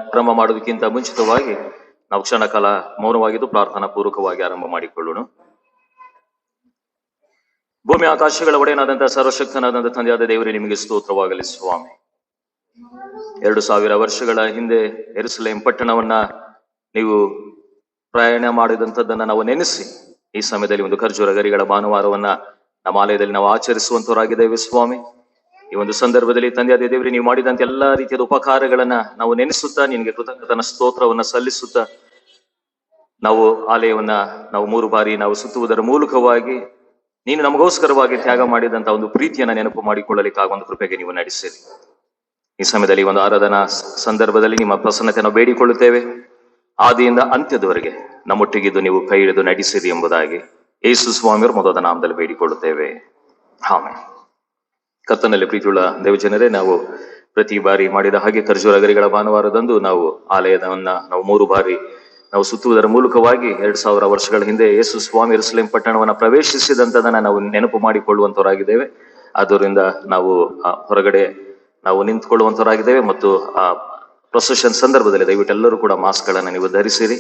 ಪ್ರಾರಂಭ ಮಾಡೋದಕ್ಕಿಂತ ಮುಂಚಿತವಾಗಿ ನಾವು ಕ್ಷಣ ಕಾಲ ಮೌನವಾಗಿದ್ದು ಪ್ರಾರ್ಥನಾ ಪೂರ್ವಕವಾಗಿ ಆರಂಭ ಮಾಡಿಕೊಳ್ಳೋಣ. ಭೂಮಿ ಆಕಾಶಗಳ ಒಡೆಯನಾದಂತಹ ಸರ್ವಶಕ್ತನಾದಂತಹ ತಂದೆಯಾದ ದೇವರೇ, ನಿಮಗೆ ಸ್ತೋತ್ರವಾಗಲಿ ಸ್ವಾಮಿ. 2000 ವರ್ಷಗಳ ಹಿಂದೆ ಯೆರೂಸಲೇಮ್ ಪಟ್ಟಣವನ್ನ ನೀವು ಪ್ರಯಾಣ ಮಾಡಿದಂಥದ್ದನ್ನ ನಾವು ನೆನೆಸಿ ಈ ಸಮಯದಲ್ಲಿ ಒಂದು ಖರ್ಜೂರ ಗರಿಗಳ ಭಾನುವಾರವನ್ನ ನಮ್ಮ ಆಲಯದಲ್ಲಿ ನಾವು ಆಚರಿಸುವಂತವರಾಗಿದ್ದೇವೆ ಸ್ವಾಮಿ. ಈ ಒಂದು ಸಂದರ್ಭದಲ್ಲಿ ತಂದೆಯಾದ ದೇವರೇ, ನೀವು ಮಾಡಿದಂತ ಎಲ್ಲಾ ರೀತಿಯಾದ ಉಪಕಾರಗಳನ್ನ ನಾವು ನೆನೆಸುತ್ತಾ ನಿನಗೆ ಕೃತಜ್ಞತನ ಸ್ತೋತ್ರವನ್ನ ಸಲ್ಲಿಸುತ್ತಾ ನಾವು ಆಲಯವನ್ನ ನಾವು 3 ಬಾರಿ ನಾವು ಸುತ್ತುವುದರ ಮೂಲಕವಾಗಿ ನೀನು ನಮಗೋಸ್ಕರವಾಗಿ ತ್ಯಾಗ ಮಾಡಿದಂತ ಒಂದು ಪ್ರೀತಿಯನ್ನ ನೆನಪು ಮಾಡಿಕೊಳ್ಳಲಿಕ್ಕಾಗ ಒಂದು ಕೃಪೆಗೆ ನೀವು ನಡೆಸಿರಿ. ಈ ಸಮಯದಲ್ಲಿ ಒಂದು ಆರಾಧನಾ ಸಂದರ್ಭದಲ್ಲಿ ನಿಮ್ಮ ಪ್ರಸನ್ನತೆಯನ್ನು ಬೇಡಿಕೊಳ್ಳುತ್ತೇವೆ. ಆದಿಯಿಂದ ಅಂತ್ಯದವರೆಗೆ ನಮ್ಮೊಟ್ಟಿಗಿದ್ದು ನೀವು ಕೈ ಹಿಡಿದು ನಡೆಸಿರಿ ಎಂಬುದಾಗಿ ಯೇಸು ಸ್ವಾಮಿಯವರು ಮೊದಲ ನಾಮದಲ್ಲಿ ಬೇಡಿಕೊಳ್ಳುತ್ತೇವೆ. ಆಮೆನ್. ಕರ್ತನಲ್ಲಿ ಪ್ರೀತಿಯುಳ್ಳ ದೇವಜನರೇ, ನಾವು ಪ್ರತಿ ಬಾರಿ ಮಾಡಿದ ಹಾಗೆ ಖರ್ಜೂರ ಗರಿಗಳ ಭಾನುವಾರದಂದು ನಾವು ಆಲಯವನ್ನ ನಾವು 3 ಬಾರಿ ನಾವು ಸುತ್ತುವುದರ ಮೂಲಕವಾಗಿ 2000 ವರ್ಷಗಳ ಹಿಂದೆ ಯೇಸು ಸ್ವಾಮಿ ಯೆರೂಸಲೇಮ್ ಪಟ್ಟಣವನ್ನ ಪ್ರವೇಶಿಸಿದಂತದನ್ನ ನಾವು ನೆನಪು ಮಾಡಿಕೊಳ್ಳುವಂತವರಾಗಿದ್ದೇವೆ. ಆದ್ದರಿಂದ ನಾವು ಹೊರಗಡೆ ನಾವು ನಿಂತ್ಕೊಳ್ಳುವಂತವರಾಗಿದ್ದೇವೆ ಮತ್ತು ಆ ಪ್ರೊಸೆಷನ್ ಸಂದರ್ಭದಲ್ಲಿ ದಯವಿಟ್ಟು ಎಲ್ಲರೂ ಕೂಡ ಮಾಸ್ಕ್ ಗಳನ್ನ ನೀವು ಧರಿಸಿರಿ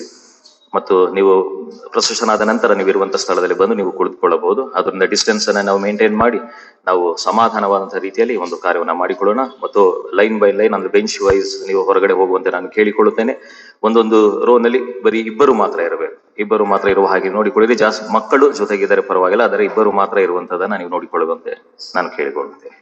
ಮತ್ತು ನೀವು ಪ್ರೊಸೆಷನ್ ಆದ ನಂತರ ನೀವು ಇರುವಂತಹ ಸ್ಥಳದಲ್ಲಿ ಬಂದು ನೀವು ಕುಳಿತುಕೊಳ್ಳಬಹುದು. ಅದರಿಂದ ಡಿಸ್ಟೆನ್ಸ್ ಅನ್ನ ನಾವು ಮೇಂಟೈನ್ ಮಾಡಿ ನಾವು ಸಮಾಧಾನವಾದಂತಹ ರೀತಿಯಲ್ಲಿ ಒಂದು ಕಾರ್ಯವನ್ನ ಮಾಡಿಕೊಳ್ಳೋಣ. ಮತ್ತು ಲೈನ್ ಬೈ ಲೈನ್ ಅಂದ್ರೆ ಬೆಂಚ್ ವೈಸ್ ನೀವು ಹೊರಗಡೆ ಹೋಗುವಂತೆ ನಾನು ಕೇಳಿಕೊಳ್ಳುತ್ತೇನೆ. ಒಂದೊಂದು ರೋ ನಲ್ಲಿ ಬರೀ ಇಬ್ಬರು ಮಾತ್ರ ಇರಬೇಕು. ಇಬ್ಬರು ಮಾತ್ರ ಇರುವ ಹಾಗೆ ನೋಡಿಕೊಳ್ಳಿರಿ. ಜಾಸ್ತಿ ಮಕ್ಕಳು ಜೊತೆಗಿದ್ದಾರೆ ಪರವಾಗಿಲ್ಲ, ಆದರೆ ಇಬ್ಬರು ಮಾತ್ರ ಇರುವಂತದನ್ನ ನೀವು ನೋಡಿಕೊಳ್ಳುವಂತೆ ನಾನು ಕೇಳಿಕೊಳ್ಳುತ್ತೇನೆ.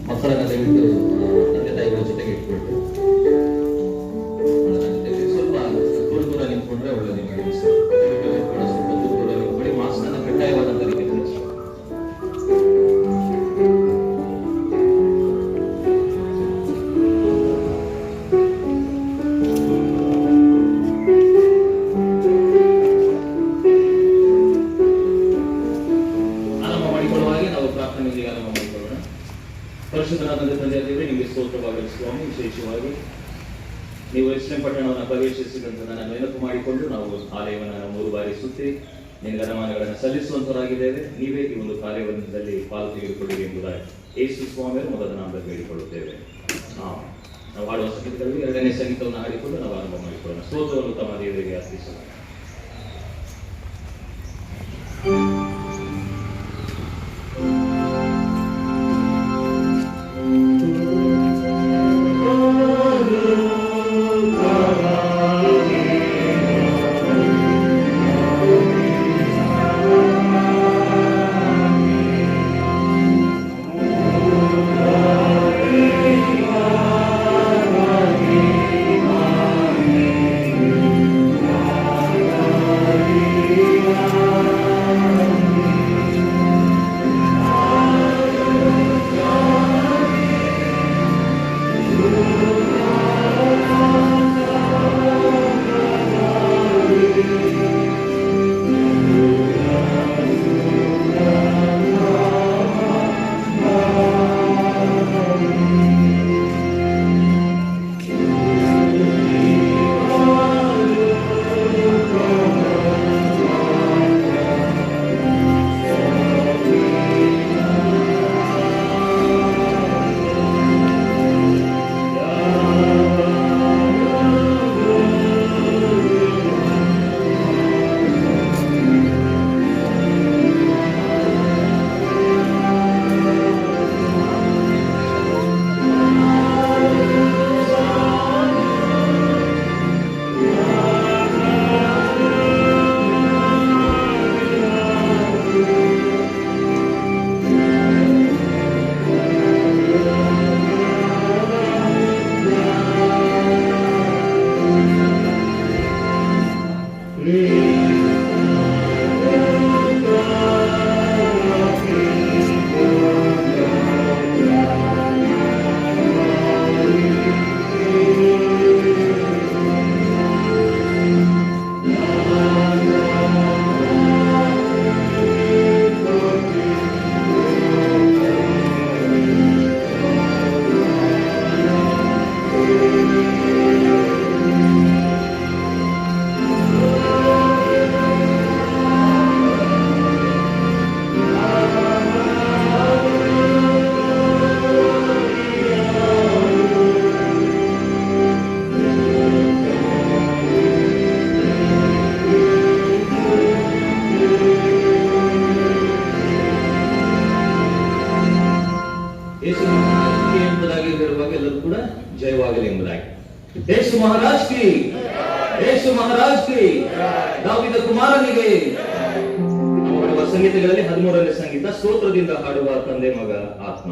ಮಕ್ಕಳನ್ನ ದಯವಿಟ್ಟು ತಂದೆ ತಾಯಿಗಳ ಜೊತೆಗೆ ಇಟ್ಬಿಟ್ಟು ಸ್ವಲ್ಪ ದೂರ ನಿಂತ್ಕೊಂಡ್ರೆ ಒಳ್ಳೆಯದು. ನಿಮಗೆ ಸ್ವಲ್ಪ ದೂರ ನಿಂತ್ಕೊಳ್ಳಿ. ಮಾಸ್ಕ್ ಅನ್ನ ಕಡ್ಡಾಯವಾದಂತ ರೀತಿ ಆರಂಭ ಮಾಡಿಕೊಳ್ಳುವಾಗೆ ನಾವು ಪ್ರಾರ್ಥನೆಗೆ ಆರಂಭ ಮಾಡಿಕೊಳ್ಳೋಣ. ಪರಿಶುದ್ಧನಾದಂತ ತಂದೆಯಾಗಿದ್ರೆ ನಿಮಗೆ ಸ್ತೋತ್ರವಾಗಲಿ ಸ್ವಾಮಿ. ವಿಶೇಷವಾಗಿ ನೀವು ಯೆರೂಸಲೇಮ್ ಪಟ್ಟಣವನ್ನು ಪ್ರವೇಶಿಸಿದಂತ ನೆನಪು ಮಾಡಿಕೊಂಡು ನಾವು ಆಲಯವನ್ನು 3 ಬಾರಿ ಸುತ್ತಿ ನಿನ್ನ ಗಣಮಾನಗಳನ್ನು ಸಲ್ಲಿಸುವಂತವರಾಗಿದ್ದೇವೆ. ನೀವೇ ಈ ಒಂದು ಕಾರ್ಯದಲ್ಲಿ ಪಾಲು ತೆಗೆದುಕೊಳ್ಳಿರಿ ಎಂಬುದಾಗಿ ಯೇಸು ಸ್ವಾಮಿಯವರು ಮೊದಲ ನಾಮದಲ್ಲಿ ಬೇಡಿಕೊಳ್ಳುತ್ತೇವೆ. ನಾವು ಹಾಡುವ ಸಂಗೀತಗಳಲ್ಲಿ 2ನೇ ಸಂಗೀತವನ್ನು ಹಾಡಿಕೊಂಡು ನಾವು ಆರಂಭ ಮಾಡಿಕೊಳ್ಳೋಣ. ಸ್ತೋತ್ರವನ್ನು ತಮ್ಮ ದೇವರಿಗೆ ಅರ್ಪಿಸೋಣ. ಯೇಸು ಮಹಾರಾಜ್ ಕಿ, ದಾವೀದ ಕುಮಾರನಿಗೆ. ನಾವು ಹಾಡುವ ಸಂಗೀತಗಳಲ್ಲಿ 13ನೇ ಸಂಗೀತ, ಸ್ತೋತ್ರದಿಂದ ಹಾಡುವ ತಂದೆ ಮಗ ಆತ್ಮ.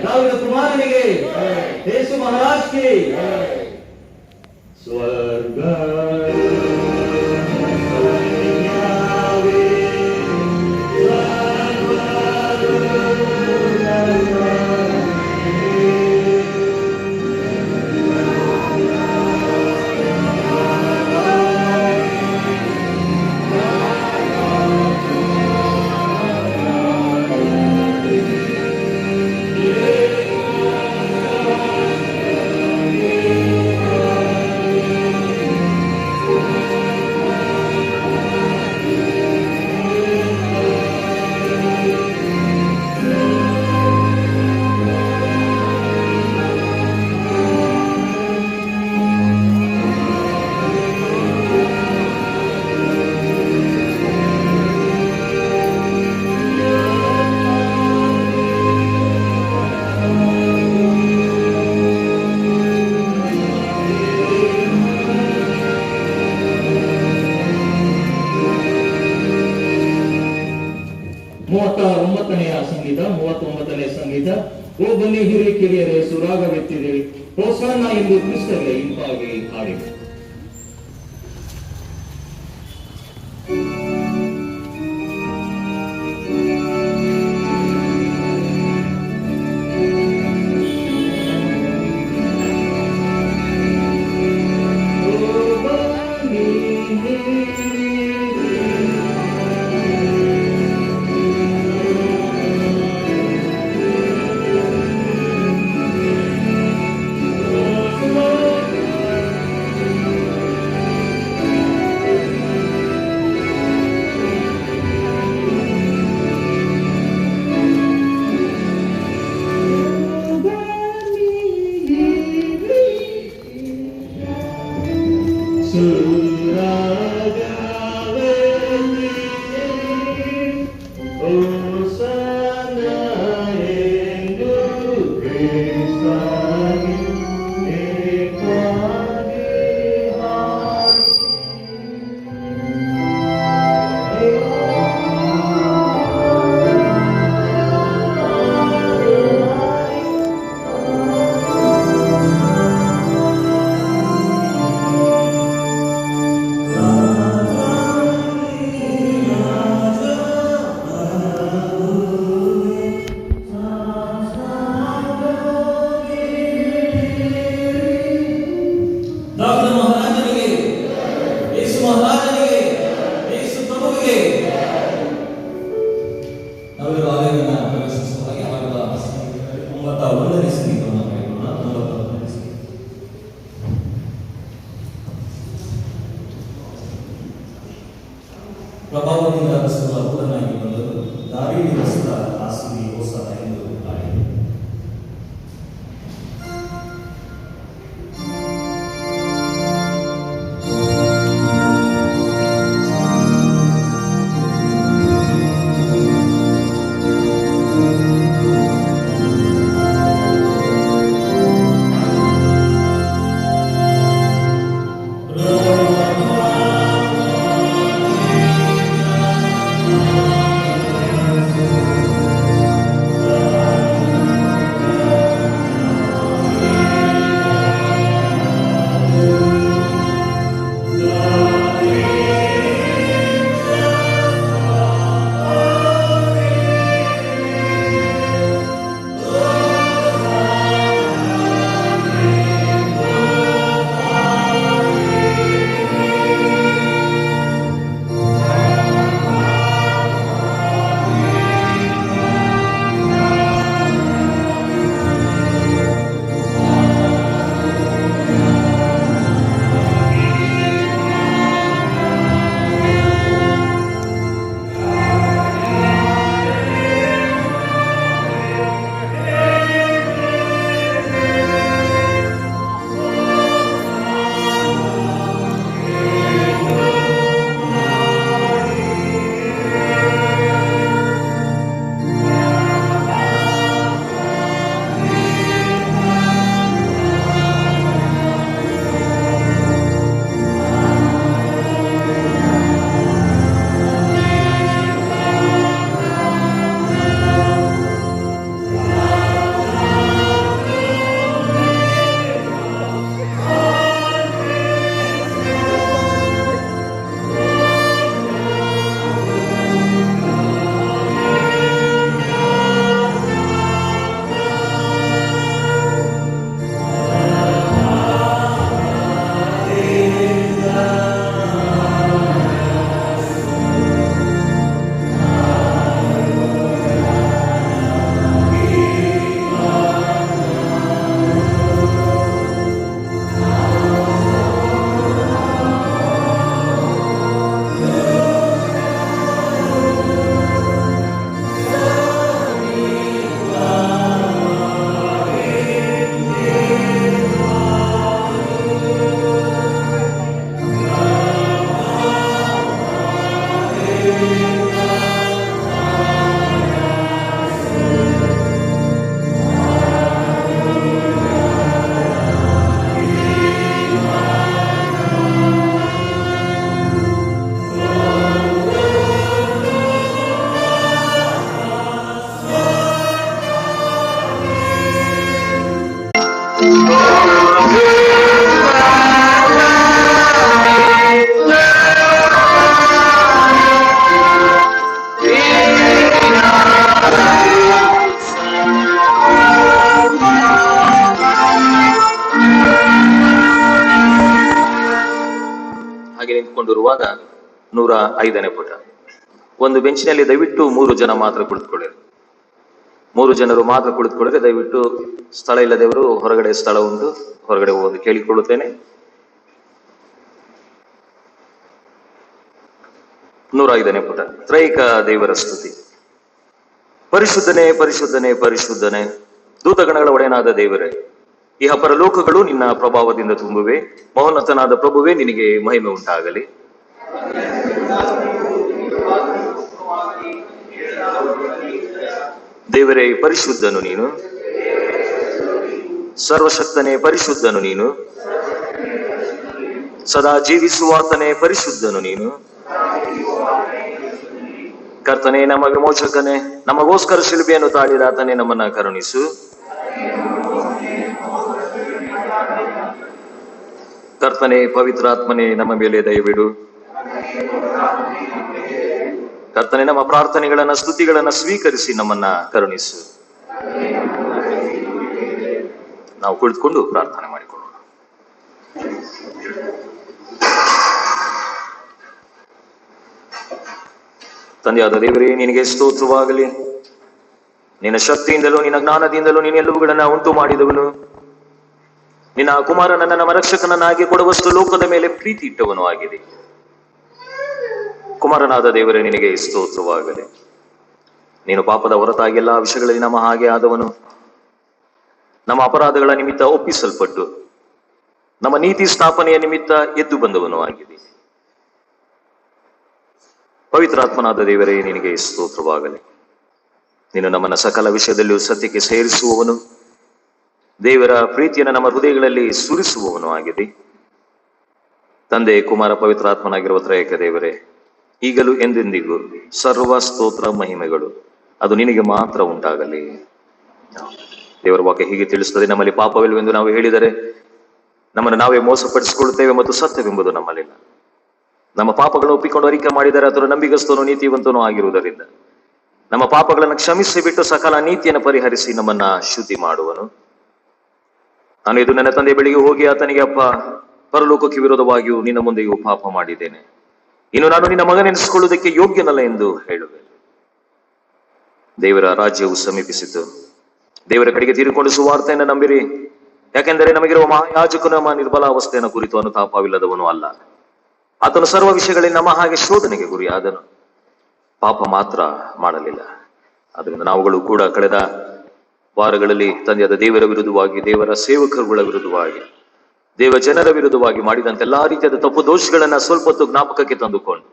दाऊद कुमारनिगे यीशु महाराज की स्वर्ग ಸಂಗೀತ ಓ ಬನ್ನಿ ಹಿರಿಯ ಕಿರಿಯರೇ ಸುರಾಗವೆತ್ತಿದೆ ಹೋಸನ್ನ ಎಂದು ಕ್ರಿಸ್ತನಿಗೆ ಇಂಪಾಗಿ ಹಾಡಿದೆ. ಪ್ರಭಾವದಿಂದ ರಸದ ಅಪೂರ್ಣನಾಗಿ ಬಂದರು. ದಾವೀದನ ರಸದ ಹಾಸಿಗೆ ಹೊಸ ಎಂದು ಆಗಿದೆ. ನಿಂತ್ಕೊಂಡಿರುವಾಗ 105ನೇ ಪುಟ. ಒಂದು ಬೆಂಚಿನಲ್ಲಿ ದಯವಿಟ್ಟು 3 ಜನ ಮಾತ್ರ ಕುಳಿತುಕೊಳ್ಳಿರಿ. 3 ಜನರು ಮಾತ್ರ ಕುಳಿತುಕೊಳ್ಳಿರಿ. ದಯವಿಟ್ಟು ಸ್ಥಳ ಇಲ್ಲದವರು ಹೊರಗಡೆ ಸ್ಥಳ ಉಂಟು, ಹೊರಗಡೆ ಹೋಗಿ ಕೇಳಿಕೊಳ್ಳುತ್ತೇನೆ. 105ನೇ ಪುಟ. ತ್ರೈಕ ದೇವರ ಸ್ತುತಿ. ಪರಿಶುದ್ಧನೇ ಪರಿಶುದ್ಧನೇ ಪರಿಶುದ್ಧನೇ, ದೂತಗಣಗಳ ಒಡೆಯನಾದ ದೇವರೇ, ಇಹ ಪರಲೋಕಗಳು ನಿನ್ನ ಪ್ರಭಾವದಿಂದ ತುಂಬುವೆ. ಮಹೋನ್ನತನಾದ ಪ್ರಭುವೇ, ನಿನಗೆ ಮಹಿಮೆ ಉಂಟಾಗಲಿ. ದೇವರೇ ಪರಿಶುದ್ಧನು ನೀನು, ಸರ್ವಶಕ್ತನೇ ಪರಿಶುದ್ಧನು ನೀನು, ಸದಾ ಜೀವಿಸುವಾತನೇ ಪರಿಶುದ್ಧನು ನೀನು. ಕರ್ತನೇ, ನಮ್ಮ ವಿಮೋಚಕನೇ, ನಮಗೋಸ್ಕರ ಶಿಲುಬೆಯನ್ನು ತಾಳಿದಾತನೇ, ನಮ್ಮನ್ನ ಕರುಣಿಸು. ಕರ್ತನೇ, ಪವಿತ್ರಾತ್ಮನೇ, ನಮ್ಮ ಮೇಲೆ ದಯವಿಡು. ಕರ್ತನೇ, ನಮ್ಮ ಪ್ರಾರ್ಥನೆಗಳನ್ನ ಸ್ತುತಿಗಳನ್ನ ಸ್ವೀಕರಿಸಿ ನಮ್ಮನ್ನ ಕರುಣಿಸು. ನಾವು ಕುಳಿತುಕೊಂಡು ಪ್ರಾರ್ಥನೆ ಮಾಡಿಕೊಳ್ಳೋಣ. ತಂದೆಯಾದ ದೇವರೇ, ನಿನಗೆ ಸ್ತೋತ್ರವಾಗಲಿ. ನಿನ್ನ ಶಕ್ತಿಯಿಂದಲೂ ನಿನ್ನ ಜ್ಞಾನದಿಂದಲೂ ನೀನು ಎಲ್ಲವುಗಳನ್ನ ಉಂಟು ಮಾಡಿದವನು. ನಿನ್ನ ಕುಮಾರನನ್ನ ನಮ್ಮ ರಕ್ಷಕನನ್ನಾಗಿ ಕೊಡುವಷ್ಟು ಲೋಕದ ಮೇಲೆ ಪ್ರೀತಿ ಇಟ್ಟವನು ಆಗಿದೆ. ಕುಮಾರನಾದ ದೇವರೇ ನಿನಗೆ ಸ್ತೋತ್ರವಾಗಲಿ. ನೀನು ಪಾಪದ ಹೊರತಾಗಿ ಎಲ್ಲಾ ವಿಷಯಗಳಲ್ಲಿ ನಮ್ಮ ಹಾಗೆ ಆದವನು. ನಮ್ಮ ಅಪರಾಧಗಳ ನಿಮಿತ್ತ ಒಪ್ಪಿಸಲ್ಪಟ್ಟು ನಮ್ಮ ನೀತಿ ಸ್ಥಾಪನೆಯ ನಿಮಿತ್ತ ಎದ್ದು ಬಂದವನು ಆಗಿದೆ. ಪವಿತ್ರಾತ್ಮನಾದ ದೇವರೇ ನಿನಗೆ ಸ್ತೋತ್ರವಾಗಲಿ. ನೀನು ನಮ್ಮನ್ನ ಸಕಲ ವಿಷಯದಲ್ಲಿಯೂ ಸತ್ಯಕ್ಕೆ ಸೇರಿಸುವವನು, ದೇವರ ಪ್ರೀತಿಯನ್ನು ನಮ್ಮ ಹೃದಯಗಳಲ್ಲಿ ಸುರಿಸುವವನು ಆಗಿದೆ. ತಂದೆ, ಕುಮಾರ, ಪವಿತ್ರಾತ್ಮನಾಗಿರುವ ತ್ರಯೇಕ ದೇವರೇ, ಈಗಲೂ ಎಂದೆಂದಿಗೂ ಸರ್ವ ಸ್ತೋತ್ರ ಮಹಿಮೆಗಳು ಅದು ನಿನಗೆ ಮಾತ್ರ ಉಂಟಾಗಲಿ. ದೇವರ ವಾಕ್ಯ ಹೀಗೆ ತಿಳಿಸುತ್ತದೆ, ನಮ್ಮಲ್ಲಿ ಪಾಪವಿಲ್ಲವೆಂದು ನಾವು ಹೇಳಿದರೆ ನಮ್ಮನ್ನು ನಾವೇ ಮೋಸಪಡಿಸಿಕೊಳ್ಳುತ್ತೇವೆ ಮತ್ತು ಸತ್ಯವೆಂಬುದು ನಮ್ಮಲ್ಲಿಲ್ಲ. ನಮ್ಮ ಪಾಪಗಳನ್ನು ಒಪ್ಪಿಕೊಂಡು ಅರಿಕೆ ಮಾಡಿದರೆ ಅದರ ನಂಬಿಗಸ್ತನು ನೀತಿವಂತನೂ ಆಗಿರುವುದರಿಂದ ನಮ್ಮ ಪಾಪಗಳನ್ನು ಕ್ಷಮಿಸಿ ಬಿಟ್ಟು ಸಕಲ ನೀತಿಯನ್ನು ಪರಿಹರಿಸಿ ನಮ್ಮನ್ನ ಶುದ್ಧಿ ಮಾಡುವನು. ನಾನು ಇದು ನನ್ನ ತಂದೆ ಬೆಳಿಗ್ಗೆ ಹೋಗಿ ಆತನಿಗೆ, ಅಪ್ಪ, ಪರಲೋಕಕ್ಕೆ ವಿರೋಧವಾಗಿಯೂ ನಿನ್ನ ಮುಂದೆಯೂ ಪಾಪ ಮಾಡಿದ್ದೇನೆ, ಇನ್ನು ನಾನು ನಿನ್ನ ಮಗನೆನಿಸಿಕೊಳ್ಳುವುದಕ್ಕೆ ಯೋಗ್ಯನಲ್ಲ ಎಂದು ಹೇಳುವೆ. ದೇವರ ರಾಜ್ಯವು ಸಮೀಪಿಸಿತು. ದೇವರ ಕಡೆಗೆ ತೀರಿಕೊಂಡು ಸುವಾರ್ತೆಯನ್ನು ನಂಬಿರಿ, ಯಾಕೆಂದರೆ ನಮಗಿರುವ ಮಹಾಯಾಜಕನು ನಮ್ಮ ನಿರ್ಬಲ ಅವಸ್ಥೆಯನ್ನು ಕುರಿತು ಅನುತಾಪವಿಲ್ಲದವನು ಅಲ್ಲ. ಆತನು ಸರ್ವ ವಿಷಯಗಳಲ್ಲಿ ನಮ್ಮ ಹಾಗೆ ಶೋಧನೆಗೆ ಗುರಿಯಾದನು, ಪಾಪ ಮಾತ್ರ ಮಾಡಲಿಲ್ಲ. ಆದ್ದರಿಂದ ನಾವುಗಳು ಕೂಡ ಕಳೆದ ವಾರಗಳಲ್ಲಿ ತಂದೆಯಾದ ದೇವರ ವಿರುದ್ಧವಾಗಿ, ದೇವರ ಸೇವಕರುಗಳ ವಿರುದ್ಧವಾಗಿ, ದೇವ ಜನರ ವಿರುದ್ಧವಾಗಿ ಮಾಡಿದಂತೆ ಎಲ್ಲಾ ರೀತಿಯಾದ ತಪ್ಪು ದೋಷಗಳನ್ನ ಸ್ವಲ್ಪ ಹೊತ್ತು ಜ್ಞಾಪಕಕ್ಕೆ ತಂದುಕೊಂಡು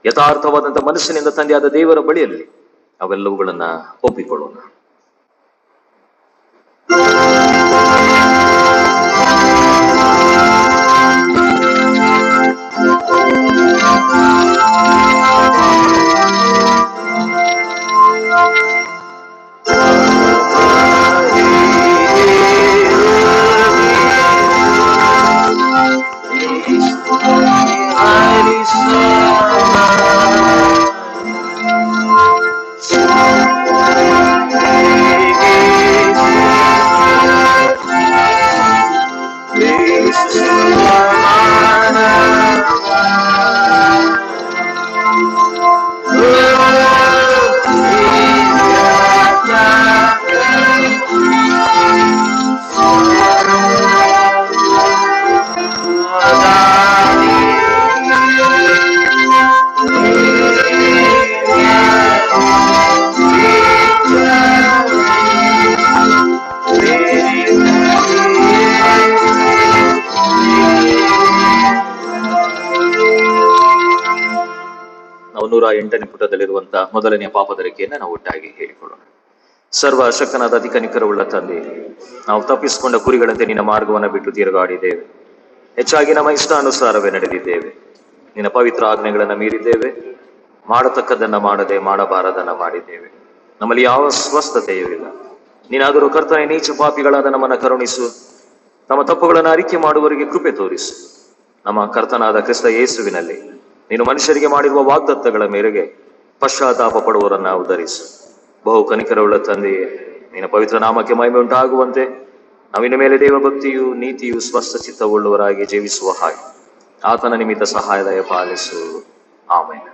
ಯಥಾರ್ಥವಾದಂತಹ ಮನಸ್ಸಿನಿಂದ ತಂದೆಯಾದ ದೇವರ ಬಳಿಯಲ್ಲಿ ಅವೆಲ್ಲವುಗಳನ್ನ ಒಪ್ಪಿಕೊಳ್ಳೋಣ. ನಾವು 108ನೇ ಪುಟದಲ್ಲಿರುವಂತಹ ಮೊದಲನೆಯ ಪಾಪದರಿಕೆಯನ್ನು ನಾವು ಒಟ್ಟಾಗಿ ಹೇಳಿಕೊಳ್ಳೋಣ. ಸರ್ವ ಶಕ್ತನಾದ ಅತಿ ಕನಿಕರವುಳ್ಳ ತಂದೆ, ನಾವು ತಪ್ಪಿಸಿಕೊಂಡ ಕುರಿಗಳಂತೆ ನಿನ್ನ ಮಾರ್ಗವನ್ನು ಬಿಟ್ಟು ತಿರುಗಾಡಿದ್ದೇವೆ. ಹೆಚ್ಚಾಗಿ ನಮ್ಮ ಇಷ್ಟಾನುಸಾರವೇ ನಡೆದಿದ್ದೇವೆ. ನಿನ್ನ ಪವಿತ್ರ ಆಜ್ಞೆಗಳನ್ನು ಮೀರಿದ್ದೇವೆ. ಮಾಡತಕ್ಕದನ್ನ ಮಾಡದೆ ಮಾಡಬಾರದನ್ನ ಮಾಡಿದ್ದೇವೆ. ನಮ್ಮಲ್ಲಿ ಯಾವ ಸ್ವಸ್ಥತೆಯೂ ಇಲ್ಲ. ನೀನಾದರೂ ಕರ್ತನೆ, ನೀಚ ಪಾಪಿಗಳಾದ ನಮ್ಮನ್ನು ಕರುಣಿಸು. ನಮ್ಮ ತಪ್ಪುಗಳನ್ನು ಅರಿಕೆ ಮಾಡುವವರಿಗೆ ಕೃಪೆ ತೋರಿಸು. ನಮ್ಮ ಕರ್ತನಾದ ಕ್ರಿಸ್ತ ಯೇಸುವಿನಲ್ಲಿ ನೀನು ಮನುಷ್ಯರಿಗೆ ಮಾಡಿರುವ ವಾಗ್ದತ್ತಗಳ ಮೇರೆಗೆ ಪಶ್ಚಾತ್ತಾಪ ಪಡುವವರನ್ನ ಉದ್ಧರಿಸು. ಬಹು ಕನಿಕರವುಳ್ಳ ತಂದೆಯೇ, ನಿನ್ನ ಪವಿತ್ರ ನಾಮಕ್ಕೆ ಮಹಿಮೆ ಉಂಟಾಗುವಂತೆ ನಾವಿನ ಮೇಲೆ ದೇವಭಕ್ತಿಯು ನೀತಿಯು ಸ್ವಸ್ಥ ಚಿತ್ತವುಳ್ಳವರಾಗಿ ಜೀವಿಸುವ ಹಾಗೆ ಆತನ ನಿಮಿತ್ತ ಸಹಾಯದಯ ಪಾಲಿಸು. ಆಮೇಲೆ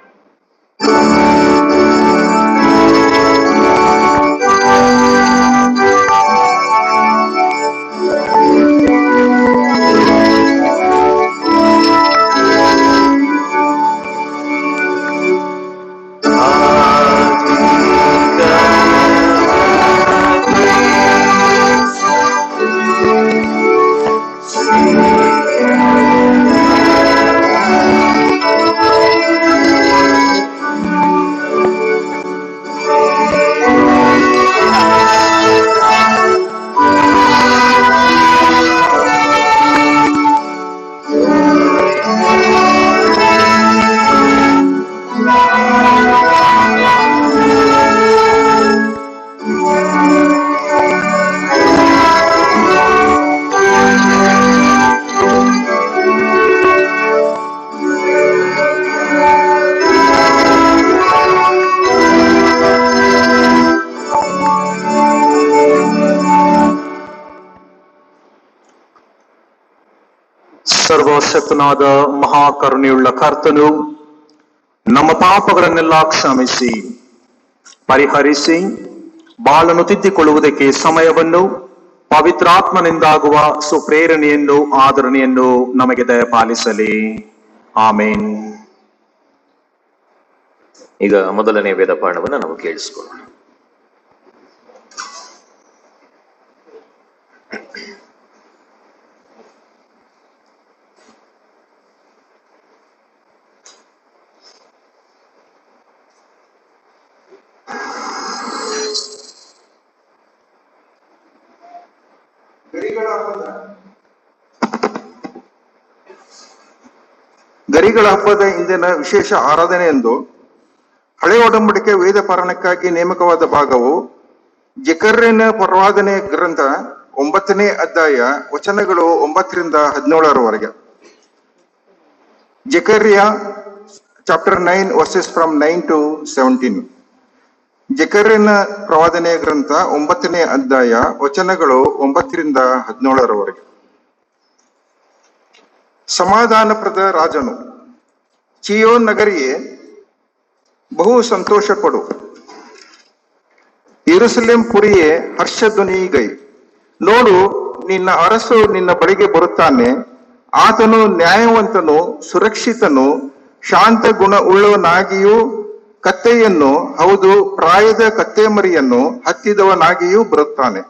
ಸರ್ವಶಕ್ತನಾದ ಮಹಾಕರುಣೆಯುಳ್ಳ ಕರ್ತನು ನಮ್ಮ ಪಾಪಗಳನ್ನೆಲ್ಲ ಕ್ಷಮಿಸಿ ಪರಿಹರಿಸಿ ಬಾಳನ್ನು ತಿದ್ದಿಕೊಳ್ಳುವುದಕ್ಕೆ ಸಮಯವನ್ನು ಪವಿತ್ರಾತ್ಮನಿಂದಾಗುವ ಸುಪ್ರೇರಣೆಯನ್ನು ಆದರಣೆಯನ್ನು ನಮಗೆ ದಯಪಾಲಿಸಲಿ. ಆಮೇನ್. ಈಗ ಮೊದಲನೇ ವೇದ ಪಾಠವನ್ನು ನಾವು ಕೇಳಿಸ್ಕೊಳ್ಳೋಣ. ಗರಿಗಳ ಹಬ್ಬದ ಇಂದಿನ ವಿಶೇಷ ಆರಾಧನೆ ಎಂದು ಹಳೆಯ ಒಡಂಬಡಿಕೆ ವೇದ ಪಾರಾಯಣಕ್ಕಾಗಿ ನೇಮಕವಾದ ಭಾಗವು ಜಕರ್ಯನ ಪ್ರವಾದನೆ ಗ್ರಂಥ 9ನೇ ಅಧ್ಯಾಯ ವಚನಗಳು 9ರಿಂದ 17ರವರೆಗೆ. ಜಕರ್ಯ ಚಾಪ್ಟರ್ 9 ವರ್ಸಸ್ ಫ್ರಮ್ 9 to 17. ಜಕರ್ಯನ ಪ್ರವಾದನೆ ಗ್ರಂಥ 9ನೇ ಅಧ್ಯಾಯ ವಚನಗಳು 9ರಿಂದ 17ರವರೆಗೆ. ಸಮಾಧಾನಪ್ರದ ರಾಜನು, ಚಿಯೋನ್ ನಗರಿಯೇ ಬಹು ಸಂತೋಷ ಪಡು, ಯೆರೂಸಲೇಮ್ ಪುರಿಯೇ ಹರ್ಷಧ್ವನಿಗೈ. ನೋಡು, ನಿನ್ನ ಅರಸು ನಿನ್ನ ಬಳಿಗೆ ಬರುತ್ತಾನೆ. ಆತನು ನ್ಯಾಯವಂತನು, ಸುರಕ್ಷಿತನು, ಶಾಂತ ಗುಣ ಉಳ್ಳವನಾಗಿಯೂ ಕತ್ತೆಯನ್ನು, ಹೌದು ಪ್ರಾಯದ ಕತ್ತೆ ಮರಿಯನ್ನು ಹತ್ತಿದವನಾಗಿಯೂ ಬರುತ್ತಾನೆ.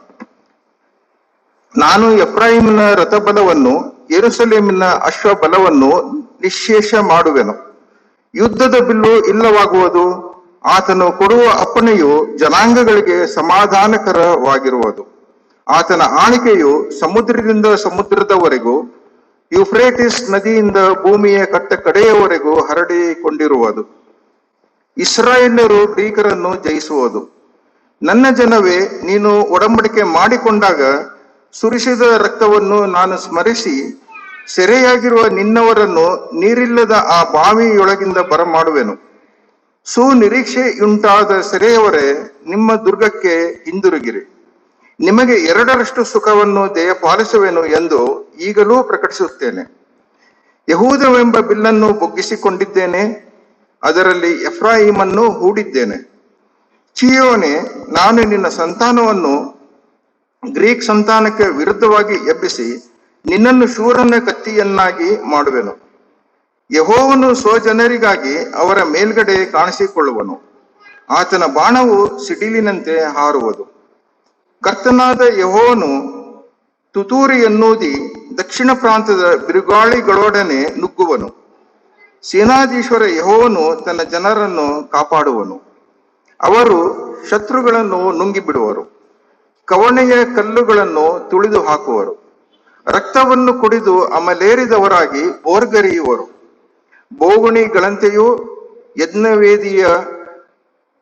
ನಾನು ಎಫ್ರಾಯಿಮಿನ ರಥಬಲವನ್ನು, ಯೆರೂಸಲೇಮಿನ ಅಶ್ವಬಲವನ್ನು ನಿಶ್ಶೇಷ ಮಾಡುವೆನು. ಯುದ್ಧದ ಬಿಲ್ಲು ಇಲ್ಲವಾಗುವುದು. ಆತನು ಕೊಡುವ ಅಪ್ಪಣೆಯು ಜನಾಂಗಗಳಿಗೆ ಸಮಾಧಾನಕರವಾಗಿರುವುದು. ಆತನ ಆಳಿಕೆಯು ಸಮುದ್ರದಿಂದ ಸಮುದ್ರದವರೆಗೂ, ಯುಫ್ರೇಟಿಸ್ ನದಿಯಿಂದ ಭೂಮಿಯ ಕಟ್ಟ ಕಡೆಯವರೆಗೂ ಹರಡಿಕೊಂಡಿರುವುದು. ಇಸ್ರಾಯೇಲ್ಯರು ಗ್ರೀಕರನ್ನು ಜಯಿಸುವುದು. ನನ್ನ ಜನವೇ, ನೀನು ಒಡಂಬಡಿಕೆ ಮಾಡಿಕೊಂಡಾಗ ಸುರಿಸಿದ ರಕ್ತವನ್ನು ನಾನು ಸ್ಮರಿಸಿ, ಸೆರೆಯಾಗಿರುವ ನಿನ್ನವರನ್ನು ನೀರಿಲ್ಲದ ಆ ಬಾವಿಯೊಳಗಿಂದ ಬರಮಾಡುವೆನು. ಸುನಿರೀಕ್ಷೆಯುಂಟಾದ ಸೆರೆಯವರೇ, ನಿಮ್ಮ ದುರ್ಗಕ್ಕೆ ಹಿಂದಿರುಗಿರಿ. ನಿಮಗೆ 2ರಷ್ಟು ಸುಖವನ್ನು ದಯಪಾಲಿಸುವೆನು ಎಂದು ಈಗಲೂ ಪ್ರಕಟಿಸುತ್ತೇನೆ. ಯಹೂದವೆಂಬ ಬಿಲ್ಲನ್ನು ಬೊಗ್ಗಿಸಿಕೊಂಡಿದ್ದೇನೆ, ಅದರಲ್ಲಿ ಎಫ್ರಾಯಿಮನ್ನು ಹೂಡಿದ್ದೇನೆ. ಚಿಯೋನೆ, ನಾನು ನಿನ್ನ ಸಂತಾನವನ್ನು ಗ್ರೀಕ್ ಸಂತಾನಕ್ಕೆ ವಿರುದ್ಧವಾಗಿ ಎಬ್ಬಿಸಿ ನಿನ್ನನ್ನು ಶೂರನ ಕತ್ತಿಯನ್ನಾಗಿ ಮಾಡುವೆನು. ಯೆಹೋವನು ಸ್ವಜನರಿಗಾಗಿ ಅವರ ಮೇಲ್ಗಡೆ ಕಾಣಿಸಿಕೊಳ್ಳುವನು. ಆತನ ಬಾಣವು ಸಿಡಿಲಿನಂತೆ ಹಾರುವುದು. ಕರ್ತನಾದ ಯೆಹೋವನು ತುತ್ತೂರಿಯನ್ನೂದಿ ದಕ್ಷಿಣ ಪ್ರಾಂತದ ಬಿರುಗಾಳಿಗಳೊಡನೆ ನುಗ್ಗುವನು. ಸೇನಾಧೀಶ್ವರ ಯೆಹೋವನು ತನ್ನ ಜನರನ್ನು ಕಾಪಾಡುವನು. ಅವರು ಶತ್ರುಗಳನ್ನು ನುಂಗಿಬಿಡುವರು, ಕವಣೆಯ ಕಲ್ಲುಗಳನ್ನು ತುಳಿದು ಹಾಕುವರು. ರಕ್ತವನ್ನು ಕುಡಿದು ಅಮಲೇರಿದವರಾಗಿ ಬೋರ್ಗರೆಯುವರು. ಬೋಗುಣಿಗಳಂತೆಯೂ ಯಜ್ಞವೇದಿಯ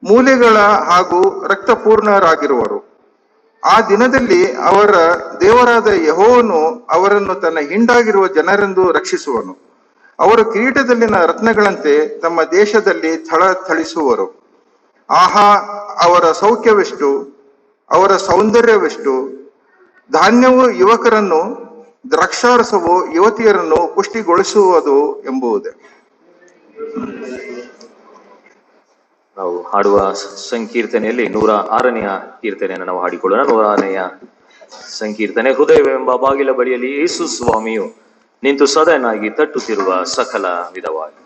ಮೂಲೆಗಳ ಹಾಗೂ ರಕ್ತಪೂರ್ಣರಾಗಿರುವರು. ಆ ದಿನದಲ್ಲಿ ಅವರ ದೇವರಾದ ಯೆಹೋವನು ಅವರನ್ನು ತನ್ನ ಹಿಂಡಾಗಿರುವ ಜನರೆಂದು ರಕ್ಷಿಸುವನು. ಅವರು ಕಿರೀಟದಲ್ಲಿನ ರತ್ನಗಳಂತೆ ತಮ್ಮ ದೇಶದಲ್ಲಿ ಥಳಥಳಿಸುವರು. ಆಹಾ, ಅವರ ಸೌಖ್ಯವೆಷ್ಟು, ಅವರ ಸೌಂದರ್ಯವೆಷ್ಟು! ಧಾನ್ಯವು ಯುವಕರನ್ನು, ದ್ರಾಕ್ಷಾರಸವು ಯುವತಿಯರನ್ನು ಪುಷ್ಟಿಗೊಳಿಸುವುದು ಎಂಬುದೇ. ನಾವು ಹಾಡುವ ಸಂಕೀರ್ತನೆಯಲ್ಲಿ 106ನೆಯ ಕೀರ್ತನೆಯನ್ನು ನಾವು ಹಾಡಿಕೊಳ್ಳೋಣ. 106ನೆಯ ಸಂಕೀರ್ತನೆ. ಹೃದಯವೆಂಬ ಬಾಗಿಲ ಬಳಿಯಲ್ಲಿ ಯೇಸು ಸ್ವಾಮಿಯು ನಿಂತು ಸದನಾಗಿ ತಟ್ಟುತ್ತಿರುವ ಸಕಲ ವಿಧವಾಗಿ.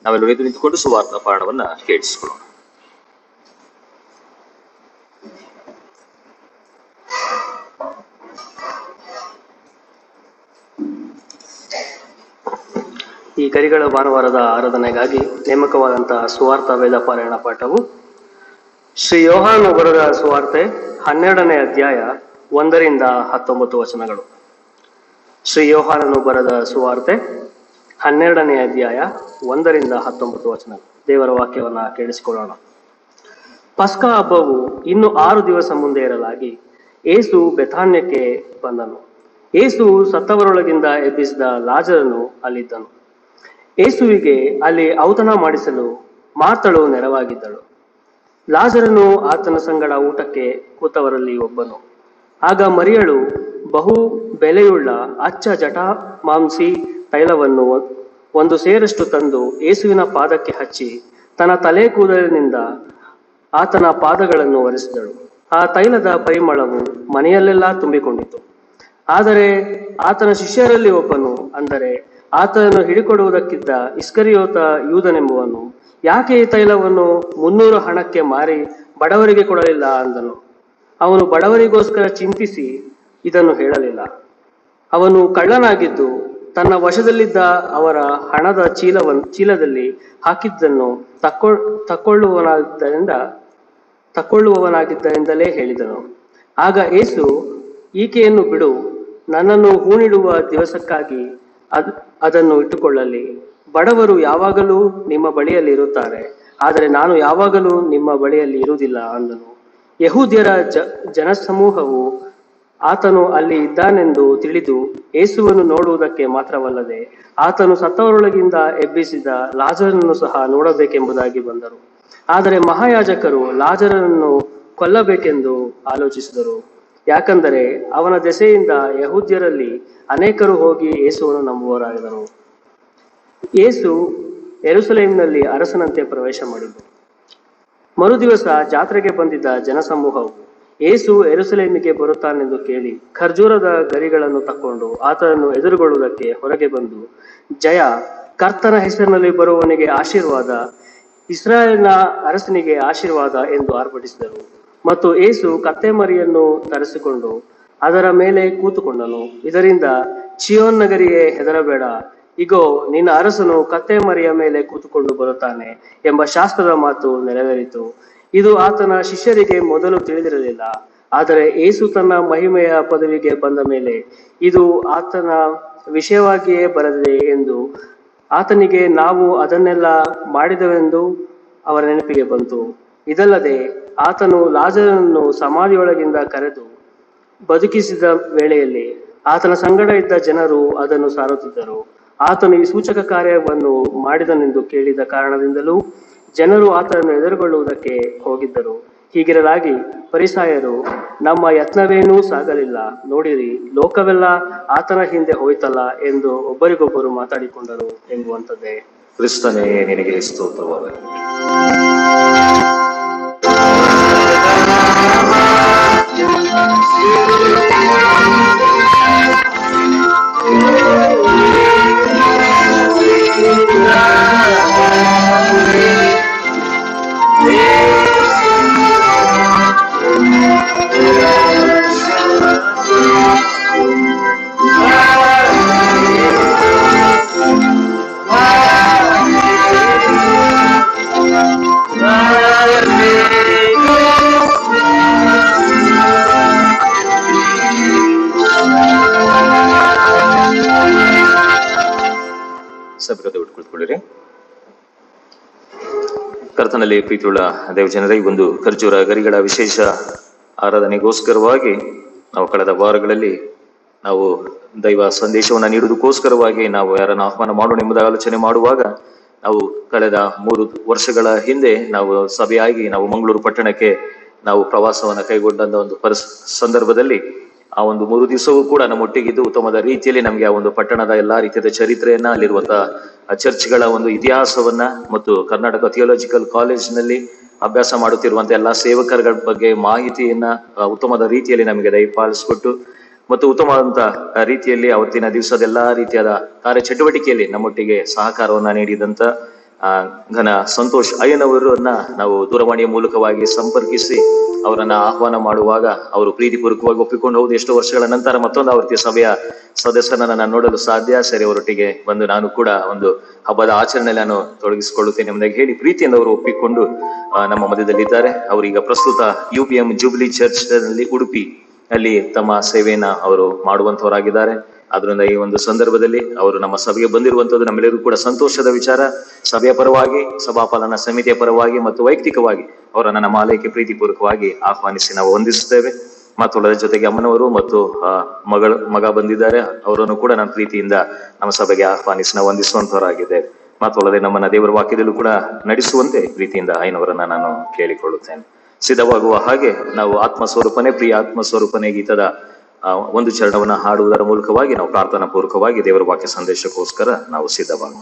ನಾವೆಲ್ಲರೂ ಎದ್ದು ನಿಂತುಕೊಂಡು ಸುವಾರ್ತಾ ಪಾಠವನ್ನ ಕೇಳಿಸಿಕೊಳ್ಳೋಣ. ಈ ಕರಿಗಳ ಭಾನುವಾರದ ಆರಾಧನೆಗಾಗಿ ನೇಮಕವಾದಂತಹ ಸುವಾರ್ತಾ ವೇದ ಪಾರಾಯಣ ಪಾಠವು ಶ್ರೀ ಯೋಹಾನು ಬರೆದ ಸುವಾರ್ತೆ 12ನೇ ಅಧ್ಯಾಯ 1ರಿಂದ 19 ವಚನಗಳು. ಶ್ರೀ ಯೋಹಾನನು ಬರೆದ ಸುವಾರ್ತೆ 12ನೇ ಅಧ್ಯಾಯ 1ರಿಂದ 19 ವಚನಗಳು. ದೇವರ ವಾಕ್ಯವನ್ನ ಕೇಳಿಸಿಕೊಳ್ಳೋಣ. ಪಸ್ಕ ಹಬ್ಬವು ಇನ್ನು 6 ದಿವಸ ಮುಂದೆ ಇರಲಾಗಿ ಏಸು ಬೆಥಾನ್ಯಕ್ಕೆ ಬಂದನು. ಏಸು ಸತ್ತವರೊಳಗಿಂದ ಎಬ್ಬಿಸಿದ ಲಾಜರನು ಅಲ್ಲಿದ್ದನು. ಏಸುವಿಗೆ ಅಲ್ಲಿ ಔತಣ ಮಾಡಿಸಲು ಮಾರ್ತಳು ನೆರವಾಗಿದ್ದಳು. ಲಾಜರನು ಆತನ ಸಂಗಡ ಊಟಕ್ಕೆ ಕೂತವರಲ್ಲಿ ಒಬ್ಬನು. ಆಗ ಮರಿಯಳು ಬಹು ಬೆಲೆಯುಳ್ಳ ಅಚ್ಚ ಜಟಾ ಮಾಂಸಿ ತೈಲವನ್ನು 1 ಸೇರಷ್ಟು ತಂದು ಏಸುವಿನ ಪಾದಕ್ಕೆ ಹಚ್ಚಿ ತನ್ನ ತಲೆ ಕೂದಲಿನಿಂದ ಆತನ ಪಾದಗಳನ್ನು ಒರೆಸಿದಳು. ಆ ತೈಲದ ಪರಿಮಳವು ಮನೆಯಲ್ಲೆಲ್ಲ ತುಂಬಿಕೊಂಡಿತು. ಆದರೆ ಆತನ ಶಿಷ್ಯರಲ್ಲಿ ಒಬ್ಬನು, ಅಂದರೆ ಆತನನ್ನು ಹಿಡಿಕೊಡುವುದಕ್ಕಿದ್ದ ಇಸ್ಕರಿಯೋತ ಯೂದನೆಂಬುವನು, ಯಾಕೆ ಈ ತೈಲವನ್ನು 300 ಹಣಕ್ಕೆ ಮಾರಿ ಬಡವರಿಗೆ ಕೊಡಲಿಲ್ಲ ಅಂದನು. ಅವನು ಬಡವರಿಗೋಸ್ಕರ ಚಿಂತಿಸಿ ಇದನ್ನು ಹೇಳಲಿಲ್ಲ. ಅವನು ಕಳ್ಳನಾಗಿದ್ದು ತನ್ನ ವಶದಲ್ಲಿದ್ದ ಅವರ ಹಣದ ಚೀಲದಲ್ಲಿ ಹಾಕಿದ್ದನ್ನು ತಕ್ಕೊಳ್ಳುವವನಾಗಿದ್ದರಿಂದಲೇ ಹೇಳಿದನು. ಆಗ ಏಸು, ಈಕೆಯನ್ನು ಬಿಡು, ನನ್ನನ್ನು ಹೂಣಿಡುವ ದಿವಸಕ್ಕಾಗಿ ಅದನ್ನು ಇಟ್ಟುಕೊಳ್ಳಲಿ. ಬಡವರು ಯಾವಾಗಲೂ ನಿಮ್ಮ ಬಳಿಯಲ್ಲಿ ಇರುತ್ತಾರೆ, ಆದರೆ ನಾನು ಯಾವಾಗಲೂ ನಿಮ್ಮ ಬಳಿಯಲ್ಲಿ ಇರುವುದಿಲ್ಲ ಅಂದನು. ಯಹೂದ್ಯರ ಜನಸಮೂಹವು ಆತನು ಅಲ್ಲಿ ಇದ್ದಾನೆಂದು ತಿಳಿದು ಏಸುವನ್ನು ನೋಡುವುದಕ್ಕೆ ಮಾತ್ರವಲ್ಲದೆ ಆತನು ಸತ್ತವರೊಳಗಿಂದ ಎಬ್ಬಿಸಿದ ಲಾಜರನನ್ನು ಸಹ ನೋಡಬೇಕೆಂಬುದಾಗಿ ಬಂದರು. ಆದರೆ ಮಹಾಯಾಜಕರು ಲಾಜರನನ್ನು ಕೊಲ್ಲಬೇಕೆಂದು ಆಲೋಚಿಸಿದರು. ಯಾಕಂದರೆ ಅವನ ದೆಸೆಯಿಂದ ಯಹೂದ್ಯರಲ್ಲಿ ಅನೇಕರು ಹೋಗಿ ಯೇಸುವನ್ನು ನಂಬುವರಾಗಿದ್ದರು. ಯೇಸು ಯೆರೂಸಲೇಮಿನಲ್ಲಿ ಅರಸನಂತೆ ಪ್ರವೇಶ ಮಾಡಿದರು. ಮರುದಿವಸ ಜಾತ್ರೆಗೆ ಬಂದಿದ್ದ ಜನಸಮೂಹವು ಯೇಸು ಯೆರೂಸಲೇಮಿಗೆ ಬರುತ್ತಾನೆಂದು ಕೇಳಿ ಖರ್ಜೂರದ ಗರಿಗಳನ್ನು ತಕ್ಕೊಂಡು ಆತನನ್ನು ಎದುರುಗೊಳ್ಳುವುದಕ್ಕೆ ಹೊರಗೆ ಬಂದು, ಜಯ, ಕರ್ತನ ಹೆಸರಿನಲ್ಲಿ ಬರುವವನಿಗೆ ಆಶೀರ್ವಾದ, ಇಸ್ರಾಯೇಲಿನ ಅರಸನಿಗೆ ಆಶೀರ್ವಾದ ಎಂದು ಆರ್ಭಟಿಸಿದರು. ಮತ್ತು ಯೇಸು ಕತ್ತೆ ಮರಿಯನ್ನು ತರಿಸಿಕೊಂಡು ಅದರ ಮೇಲೆ ಕೂತುಕೊಂಡನು. ಇದರಿಂದ ಚಿಯೋನ್ ನಗರಿಯೇ ಹೆದರಬೇಡ, ಇಗೋ, ನಿನ್ನ ಅರಸನು ಕತ್ತೆ ಮರಿಯ ಮೇಲೆ ಕೂತುಕೊಂಡು ಬರುತ್ತಾನೆ ಎಂಬ ಶಾಸ್ತ್ರದ ಮಾತು ನೆರವೇರಿತು. ಇದು ಆತನ ಶಿಷ್ಯರಿಗೆ ಮೊದಲು ತಿಳಿದಿರಲಿಲ್ಲ. ಆದರೆ ಯೇಸು ತನ್ನ ಮಹಿಮೆಯ ಪದವಿಗೆ ಬಂದ ಮೇಲೆ ಇದು ಆತನ ವಿಷಯವಾಗಿಯೇ ಬರಲಿದೆ ಎಂದು ಆತನಿಗೆ ನಾವು ಅದನ್ನೆಲ್ಲ ಮಾಡಿದವೆಂದು ಅವರ ನೆನಪಿಗೆ ಬಂತು. ಇದಲ್ಲದೆ ಆತನು ಲಾಜರನನ್ನು ಸಮಾಧಿಯೊಳಗಿಂದ ಕರೆದು ಬದುಕಿಸಿದ ವೇಳೆಯಲ್ಲಿ ಆತನ ಸಂಗಡ ಇದ್ದ ಜನರು ಅದನ್ನು ಸಾರುತ್ತಿದ್ದರು. ಆತನು ಈ ಸೂಚಕ ಕಾರ್ಯವನ್ನು ಮಾಡಿದನೆಂದು ಕೇಳಿದ ಕಾರಣದಿಂದಲೂ ಜನರು ಆತನನ್ನು ಎದುರುಗೊಳ್ಳುವುದಕ್ಕೆ ಹೋಗಿದ್ದರು. ಹೀಗಿರಲಾಗಿ ಫರಿಸಾಯರು, ನಮ್ಮ ಯತ್ನವೇನೂ ಸಾಗಲಿಲ್ಲ, ನೋಡಿರಿ, ಲೋಕವೆಲ್ಲ ಆತನ ಹಿಂದೆ ಹೋಯ್ತಲ್ಲ ಎಂದು ಒಬ್ಬರಿಗೊಬ್ಬರು ಮಾತಾಡಿಕೊಂಡರು ಎಂಬುವಂಥದ್ದೇ. ಕ್ರಿಸ್ತನೇ, ನಿನಗೆ ಸ್ತೋತ್ರವಾಗಲಿ. ಸಭೆಗೆ ಕುಳಿತುಕೊಳ್ಳಿರಿ. ಕರ್ತನಲ್ಲಿ ಪ್ರೀತಿಯುಳ್ಳ ದೇವಜನರೇ, ಈ ಒಂದು ಖರ್ಜೂರ ಗರಿಗಳ ವಿಶೇಷ ಆರಾಧನೆಗೋಸ್ಕರವಾಗಿ ನಾವು ಕಳೆದ ವಾರಗಳಲ್ಲಿ ನಾವು ದೈವ ಸಂದೇಶವನ್ನು ನೀಡುವುದಕ್ಕೋಸ್ಕರವಾಗಿ ನಾವು ಯಾರನ್ನು ಆಹ್ವಾನ ಮಾಡೋಣ ಎಂಬುದಾಗಿ ಆಲೋಚನೆ ಮಾಡುವಾಗ ನಾವು ಕಳೆದ 3 ವರ್ಷಗಳ ಹಿಂದೆ ನಾವು ಸಭೆಯಾಗಿ ನಾವು ಮಂಗಳೂರು ಪಟ್ಟಣಕ್ಕೆ ನಾವು ಪ್ರವಾಸವನ್ನು ಕೈಗೊಂಡಂತ ಒಂದು ಸಂದರ್ಭದಲ್ಲಿ ಆ ಒಂದು 3 ದಿವಸವೂ ಕೂಡ ನಮ್ಮೊಟ್ಟಿಗಿದ್ದು ಉತ್ತಮವಾದ ರೀತಿಯಲ್ಲಿ ನಮಗೆ ಆ ಒಂದು ಪಟ್ಟಣದ ಎಲ್ಲಾ ರೀತಿಯಾದ ಚರಿತ್ರೆಯನ್ನ, ಅಲ್ಲಿರುವಂತಹ ಚರ್ಚ್ಗಳ ಒಂದು ಇತಿಹಾಸವನ್ನ ಮತ್ತು ಕರ್ನಾಟಕ ಥಿಯೋಲಾಜಿಕಲ್ ಕಾಲೇಜಿನಲ್ಲಿ ಅಭ್ಯಾಸ ಮಾಡುತ್ತಿರುವಂತ ಎಲ್ಲಾ ಸೇವಕರ ಬಗ್ಗೆ ಮಾಹಿತಿಯನ್ನ ಉತ್ತಮವಾದ ರೀತಿಯಲ್ಲಿ ನಮಗೆ ದಯಪಾಲಿಸಿಕೊಟ್ಟು ಮತ್ತು ಉತ್ತಮವಾದಂತಹ ರೀತಿಯಲ್ಲಿ ಅವತ್ತಿನ ದಿವಸದ ಎಲ್ಲಾ ರೀತಿಯಾದ ಕಾರ್ಯಚಟುವಟಿಕೆಯಲ್ಲಿ ನಮ್ಮೊಟ್ಟಿಗೆ ಸಹಕಾರವನ್ನ ನೀಡಿದಂತ ಘನ ಸಂತೋಷ್ ಅಯ್ಯನವರನ್ನ ನಾವು ದೂರವಾಣಿಯ ಮೂಲಕವಾಗಿ ಸಂಪರ್ಕಿಸಿ ಅವರನ್ನ ಆಹ್ವಾನ ಮಾಡುವಾಗ ಅವರು ಪ್ರೀತಿಪೂರ್ವಕವಾಗಿ ಒಪ್ಪಿಕೊಂಡು ಹೋದ ಎಷ್ಟೋ ವರ್ಷಗಳ ನಂತರ ಮತ್ತೊಂದು ಆವೃತ್ತಿಯ ಸಭೆಯ ಸದಸ್ಯರನ್ನ ನಾನು ನೋಡಲು ಸಾಧ್ಯ. ಸರಿ, ಅವರೊಟ್ಟಿಗೆ ಬಂದು ನಾನು ಕೂಡ ಒಂದು ಹಬ್ಬದ ಆಚರಣೆಯಲ್ಲಿ ನಾನು ತೊಡಗಿಸಿಕೊಳ್ಳುತ್ತೇನೆ ಎಂಬುದಾಗಿ ಹೇಳಿ ಪ್ರೀತಿಯಿಂದ ಅವರು ಒಪ್ಪಿಕೊಂಡು ನಮ್ಮ ಮಧ್ಯದಲ್ಲಿದ್ದಾರೆ. ಅವರೀಗ ಪ್ರಸ್ತುತ UPM ಜೂಬ್ಲಿ ಚರ್ಚ್ ನಲ್ಲಿ ಉಡುಪಿ ಅಲ್ಲಿ ತಮ್ಮ ಸೇವೆಯನ್ನ ಅವರು ಮಾಡುವಂತವರಾಗಿದ್ದಾರೆ. ಆದ್ರಿಂದ ಈ ಒಂದು ಸಂದರ್ಭದಲ್ಲಿ ಅವರು ನಮ್ಮ ಸಭೆಗೆ ಬಂದಿರುವಂತದ್ದು ನಮ್ಮೆಲ್ಲರಿಗೂ ಕೂಡ ಸಂತೋಷದ ವಿಚಾರ. ಸಭೆಯ ಪರವಾಗಿ, ಸಭಾಪಾಲನಾ ಸಮಿತಿಯ ಪರವಾಗಿ ಮತ್ತು ವೈಯಕ್ತಿಕವಾಗಿ ಅವರನ್ನ ನಮ್ಮ ಆಲಯಕ್ಕೆ ಪ್ರೀತಿಪೂರ್ವಕವಾಗಿ ಆಹ್ವಾನಿಸಿ ನಾವು ವಂದಿಸುತ್ತೇವೆ. ಮಾತುಗಳ ಜೊತೆಗೆ ಅಮ್ಮನವರು ಮತ್ತು ಮಗ ಬಂದಿದ್ದಾರೆ, ಅವರನ್ನು ಕೂಡ ನಾನು ಪ್ರೀತಿಯಿಂದ ನಮ್ಮ ಸಭೆಗೆ ಆಹ್ವಾನಿಸಿ ನಾವು ವಂದಿಸುವಂತವರಾಗಿದ್ದೇವೆ. ಮಾತುಳ್ಳದೆ ನಮ್ಮನ್ನ ದೇವರ ವಾಕ್ಯದಲ್ಲೂ ಕೂಡ ನಡೆಸುವಂತೆ ಪ್ರೀತಿಯಿಂದ ಐನವರನ್ನ ನಾನು ಕೇಳಿಕೊಳ್ಳುತ್ತೇನೆ. ಸಿದ್ಧವಾಗುವ ಹಾಗೆ ನಾವು ಆತ್ಮಸ್ವರೂಪನೇ ಪ್ರಿಯ ಆತ್ಮಸ್ವರೂಪನೇ ಗೀತದ ಒಂದು ಚರಣವನ್ನ ಹಾಡುವುದರ ಮೂಲಕವಾಗಿ ನಾವು ಪ್ರಾರ್ಥನಾ ಪೂರ್ವಕವಾಗಿ ದೇವರ ವಾಕ್ಯ ಸಂದೇಶಕ್ಕೋಸ್ಕರ ನಾವು ಸಿದ್ಧವಾಗೋಣ.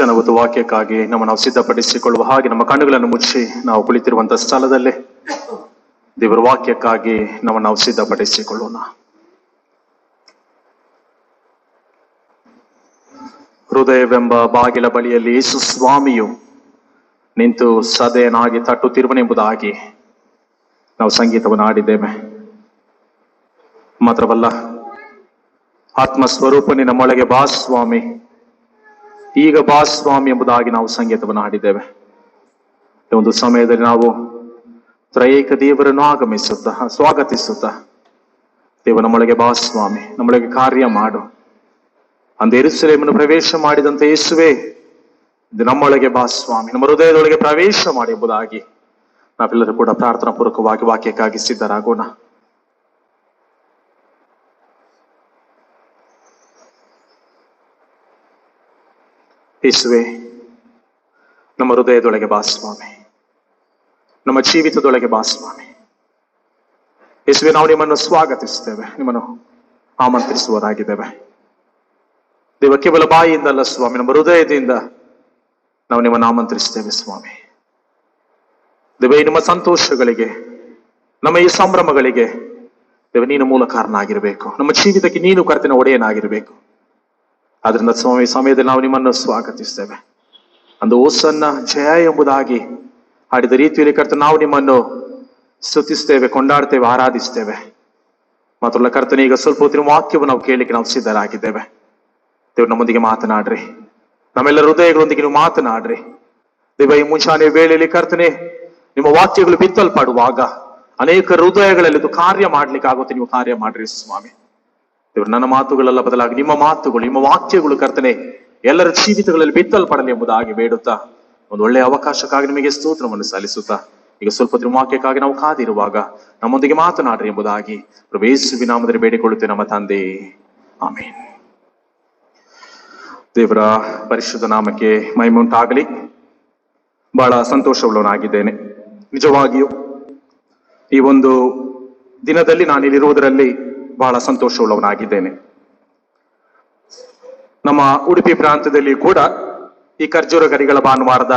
ಕ್ಷಣವತ್ತು ವಾಕ್ಯಕ್ಕಾಗಿ ನಾವು ಸಿದ್ಧಪಡಿಸಿಕೊಳ್ಳುವ ಹಾಗೆ ನಮ್ಮ ಕಣ್ಣುಗಳನ್ನು ಮುಚ್ಚಿ ನಾವು ಕುಳಿತಿರುವಂತಹ ಸ್ಥಳದಲ್ಲಿ ದೇವರ ವಾಕ್ಯಕ್ಕಾಗಿ ನಾವು ಸಿದ್ಧಪಡಿಸಿಕೊಳ್ಳೋಣ. ಹೃದಯವೆಂಬ ಬಾಗಿಲ ಬಳಿಯಲ್ಲಿ ಯೇಸು ಸ್ವಾಮಿಯು ನಿಂತು ಸದೆಯನಾಗಿ ತಟ್ಟುತ್ತಿರುವನೆಂಬುದಾಗಿ ನಾವು ಸಂಗೀತವನ್ನು ಆಡಿದ್ದೇವೆ. ಮಾತ್ರವಲ್ಲ, ಆತ್ಮ ಸ್ವರೂಪನೇ ನಮ್ಮೊಳಗೆ ಬಾ ಸ್ವಾಮಿ, ಈಗ ಬಾ ಸ್ವಾಮಿ ಎಂಬುದಾಗಿ ನಾವು ಸಂಗೀತವನ್ನು ಹಾಡಿದ್ದೇವೆ. ಈ ಒಂದು ಸಮಯದಲ್ಲಿ ನಾವು ತ್ರೈಕ ದೇವರನ್ನು ಸ್ವಾಗತಿಸುತ್ತಾ ದೇವ ನಮ್ಮೊಳಗೆ ಬಾ ಸ್ವಾಮಿ, ನಮ್ಮೊಳಗೆ ಕಾರ್ಯ ಮಾಡು. ಅಂದು ಯೆರೂಸಲೇಮನ್ನು ಪ್ರವೇಶ ಮಾಡಿದಂತೆ ಯೇಸುವೆ, ಇದು ನಮ್ಮೊಳಗೆ ಬಾ ಸ್ವಾಮಿ, ನಮ್ಮ ಹೃದಯದೊಳಗೆ ಪ್ರವೇಶ ಮಾಡಿ ಎಂಬುದಾಗಿ ನಾವೆಲ್ಲರೂ ಕೂಡ ಪ್ರಾರ್ಥನಾ ಪೂರ್ವಕವಾಗಿ ವಾಕ್ಯಕ್ಕಾಗಿ ಸಿದ್ಧರಾಗೋಣ. ಯೇಸುವೆ, ನಮ್ಮ ಹೃದಯದೊಳಗೆ ಬಾ ಸ್ವಾಮಿ, ನಮ್ಮ ಜೀವಿತದೊಳಗೆ ಬಾ ಸ್ವಾಮಿ. ಯೇಸುವೆ, ನಾವು ನಿಮ್ಮನ್ನು ಸ್ವಾಗತಿಸ್ತೇವೆ, ನಿಮ್ಮನ್ನು ಆಮಂತ್ರಿಸುವರಾಗಿದ್ದೇವೆ. ದೇವ, ಕೇವಲ ಬಾಯಿಯಿಂದಲ್ಲ ಸ್ವಾಮಿ, ನಮ್ಮ ಹೃದಯದಿಂದ ನಾವು ನಿಮ್ಮನ್ನು ಆಮಂತ್ರಿಸ್ತೇವೆ ಸ್ವಾಮಿ. ದೇವ, ಈ ನಿಮ್ಮ ಸಂತೋಷಗಳಿಗೆ, ನಮ್ಮ ಈ ಸಂಭ್ರಮಗಳಿಗೆ ದೇವ ನೀನು ಮೂಲ ಕಾರಣ ಆಗಿರಬೇಕು. ನಮ್ಮ ಜೀವಿತಕ್ಕೆ ನೀನು ಕರ್ತನ ಒಡೆಯನಾಗಿರ್ಬೇಕು. ಆದ್ರಿಂದ ಸ್ವಾಮಿ, ಸಮಯದಲ್ಲಿ ನಾವು ನಿಮ್ಮನ್ನು ಸ್ವಾಗತಿಸ್ತೇವೆ. ಅಂದು ಓಸನ್ನ ಜಯ ಎಂಬುದಾಗಿ ಹಾಡಿದ ರೀತಿಯಲ್ಲಿ ಕರ್ತ ನಾವು ನಿಮ್ಮನ್ನು ಸ್ತುತಿಸ್ತೇವೆ, ಕೊಂಡಾಡ್ತೇವೆ, ಆರಾಧಿಸ್ತೇವೆ. ಮಾತ್ರಲ್ಲ ಕರ್ತನೆ, ಈಗ ಸ್ವಲ್ಪ ಹೊತ್ತಿನ ವಾಕ್ಯವನ್ನು ನಾವು ಕೇಳಲಿಕ್ಕೆ ನಾವು ಸಿದ್ಧರಾಗಿದ್ದೇವೆ. ದೇವ್ರು ನಮ್ಮೊಂದಿಗೆ ಮಾತನಾಡ್ರಿ, ನಮ್ಮೆಲ್ಲ ಹೃದಯಗಳೊಂದಿಗೆ ನೀವು ಮಾತನಾಡ್ರಿ. ದೇವ, ಈ ಮುಂಚಾನೆ ವೇಳೆಯಲ್ಲಿ ಕರ್ತನೆ, ನಿಮ್ಮ ವಾಕ್ಯಗಳು ಬಿತ್ತಲ್ಪಡುವಾಗ ಅನೇಕ ಹೃದಯಗಳಲ್ಲಿ ಇದು ಕಾರ್ಯ ಮಾಡ್ಲಿಕ್ಕೆ ಆಗುತ್ತೆ. ನೀವು ಕಾರ್ಯ ಮಾಡ್ರಿ ಸ್ವಾಮಿ. ದೇವ್ರು, ನನ್ನ ಮಾತುಗಳೆಲ್ಲ ಬದಲಾಗಿ ನಿಮ್ಮ ಮಾತುಗಳು, ನಿಮ್ಮ ವಾಕ್ಯಗಳು ಕರ್ತನೆ ಎಲ್ಲರ ಜೀವಿತಗಳಲ್ಲಿ ಬಿತ್ತಲ್ಪಡಲಿ ಎಂಬುದಾಗಿ ಬೇಡುತ್ತಾ ಒಂದು ಒಳ್ಳೆಯ ಅವಕಾಶಕ್ಕಾಗಿ ನಿಮಗೆ ಸ್ತೋತ್ರವನ್ನು ಸಲ್ಲಿಸುತ್ತಾ ಈಗ ಸ್ವಲ್ಪ ಹೊತ್ತಿನ ವಾಕ್ಯಕ್ಕಾಗಿ ನಾವು ಕಾದಿರುವಾಗ ನಮ್ಮೊಂದಿಗೆ ಮಾತನಾಡ್ರಿ ಎಂಬುದಾಗಿ ಪ್ರಭು ಯೇಸುವಿನ ನಾಮದಲ್ಲಿ ಬೇಡಿಕೊಳ್ಳುತ್ತೇವೆ ನಮ್ಮ ತಂದೆ, ಆಮೇನ್. ದೇವರ ಪರಿಶುದ್ಧ ನಾಮಕ್ಕೆ ಮಹಿಮೆ ಉಂಟಾಗಲಿ. ಬಹಳ ಸಂತೋಷವುಳ್ಳವನಾಗಿದ್ದೇನೆ. ನಿಜವಾಗಿಯೂ ಈ ಒಂದು ದಿನದಲ್ಲಿ ನಾನು ಇಲ್ಲಿರುವುದರಲ್ಲಿ ಬಹಳ ಸಂತೋಷವುಳ್ಳವನಾಗಿದ್ದೇನೆ. ನಮ್ಮ ಉಡುಪಿ ಪ್ರಾಂತ್ಯದಲ್ಲಿ ಕೂಡ ಈ ಖರ್ಜೂರ ಗರಿಗಳ ಭಾನುವಾರದ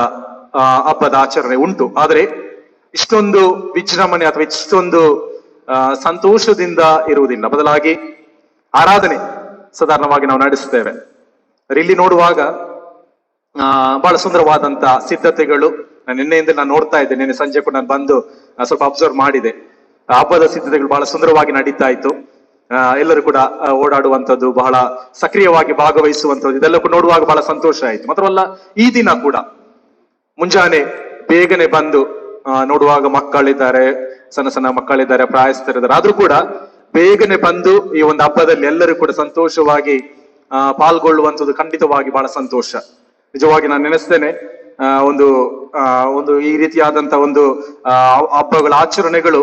ಹಬ್ಬದ ಆಚರಣೆ ಉಂಟು. ಆದರೆ ಇಷ್ಟೊಂದು ವಿಜೃಂಭಣೆ ಅಥವಾ ಇಷ್ಟೊಂದು ಸಂತೋಷದಿಂದ ಇರುವುದಿಲ್ಲ. ಬದಲಾಗಿ ಆರಾಧನೆ ಸಾಧಾರಣವಾಗಿ ನಾವು ನಡೆಸ್ತೇವೆ. ಇಲ್ಲಿ ನೋಡುವಾಗ ಬಹಳ ಸುಂದರವಾದಂತ ಸಿದ್ಧತೆಗಳು ನಿನ್ನೆಯಿಂದ ನಾನು ನೋಡ್ತಾ ಇದ್ದೆ. ನಿನ್ನೆ ಸಂಜೆ ಕೂಡ ನಾನು ಬಂದು ಸ್ವಲ್ಪ ಅಬ್ಸರ್ವ್ ಮಾಡಿದೆ. ಹಬ್ಬದ ಸಿದ್ಧತೆಗಳು ಬಹಳ ಸುಂದರವಾಗಿ ನಡೀತಾ ಇತ್ತು. ಎಲ್ಲರೂ ಕೂಡ ಓಡಾಡುವಂಥದ್ದು, ಬಹಳ ಸಕ್ರಿಯವಾಗಿ ಭಾಗವಹಿಸುವಂಥದ್ದು, ಇದೆಲ್ಲ ಕೂಡ ನೋಡುವಾಗ ಬಹಳ ಸಂತೋಷ ಆಯ್ತು. ಮಾತ್ರವಲ್ಲ, ಈ ದಿನ ಕೂಡ ಮುಂಜಾನೆ ಬೇಗನೆ ಬಂದು ನೋಡುವಾಗ ಮಕ್ಕಳಿದ್ದಾರೆ, ಸಣ್ಣ ಸಣ್ಣ ಮಕ್ಕಳಿದ್ದಾರೆ, ಪ್ರಾಯಸ್ಥರಿದ್ದಾರೆ. ಆದ್ರೂ ಕೂಡ ಬೇಗನೆ ಬಂದು ಈ ಒಂದು ಹಬ್ಬದಲ್ಲಿ ಎಲ್ಲರೂ ಕೂಡ ಸಂತೋಷವಾಗಿ ಪಾಲ್ಗೊಳ್ಳುವಂಥದ್ದು ಖಂಡಿತವಾಗಿ ಬಹಳ ಸಂತೋಷ. ನಿಜವಾಗಿ ನಾನು ನೆನೆಸ್ತೇನೆ, ಒಂದು ಈ ರೀತಿಯಾದಂತ ಒಂದು ಹಬ್ಬಗಳ ಆಚರಣೆಗಳು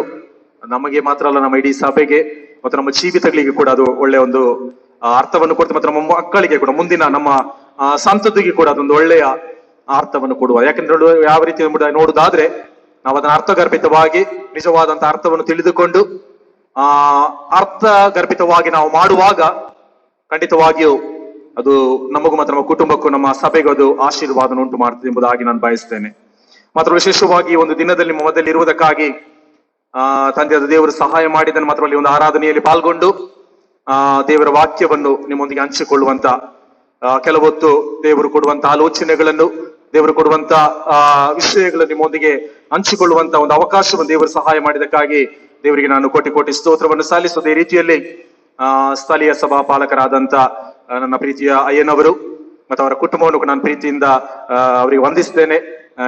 ನಮಗೆ ಮಾತ್ರ ಅಲ್ಲ, ನಮ್ಮ ಇಡೀ ಸಭೆಗೆ ಮತ್ತು ನಮ್ಮ ಜೀವಿತಗಳಿಗೆ ಕೂಡ ಅದು ಒಳ್ಳೆ ಒಂದು ಅರ್ಥವನ್ನು ಕೊಡ್ತದೆ. ಮತ್ತು ನಮ್ಮ ಮಕ್ಕಳಿಗೆ ಕೂಡ, ಮುಂದಿನ ನಮ್ಮ ಸಂತತಿಗೆ ಕೂಡ ಅದೊಂದು ಒಳ್ಳೆಯ ಅರ್ಥವನ್ನು ಕೊಡುವ. ಯಾಕಂದ್ರೆ ಯಾವ ರೀತಿ ನೋಡುವುದಾದ್ರೆ ನಾವು ಅದನ್ನ ಅರ್ಥಗರ್ಭಿತವಾಗಿ ನಿಜವಾದಂತ ಅರ್ಥವನ್ನು ತಿಳಿದುಕೊಂಡು ಅರ್ಥಗರ್ಭಿತವಾಗಿ ನಾವು ಮಾಡುವಾಗ ಖಂಡಿತವಾಗಿಯೂ ಅದು ನಮಗೂ ಮತ್ತು ನಮ್ಮ ಕುಟುಂಬಕ್ಕೂ ನಮ್ಮ ಸಭೆಗೂ ಅದು ಆಶೀರ್ವಾದ ಉಂಟು ಮಾಡ್ತದೆ ಎಂಬುದಾಗಿ ನಾನು ಬಯಸ್ತೇನೆ. ಮಾತ್ರ ವಿಶೇಷವಾಗಿ ಒಂದು ದಿನದಲ್ಲಿ ಮೊದಲು ಇರುವುದಕ್ಕಾಗಿ ತಂದೆಯಾದ ದೇವರು ಸಹಾಯ ಮಾಡಿದ್ದನ್ನು ಮಾತ್ರ ಅಲ್ಲಿ ಒಂದು ಆರಾಧನೆಯಲ್ಲಿ ಪಾಲ್ಗೊಂಡು ದೇವರ ವಾಕ್ಯವನ್ನು ನಿಮ್ಮೊಂದಿಗೆ ಹಂಚಿಕೊಳ್ಳುವಂತ, ಕೆಲವೊತ್ತು ದೇವರು ಕೊಡುವಂತ ಆಲೋಚನೆಗಳನ್ನು, ದೇವರು ಕೊಡುವಂತ ವಿಷಯಗಳನ್ನು ನಿಮ್ಮೊಂದಿಗೆ ಹಂಚಿಕೊಳ್ಳುವಂತ ಒಂದು ಅವಕಾಶವನ್ನು ದೇವರು ಸಹಾಯ ಮಾಡಿದಕ್ಕಾಗಿ ದೇವರಿಗೆ ನಾನು ಕೋಟಿ ಕೋಟಿ ಸ್ತೋತ್ರವನ್ನು ಸಲ್ಲಿಸುವುದೇ ರೀತಿಯಲ್ಲಿ ಸ್ಥಳೀಯ ಸಭಾ ಪಾಲಕರಾದಂತ ನನ್ನ ಪ್ರೀತಿಯ ಅಯ್ಯನವರು ಮತ್ತು ಅವರ ಕುಟುಂಬವನ್ನು ನಾನು ಪ್ರೀತಿಯಿಂದ ಅವರಿಗೆ ವಂದಿಸ್ತೇನೆ.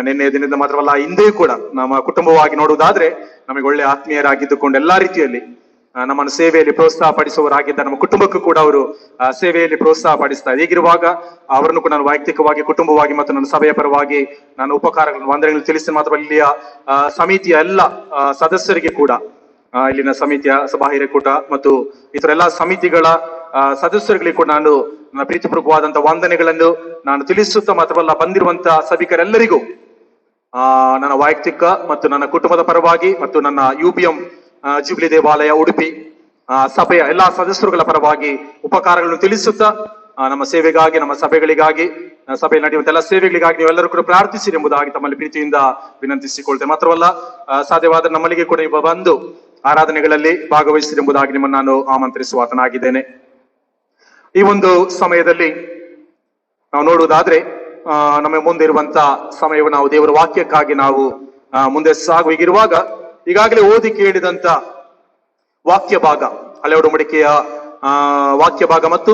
ನಿನ್ನೆ ದಿನದಿಂದ ಮಾತ್ರವಲ್ಲ, ಹಿಂದೆ ಕೂಡ ನಮ್ಮ ಕುಟುಂಬವಾಗಿ ನೋಡುವುದಾದ್ರೆ ನಮಗೆ ಒಳ್ಳೆ ಆತ್ಮೀಯರಾಗಿದ್ದುಕೊಂಡು ಎಲ್ಲಾ ರೀತಿಯಲ್ಲಿ ನಮ್ಮನ್ನು ಸೇವೆಯಲ್ಲಿ ಪ್ರೋತ್ಸಾಹ ಪಡಿಸುವವರಾಗಿದ್ದ ನಮ್ಮ ಕುಟುಂಬಕ್ಕೂ ಕೂಡ ಅವರು ಸೇವೆಯಲ್ಲಿ ಪ್ರೋತ್ಸಾಹ ಪಡಿಸ್ತಾರೆ. ಹೀಗಿರುವಾಗ ಅವರನ್ನು ಕೂಡ ನಾನು ವೈಯಕ್ತಿಕವಾಗಿ, ಕುಟುಂಬವಾಗಿ ಮತ್ತು ನನ್ನ ಸಭೆಯ ಪರವಾಗಿ ನಾನು ಉಪಕಾರಗಳನ್ನು ವಂದನೆಗಳನ್ನು ತಿಳಿಸಿ ಮಾತ್ರ ಇಲ್ಲಿಯ ಸಮಿತಿಯ ಎಲ್ಲ ಸದಸ್ಯರಿಗೆ ಕೂಡ, ಇಲ್ಲಿನ ಸಮಿತಿಯ ಸಭಾ ಹಿರೇಕೂಟ ಮತ್ತು ಇತರ ಎಲ್ಲ ಸಮಿತಿಗಳ ಸದಸ್ಯರುಗಳಿಗೆ ಕೂಡ ನಾನು ನನ್ನ ಪ್ರೀತಿಪೂರ್ವಕವಾದಂತಹ ವಂದನೆಗಳನ್ನು ನಾನು ತಿಳಿಸುತ್ತಾ ಮಾತ್ರವಲ್ಲ, ಬಂದಿರುವಂತ ಸಭಿಕರೆಲ್ಲರಿಗೂ ನನ್ನ ವೈಯಕ್ತಿಕ ಮತ್ತು ನನ್ನ ಕುಟುಂಬದ ಪರವಾಗಿ ಮತ್ತು ನನ್ನ UBM ಜುಬ್ಲಿ ದೇವಾಲಯ ಉಡುಪಿ ಸಭೆಯ ಎಲ್ಲಾ ಸದಸ್ಯರುಗಳ ಪರವಾಗಿ ಉಪಕಾರಗಳನ್ನು ತಿಳಿಸುತ್ತಾ ನಮ್ಮ ಸೇವೆಗಾಗಿ, ನಮ್ಮ ಸಭೆಗಳಿಗಾಗಿ, ಸಭೆಯಲ್ಲಿ ನಡೆಯುವಂತ ಎಲ್ಲ ಸೇವೆಗಳಿಗಾಗಿ ನೀವೆಲ್ಲರೂ ಕೂಡ ಪ್ರಾರ್ಥಿಸಿರಿ ಎಂಬುದಾಗಿ ತಮ್ಮಲ್ಲಿ ಪ್ರೀತಿಯಿಂದ ವಿನಂತಿಸಿಕೊಳ್ತೇವೆ. ಮಾತ್ರವಲ್ಲ, ಸಾಧ್ಯವಾದರೆ ನಮ್ಮಲ್ಲಿಗೆ ಕೂಡ ನೀವು ಬಂದು ಆರಾಧನೆಗಳಲ್ಲಿ ಭಾಗವಹಿಸಿರಿ ಎಂಬುದಾಗಿ ನಿಮ್ಮನ್ನು ನಾನು ಆಮಂತ್ರಿಸುವಾತನಾಗಿದ್ದೇನೆ. ಈ ಒಂದು ಸಮಯದಲ್ಲಿ ನಾವು ನೋಡುವುದಾದ್ರೆ ನಮ್ಮ ಮುಂದೆ ಇರುವಂತ ಸಮಯವು ನಾವು ದೇವರ ವಾಕ್ಯಕ್ಕಾಗಿ ನಾವು ಮುಂದೆ ಸಾಗುವಾಗಿರುವಾಗ ಈಗಾಗಲೇ ಓದಿ ಕೇಳಿದಂತ ವಾಕ್ಯ ಭಾಗ, ಹಳೆ ಒಡಂಬಡಿಕೆಯ ವಾಕ್ಯ ಭಾಗ ಮತ್ತು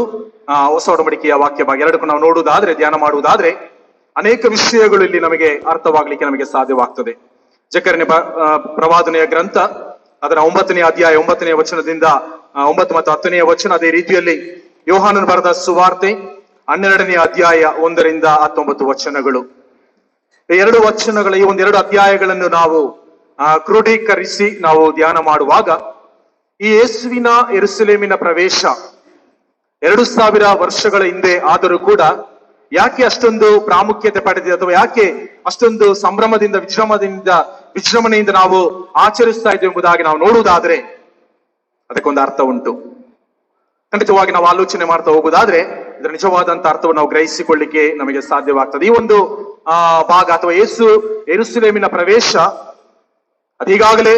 ಹೊಸ ಒಡಂಬಡಿಕೆಯ ವಾಕ್ಯ ಭಾಗ ಎರಡಕ್ಕೂ ನಾವು ನೋಡುವುದಾದ್ರೆ, ಧ್ಯಾನ ಮಾಡುವುದಾದ್ರೆ ಅನೇಕ ವಿಷಯಗಳು ಇಲ್ಲಿ ನಮಗೆ ಅರ್ಥವಾಗ್ಲಿಕ್ಕೆ ನಮಗೆ ಸಾಧ್ಯವಾಗ್ತದೆ. ಜಕರನೆ ಪ್ರವಾದನೆಯ ಗ್ರಂಥ ಅದರ 9ನೇ ಅಧ್ಯಾಯ 9ನೇ ವಚನದಿಂದ 9 ಮತ್ತು 10ನೇ ವಚನ, ಅದೇ ರೀತಿಯಲ್ಲಿ ಯೋಹಾನನು ಬರೆದ ಸುವಾರ್ತೆ 12ನೇ ಅಧ್ಯಾಯ 1ರಿಂದ 19 ವಚನಗಳು. ಎರಡು ವಚನಗಳ ಈ ಒಂದೆರಡು ಅಧ್ಯಾಯಗಳನ್ನು ನಾವು ಕ್ರೋಢೀಕರಿಸಿ ನಾವು ಧ್ಯಾನ ಮಾಡುವಾಗ ಈ ಯೇಸುವಿನ ಯೆರೂಸಲೇಮಿನ ಪ್ರವೇಶ 2000 ವರ್ಷಗಳ ಹಿಂದೆ ಆದರೂ ಕೂಡ ಯಾಕೆ ಅಷ್ಟೊಂದು ಪ್ರಾಮುಖ್ಯತೆ ಪಡೆದಿದೆ, ಅಥವಾ ಯಾಕೆ ಅಷ್ಟೊಂದು ಸಂಭ್ರಮದಿಂದ ವಿಜೃಂಭಣೆಯಿಂದ ನಾವು ಆಚರಿಸ್ತಾ ಇದ್ದೇವೆ ಎಂಬುದಾಗಿ ನಾವು ನೋಡುವುದಾದ್ರೆ ಅದಕ್ಕೊಂದು ಅರ್ಥ ಉಂಟು. ಖಂಡಿತವಾಗಿ ನಾವು ಆಲೋಚನೆ ಮಾಡ್ತಾ ಹೋಗುವುದಾದ್ರೆ ಇದರ ನಿಜವಾದಂತ ಅರ್ಥವನ್ನು ನಾವು ಗ್ರಹಿಸಿಕೊಳ್ಳಿಕ್ಕೆ ನಮಗೆ ಸಾಧ್ಯವಾಗ್ತದೆ. ಈ ಒಂದು ಭಾಗ ಅಥವಾ ಯೇಸು ಯೆರೂಸಲೇಮಿನ ಪ್ರವೇಶ ಅದೀಗಾಗಲೇ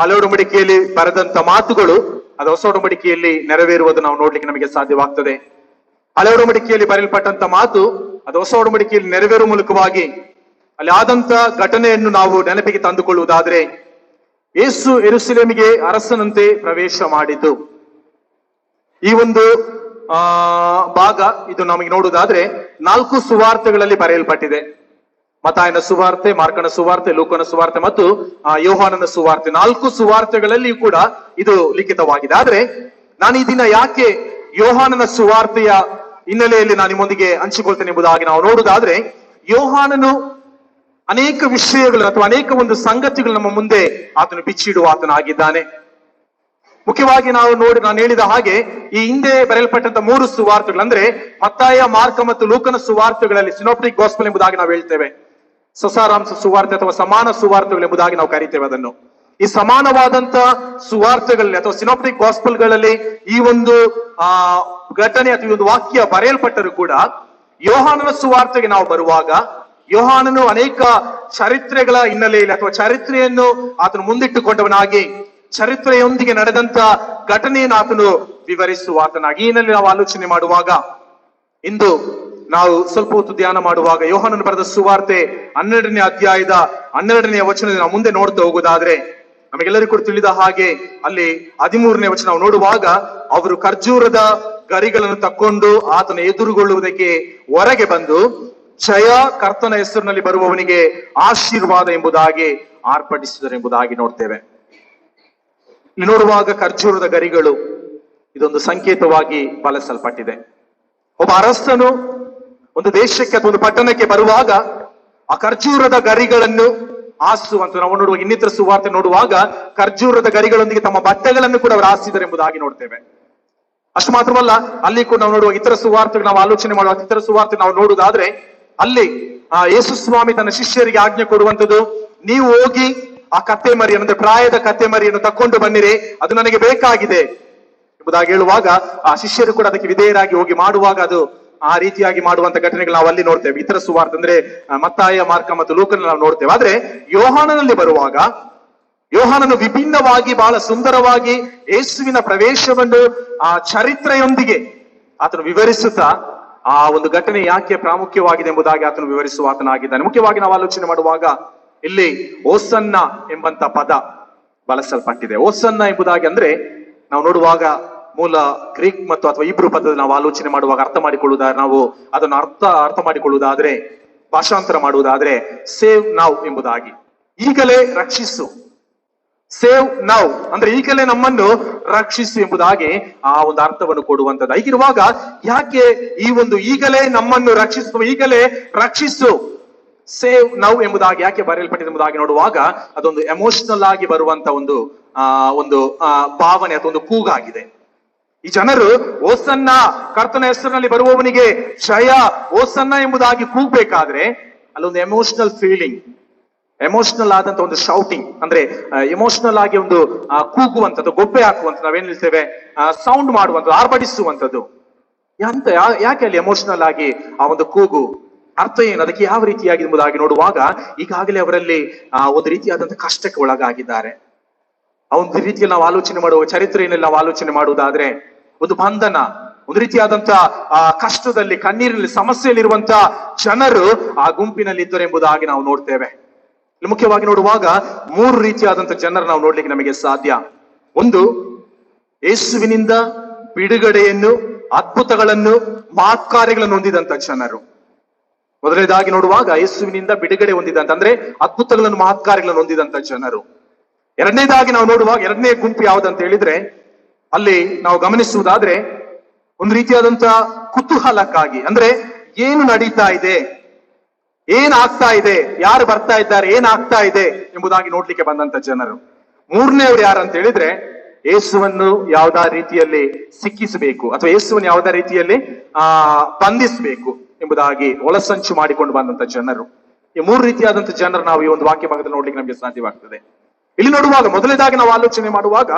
ಹಳೆ ಒಡಂಬಡಿಕೆಯಲ್ಲಿ ಬರೆದಂತ ಮಾತುಗಳು ಅದು ಹೊಸ ಒಡಂಬಡಿಕೆಯಲ್ಲಿ ನೆರವೇರುವುದು ನಾವು ನೋಡ್ಲಿಕ್ಕೆ ನಮಗೆ ಸಾಧ್ಯವಾಗ್ತದೆ. ಹಳೆ ಒಡಂಬಡಿಕೆಯಲ್ಲಿ ಬರೆಯಲ್ಪಟ್ಟಂತ ಮಾತು ಅದು ಹೊಸ ಒಡಂಬಡಿಕೆಯಲ್ಲಿ ನೆರವೇರುವ ಮೂಲಕವಾಗಿ ಅಲ್ಲಿ ಆದಂತ ಘಟನೆಯನ್ನು ನಾವು ನೆನಪಿಗೆ ತಂದುಕೊಳ್ಳುವುದಾದ್ರೆ, ಯೇಸು ಯೆರೂಸಲೇಮಿಗೆ ಅರಸನಂತೆ ಪ್ರವೇಶ ಮಾಡಿದ್ದು ಈ ಒಂದು ಭಾಗ ಇದು ನಮಗೆ ನೋಡುವುದಾದ್ರೆ 4 ಸುವಾರ್ತೆಗಳಲ್ಲಿ ಬರೆಯಲ್ಪಟ್ಟಿದೆ. ಮತ್ತಾಯನ ಸುವಾರ್ತೆ, ಮಾರ್ಕನ ಸುವಾರ್ತೆ, ಲೂಕನ ಸುವಾರ್ತೆ ಮತ್ತು ಯೋಹಾನನ ಸುವಾರ್ತೆ, 4 ಸುವಾರ್ತೆಗಳಲ್ಲಿ ಕೂಡ ಇದು ಲಿಖಿತವಾಗಿದೆ. ಆದ್ರೆ ನಾನು ಈ ದಿನ ಯಾಕೆ ಯೋಹಾನನ ಸುವಾರ್ತೆಯ ಹಿನ್ನೆಲೆಯಲ್ಲಿ ನಾನು ನಿಮ್ಮೊಂದಿಗೆ ಹಂಚಿಕೊಳ್ತೇನೆ ಎಂಬುದಾಗಿ ನಾವು ನೋಡುವುದಾದ್ರೆ, ಯೋಹಾನನು ಅನೇಕ ವಿಷಯಗಳು ಅಥವಾ ಅನೇಕ ಒಂದು ಸಂಗತಿಗಳು ನಮ್ಮ ಮುಂದೆ ಆತನು ಬಿಚ್ಚಿಡುವ ಆತನಾಗಿದ್ದಾನೆ. ಮುಖ್ಯವಾಗಿ ನಾನು ಹೇಳಿದ ಹಾಗೆ ಈ ಹಿಂದೆ ಬರೆಯಲ್ಪಟ್ಟಂತ 3 ಸುವಾರ್ತೆಗಳು ಅಂದ್ರೆ ಮತ್ತಾಯ, ಮಾರ್ಕ ಮತ್ತು ಲೂಕನ ಸುವಾರ್ತೆಗಳಲ್ಲಿ ಸಿನೋಪ್ಟಿಕ್ ಗಾಸ್ಪಲ್ ಎಂಬುದಾಗಿ ನಾವು ಹೇಳ್ತೇವೆ. ಸಸಾರಾಂಶ ಸುವಾರ್ತೆ ಅಥವಾ ಸಮಾನ ಸುವಾರ್ತೆಗಳು ಎಂಬುದಾಗಿ ನಾವು ಕರೀತೇವೆ ಅದನ್ನು. ಈ ಸಮಾನವಾದಂತ ಸುವಾರ್ತೆಗಳಲ್ಲಿ ಅಥವಾ ಸಿನೋಪ್ಟಿಕ್ ಗಾಸ್ಪಲ್ಗಳಲ್ಲಿ ಈ ಒಂದು ಘಟನೆ ಅಥವಾ ಈ ಒಂದು ವಾಕ್ಯ ಬರೆಯಲ್ಪಟ್ಟರೂ ಕೂಡ ಯೋಹಾನನ ಸುವಾರ್ತೆಗೆ ನಾವು ಬರುವಾಗ ಯೋಹಾನನು ಅನೇಕ ಚರಿತ್ರೆಗಳ ಹಿನ್ನೆಲೆಯಲ್ಲಿ ಅಥವಾ ಚರಿತ್ರೆಯನ್ನು ಆತನು ಮುಂದಿಟ್ಟುಕೊಂಡವನಾಗಿ ಚರಿತ್ರೆಯೊಂದಿಗೆ ನಡೆದಂತ ಘಟನೆಯನ್ನು ಆತನು ವಿವರಿಸುವ ಆತನಾಗಿ ಈ ಹಿನ್ನೆಲೆ ನಾವು ಆಲೋಚನೆ ಮಾಡುವಾಗ, ಇಂದು ನಾವು ಸ್ವಲ್ಪ ಹೊತ್ತು ಧ್ಯಾನ ಮಾಡುವಾಗ ಯೋಹಾನನು ಬರೆದ ಸುವಾರ್ತೆ 12ನೇ ಅಧ್ಯಾಯದ 12ನೇ ವಚನದಿಂದ ನಾವು ಮುಂದೆ ನೋಡ್ತಾ ಹೋಗುವುದಾದ್ರೆ ನಮಗೆಲ್ಲರಿಗೂ ಕೂಡ ತಿಳಿದ ಹಾಗೆ ಅಲ್ಲಿ 13ನೇ ವಚನ ನಾವು ನೋಡುವಾಗ ಅವರು ಖರ್ಜೂರದ ಗರಿಗಳನ್ನು ತಕ್ಕೊಂಡು ಆತನ ಎದುರುಗೊಳ್ಳುವುದಕ್ಕೆ ಹೊರಗೆ ಬಂದು ಜಯ ಕರ್ತನ ಹೆಸರಿನಲ್ಲಿ ಬರುವವನಿಗೆ ಆಶೀರ್ವಾದ ಎಂಬುದಾಗಿ ಆರ್ಭಟಿಸಿದರು ಎಂಬುದಾಗಿ ನೋಡ್ತೇವೆ. ಇಲ್ಲಿ ನೋಡುವಾಗ ಖರ್ಜೂರದ ಗರಿಗಳು ಇದೊಂದು ಸಂಕೇತವಾಗಿ ಬಳಸಲ್ಪಟ್ಟಿದೆ. ಒಬ್ಬ ಅರಸನು ಒಂದು ದೇಶಕ್ಕೆ ಅಥವಾ ಒಂದು ಪಟ್ಟಣಕ್ಕೆ ಬರುವಾಗ ಆ ಖರ್ಜೂರದ ಗರಿಗಳನ್ನು ಆಸುವಂತ ನಾವು ನೋಡುವಾಗ ಇನ್ನಿತರ ಸುವಾರ್ತೆ ನೋಡುವಾಗ ಖರ್ಜೂರದ ಗರಿಗಳೊಂದಿಗೆ ತಮ್ಮ ಬಟ್ಟೆಗಳನ್ನು ಕೂಡ ಅವರು ಆಸಿದರು ಎಂಬುದಾಗಿ ನೋಡ್ತೇವೆ. ಅಷ್ಟು ಮಾತ್ರವಲ್ಲ, ಅಲ್ಲಿ ಕೂಡ ನಾವು ನೋಡುವಾಗ ಇತರ ಸುವಾರ್ತೆಗಳು ನಾವು ಆಲೋಚನೆ ಮಾಡುವಾಗ ಇತರ ಸುವಾರ್ತೆ ನಾವು ನೋಡುವುದಾದ್ರೆ ಅಲ್ಲಿ ಯೇಸು ಸ್ವಾಮಿ ತನ್ನ ಶಿಷ್ಯರಿಗೆ ಆಜ್ಞೆ ಕೊಡುವಂಥದ್ದು, ನೀವು ಹೋಗಿ ಆ ಕತ್ತೆ ಮರಿಯನ್ನು ಅಂದ್ರೆ ಪ್ರಾಯದ ಕತ್ತೆ ಮರಿಯನ್ನು ತಕ್ಕೊಂಡು ಬನ್ನಿರಿ, ಅದು ನನಗೆ ಬೇಕಾಗಿದೆ ಎಂಬುದಾಗಿ ಹೇಳುವಾಗ ಆ ಶಿಷ್ಯರು ಕೂಡ ಅದಕ್ಕೆ ವಿಧೇಯರಾಗಿ ಹೋಗಿ ಮಾಡುವಾಗ ಅದು ಆ ರೀತಿಯಾಗಿ ಮಾಡುವಂತ ಘಟನೆಗಳು ನಾವು ಅಲ್ಲಿ ನೋಡ್ತೇವೆ. ಇತರ ಸುವಾರ್ತೆ ಅಂದ್ರೆ ಮತ್ತಾಯ, ಮಾರ್ಕ ಮತ್ತು ಲೂಕನಲ್ಲಿ ನಾವು ನೋಡ್ತೇವೆ. ಆದ್ರೆ ಯೋಹಾನನಲ್ಲಿ ಬರುವಾಗ ಯೋಹಾನನು ವಿಭಿನ್ನವಾಗಿ ಬಹಳ ಸುಂದರವಾಗಿ ಯೇಸುವಿನ ಪ್ರವೇಶವನ್ನು ಆ ಚರಿತ್ರೆಯೊಂದಿಗೆ ಆತನು ವಿವರಿಸುತ್ತಾ ಆ ಒಂದು ಘಟನೆ ಯಾಕೆ ಪ್ರಾಮುಖ್ಯವಾಗಿದೆ ಎಂಬುದಾಗಿ ಆತನು ವಿವರಿಸುವ ಆತನಾಗಿದ್ದಾನೆ. ಮುಖ್ಯವಾಗಿ ನಾವು ಆಲೋಚನೆ ಮಾಡುವಾಗ ಇಲ್ಲಿ ಓಸನ್ನ ಎಂಬಂತ ಪದ ಬಳಸಲ್ಪಟ್ಟಿದೆ. ಓಸನ್ನ ಎಂಬುದಾಗಿ ಅಂದ್ರೆ ನಾವು ನೋಡುವಾಗ ಮೂಲ ಗ್ರೀಕ್ ಮತ್ತು ಅಥವಾ ಇಬ್ರು ಪದದಲ್ಲಿ ನಾವು ಆಲೋಚನೆ ಮಾಡುವಾಗ ನಾವು ಅದನ್ನು ಅರ್ಥ ಮಾಡಿಕೊಳ್ಳುವುದಾದ್ರೆ ಭಾಷಾಂತರ ಮಾಡುವುದಾದ್ರೆ ಸೇವ್ ನೌ ಎಂಬುದಾಗಿ, ಈಗಲೇ ರಕ್ಷಿಸು. ಸೇವ್ ನೌ ಅಂದ್ರೆ ಈಗಲೇ ನಮ್ಮನ್ನು ರಕ್ಷಿಸು ಎಂಬುದಾಗಿ ಆ ಒಂದು ಅರ್ಥವನ್ನು ಕೊಡುವಂತದ್ದು. ಹೀಗಿರುವಾಗ ಯಾಕೆ ಈ ಒಂದು ಈಗಲೇ ನಮ್ಮನ್ನು ರಕ್ಷಿಸು, ಈಗಲೇ ರಕ್ಷಿಸು, ಸೇವ್ ನೌ ಎಂಬುದಾಗಿ ಯಾಕೆ ಬರೆಯಲ್ಪಟ್ಟಿದೆ ಎಂಬುದಾಗಿ ನೋಡುವಾಗ ಅದೊಂದು ಎಮೋಷನಲ್ ಆಗಿ ಬರುವಂತ ಒಂದು ಭಾವನೆ ಅಥವಾ ಒಂದು ಕೂಗಾಗಿದೆ. ಈ ಜನರು ಓಸನ್ನ ಕರ್ತನ ಹೆಸರಿನಲ್ಲಿ ಬರುವವನಿಗೆ ಜಯ ಓಸನ್ನ ಎಂಬುದಾಗಿ ಕೂಗ್ಬೇಕಾದ್ರೆ ಅಲ್ಲೊಂದು ಎಮೋಷನಲ್ ಫೀಲಿಂಗ್, ಎಮೋಷನಲ್ ಆದಂತ ಒಂದು ಶೌಟಿಂಗ್ ಅಂದ್ರೆ ಎಮೋಷನಲ್ ಆಗಿ ಒಂದು ಕೂಗುವಂಥದ್ದು, ಗೊಬ್ಬೆ ಹಾಕುವಂಥದ್ದು, ನಾವೇನ್ ಹೇಳ್ತೇವೆ ಸೌಂಡ್ ಮಾಡುವಂಥದ್ದು, ಆರ್ಭಟಿಸುವಂಥದ್ದು. ಯಾಕೆ ಅಲ್ಲಿ ಎಮೋಷನಲ್ ಆಗಿ ಆ ಒಂದು ಕೂಗು ಅರ್ಥ ಏನು, ಅದಕ್ಕೆ ಯಾವ ರೀತಿಯಾಗಿ ಎಂಬುದಾಗಿ ನೋಡುವಾಗ ಈಗಾಗಲೇ ಅವರಲ್ಲಿ ಒಂದು ರೀತಿಯಾದಂತಹ ಕಷ್ಟಕ್ಕೆ ಒಳಗಾಗಿದ್ದಾರೆ. ಆ ಒಂದು ರೀತಿಯಲ್ಲಿ ನಾವು ಆಲೋಚನೆ ಮಾಡುವ ಚರಿತ್ರೆಯಲ್ಲಿ ನಾವು ಆಲೋಚನೆ ಮಾಡುವುದಾದ್ರೆ ಒಂದು ಬಂಧನ, ಒಂದು ರೀತಿಯಾದಂತ ಕಷ್ಟದಲ್ಲಿ, ಕಣ್ಣೀರಿನಲ್ಲಿ, ಸಮಸ್ಯೆಯಲ್ಲಿರುವಂತ ಜನರು ಆ ಗುಂಪಿನಲ್ಲಿ ಇದ್ದರು ಎಂಬುದಾಗಿ ನಾವು ನೋಡ್ತೇವೆ. ಮುಖ್ಯವಾಗಿ ನೋಡುವಾಗ 3 ರೀತಿಯಾದಂತ ಜನರು ನಾವು ನೋಡ್ಲಿಕ್ಕೆ ನಮಗೆ ಸಾಧ್ಯ. ಒಂದು, ಯೇಸುವಿನಿಂದ ಬಿಡುಗಡೆಯನ್ನು, ಅದ್ಭುತಗಳನ್ನು, ಮಹತ್ಕಾರ್ಯಗಳನ್ನು ಹೊಂದಿದಂತ ಜನರು. ಮೊದಲನೇದಾಗಿ ನೋಡುವಾಗ ಯೇಸುವಿನಿಂದ ಬಿಡುಗಡೆ ಹೊಂದಿದಂತ, ಅಂದ್ರೆ ಅದ್ಭುತಗಳನ್ನು, ಮಹತ್ಕಾರ್ಯಗಳನ್ನು ಹೊಂದಿದಂತ ಜನರು. ಎರಡನೇದಾಗಿ ನಾವು ನೋಡುವಾಗ ಎರಡನೇ ಗುಂಪು ಯಾವ್ದಂತ ಹೇಳಿದ್ರೆ, ಅಲ್ಲಿ ನಾವು ಗಮನಿಸುವುದಾದ್ರೆ ಒಂದು ರೀತಿಯಾದಂತ ಕುತೂಹಲಕ್ಕಾಗಿ, ಅಂದ್ರೆ ಏನು ನಡೀತಾ ಇದೆ, ಏನಾಗ್ತಾ ಇದೆ, ಯಾರು ಬರ್ತಾ ಇದ್ದಾರೆ, ಏನಾಗ್ತಾ ಇದೆ ಎಂಬುದಾಗಿ ನೋಡ್ಲಿಕ್ಕೆ ಬಂದಂತ ಜನರು. ಮೂರನೇವ್ರು ಯಾರಂತ ಹೇಳಿದ್ರೆ, ಯೇಸುವನ್ನು ಯಾವ್ದಾ ರೀತಿಯಲ್ಲಿ ಸಿಕ್ಕಿಸಬೇಕು ಅಥವಾ ಯೇಸುವನ್ನು ಯಾವ್ದಾ ರೀತಿಯಲ್ಲಿ ಬಂಧಿಸಬೇಕು ಎಂಬುದಾಗಿ ಒಳಸಂಚು ಮಾಡಿಕೊಂಡು ಬಂದಂತ ಜನರು. ಈ 3 ರೀತಿಯಾದಂತ ಜನರು ನಾವು ಈ ಒಂದು ವಾಕ್ಯ ಭಾಗದಲ್ಲಿ ನೋಡ್ಲಿಕ್ಕೆ ನಮಗೆ ಸಾಧ್ಯವಾಗ್ತದೆ. ಇಲ್ಲಿ ನೋಡುವಾಗ ಮೊದಲನೇದಾಗಿ ನಾವು ಆಲೋಚನೆ ಮಾಡುವಾಗ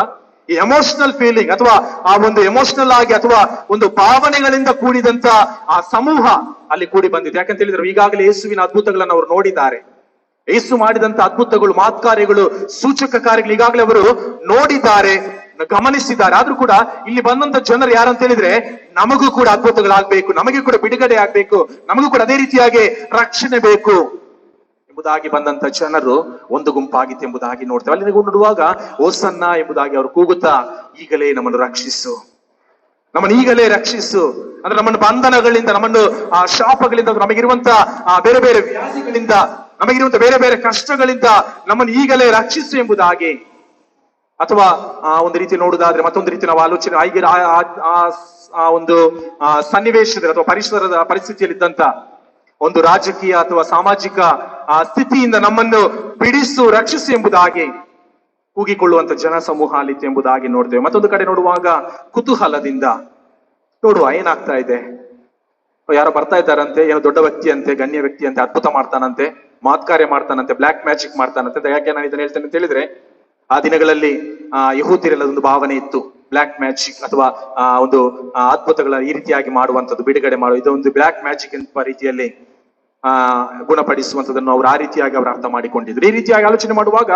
ಈ ಎಮೋಷನಲ್ ಫೀಲಿಂಗ್ ಅಥವಾ ಆ ಒಂದು ಎಮೋಷನಲ್ ಆಗಿ ಅಥವಾ ಒಂದು ಭಾವನೆಗಳಿಂದ ಕೂಡಿದಂತ ಆ ಸಮೂಹ ಅಲ್ಲಿ ಕೂಡಿ ಬಂದಿದೆ. ಯಾಕಂತ ಹೇಳಿದ್ರೆ ಈಗಾಗಲೇ ಯೇಸುವಿನ ಅದ್ಭುತಗಳನ್ನು ಅವರು ನೋಡಿದ್ದಾರೆ. ಯೇಸು ಮಾಡಿದಂತ ಅದ್ಭುತಗಳು, ಮಹತ್ಕಾರ್ಯಗಳು, ಸೂಚಕ ಕಾರ್ಯಗಳು ಈಗಾಗಲೇ ಅವರು ನೋಡಿದ್ದಾರೆ, ಗಮನಿಸಿದ್ದಾರೆ. ಆದ್ರೂ ಕೂಡ ಇಲ್ಲಿ ಬಂದಂತ ಜನರು ಯಾರಂತ ಹೇಳಿದ್ರೆ, ನಮಗೂ ಕೂಡ ಅದ್ಭುತಗಳಾಗ್ಬೇಕು, ನಮಗೆ ಕೂಡ ಬಿಡುಗಡೆ ಆಗ್ಬೇಕು, ನಮಗೂ ಕೂಡ ಅದೇ ರೀತಿಯಾಗಿ ರಕ್ಷಣೆ ಬೇಕು ಎಂಬುದಾಗಿ ಬಂದಂತ ಜನರು ಒಂದು ಗುಂಪಾಗಿತ್ತು ಎಂಬುದಾಗಿ ನೋಡ್ತೇವೆ. ಅಲ್ಲಿ ನೋಡುವಾಗ ಓಸನ್ನ ಎಂಬುದಾಗಿ ಅವರು ಕೂಗುತ್ತಾ, ಈಗಲೇ ನಮ್ಮನ್ನು ರಕ್ಷಿಸು, ನಮ್ಮನ್ನು ಈಗಲೇ ರಕ್ಷಿಸು, ಅಂದ್ರೆ ನಮ್ಮನ್ನು ಬಂಧನಗಳಿಂದ, ನಮ್ಮನ್ನು ಆ ಶಾಪಗಳಿಂದ, ನಮಗಿರುವಂತ ಬೇರೆ ಬೇರೆ ವ್ಯಾಧಿಗಳಿಂದ, ನಮಗಿರುವಂತ ಬೇರೆ ಬೇರೆ ಕಷ್ಟಗಳಿಂದ ನಮ್ಮನ್ನು ಈಗಲೇ ರಕ್ಷಿಸು ಎಂಬುದಾಗಿ. ಅಥವಾ ಒಂದು ರೀತಿ ನೋಡುವುದಾದ್ರೆ ಮತ್ತೊಂದು ರೀತಿ ನಾವು ಆಲೋಚನೆ ಆ ಒಂದು ಸನ್ನಿವೇಶದಲ್ಲಿ ಅಥವಾ ಪರಿಸ್ಥಿತಿಯಲ್ಲಿದ್ದಂತ ಒಂದು ರಾಜಕೀಯ ಅಥವಾ ಸಾಮಾಜಿಕ ಸ್ಥಿತಿಯಿಂದ ನಮ್ಮನ್ನು ಬಿಡಿಸು, ರಕ್ಷಿಸು ಎಂಬುದಾಗಿ ಕೂಗಿಕೊಳ್ಳುವಂತ ಜನ ಸಮೂಹ ಅಲ್ಲಿತ್ತು ಎಂಬುದಾಗಿ ನೋಡ್ತೇವೆ. ಮತ್ತೊಂದು ಕಡೆ ನೋಡುವಾಗ ಕುತೂಹಲದಿಂದ ನೋಡುವ ಏನಾಗ್ತಾ ಇದೆ, ಯಾರೋ ಬರ್ತಾ ಇದ್ದಾರಂತೆ, ಏನೋ ದೊಡ್ಡ ವ್ಯಕ್ತಿ ಅಂತೆ, ಗಣ್ಯ ವ್ಯಕ್ತಿ ಅಂತೆ, ಅದ್ಭುತ ಮಾಡ್ತಾನಂತೆ, ಮಹತ್ಕಾರ್ಯ ಮಾಡ್ತಾನಂತೆ, ಬ್ಲಾಕ್ ಮ್ಯಾಜಿಕ್ ಮಾಡ್ತಾನಂತೆ. ಯಾಕೆ ನಾನು ಇದನ್ನ ಹೇಳ್ತೇನೆ ಅಂತ ಹೇಳಿದ್ರೆ, ಆ ದಿನಗಳಲ್ಲಿ ಯಹೂದ್ಯರೆಲ್ಲ ಒಂದು ಭಾವನೆ ಇತ್ತು, ಬ್ಲಾಕ್ ಮ್ಯಾಜಿಕ್ ಅಥವಾ ಒಂದು ಅದ್ಭುತಗಳ ಈ ರೀತಿಯಾಗಿ ಮಾಡುವಂಥದ್ದು, ಬಿಡುಗಡೆ ಮಾಡುವ ಇದೊಂದು ಬ್ಲಾಕ್ ಮ್ಯಾಜಿಕ್ ಎಂಬ ರೀತಿಯಲ್ಲಿ ಗುಣಪಡಿಸುವಂಥದ್ದನ್ನು ಅವರು ಆ ರೀತಿಯಾಗಿ ಅವರು ಅರ್ಥ ಮಾಡಿಕೊಂಡಿದ್ರು. ಈ ರೀತಿಯಾಗಿ ಆಲೋಚನೆ ಮಾಡುವಾಗ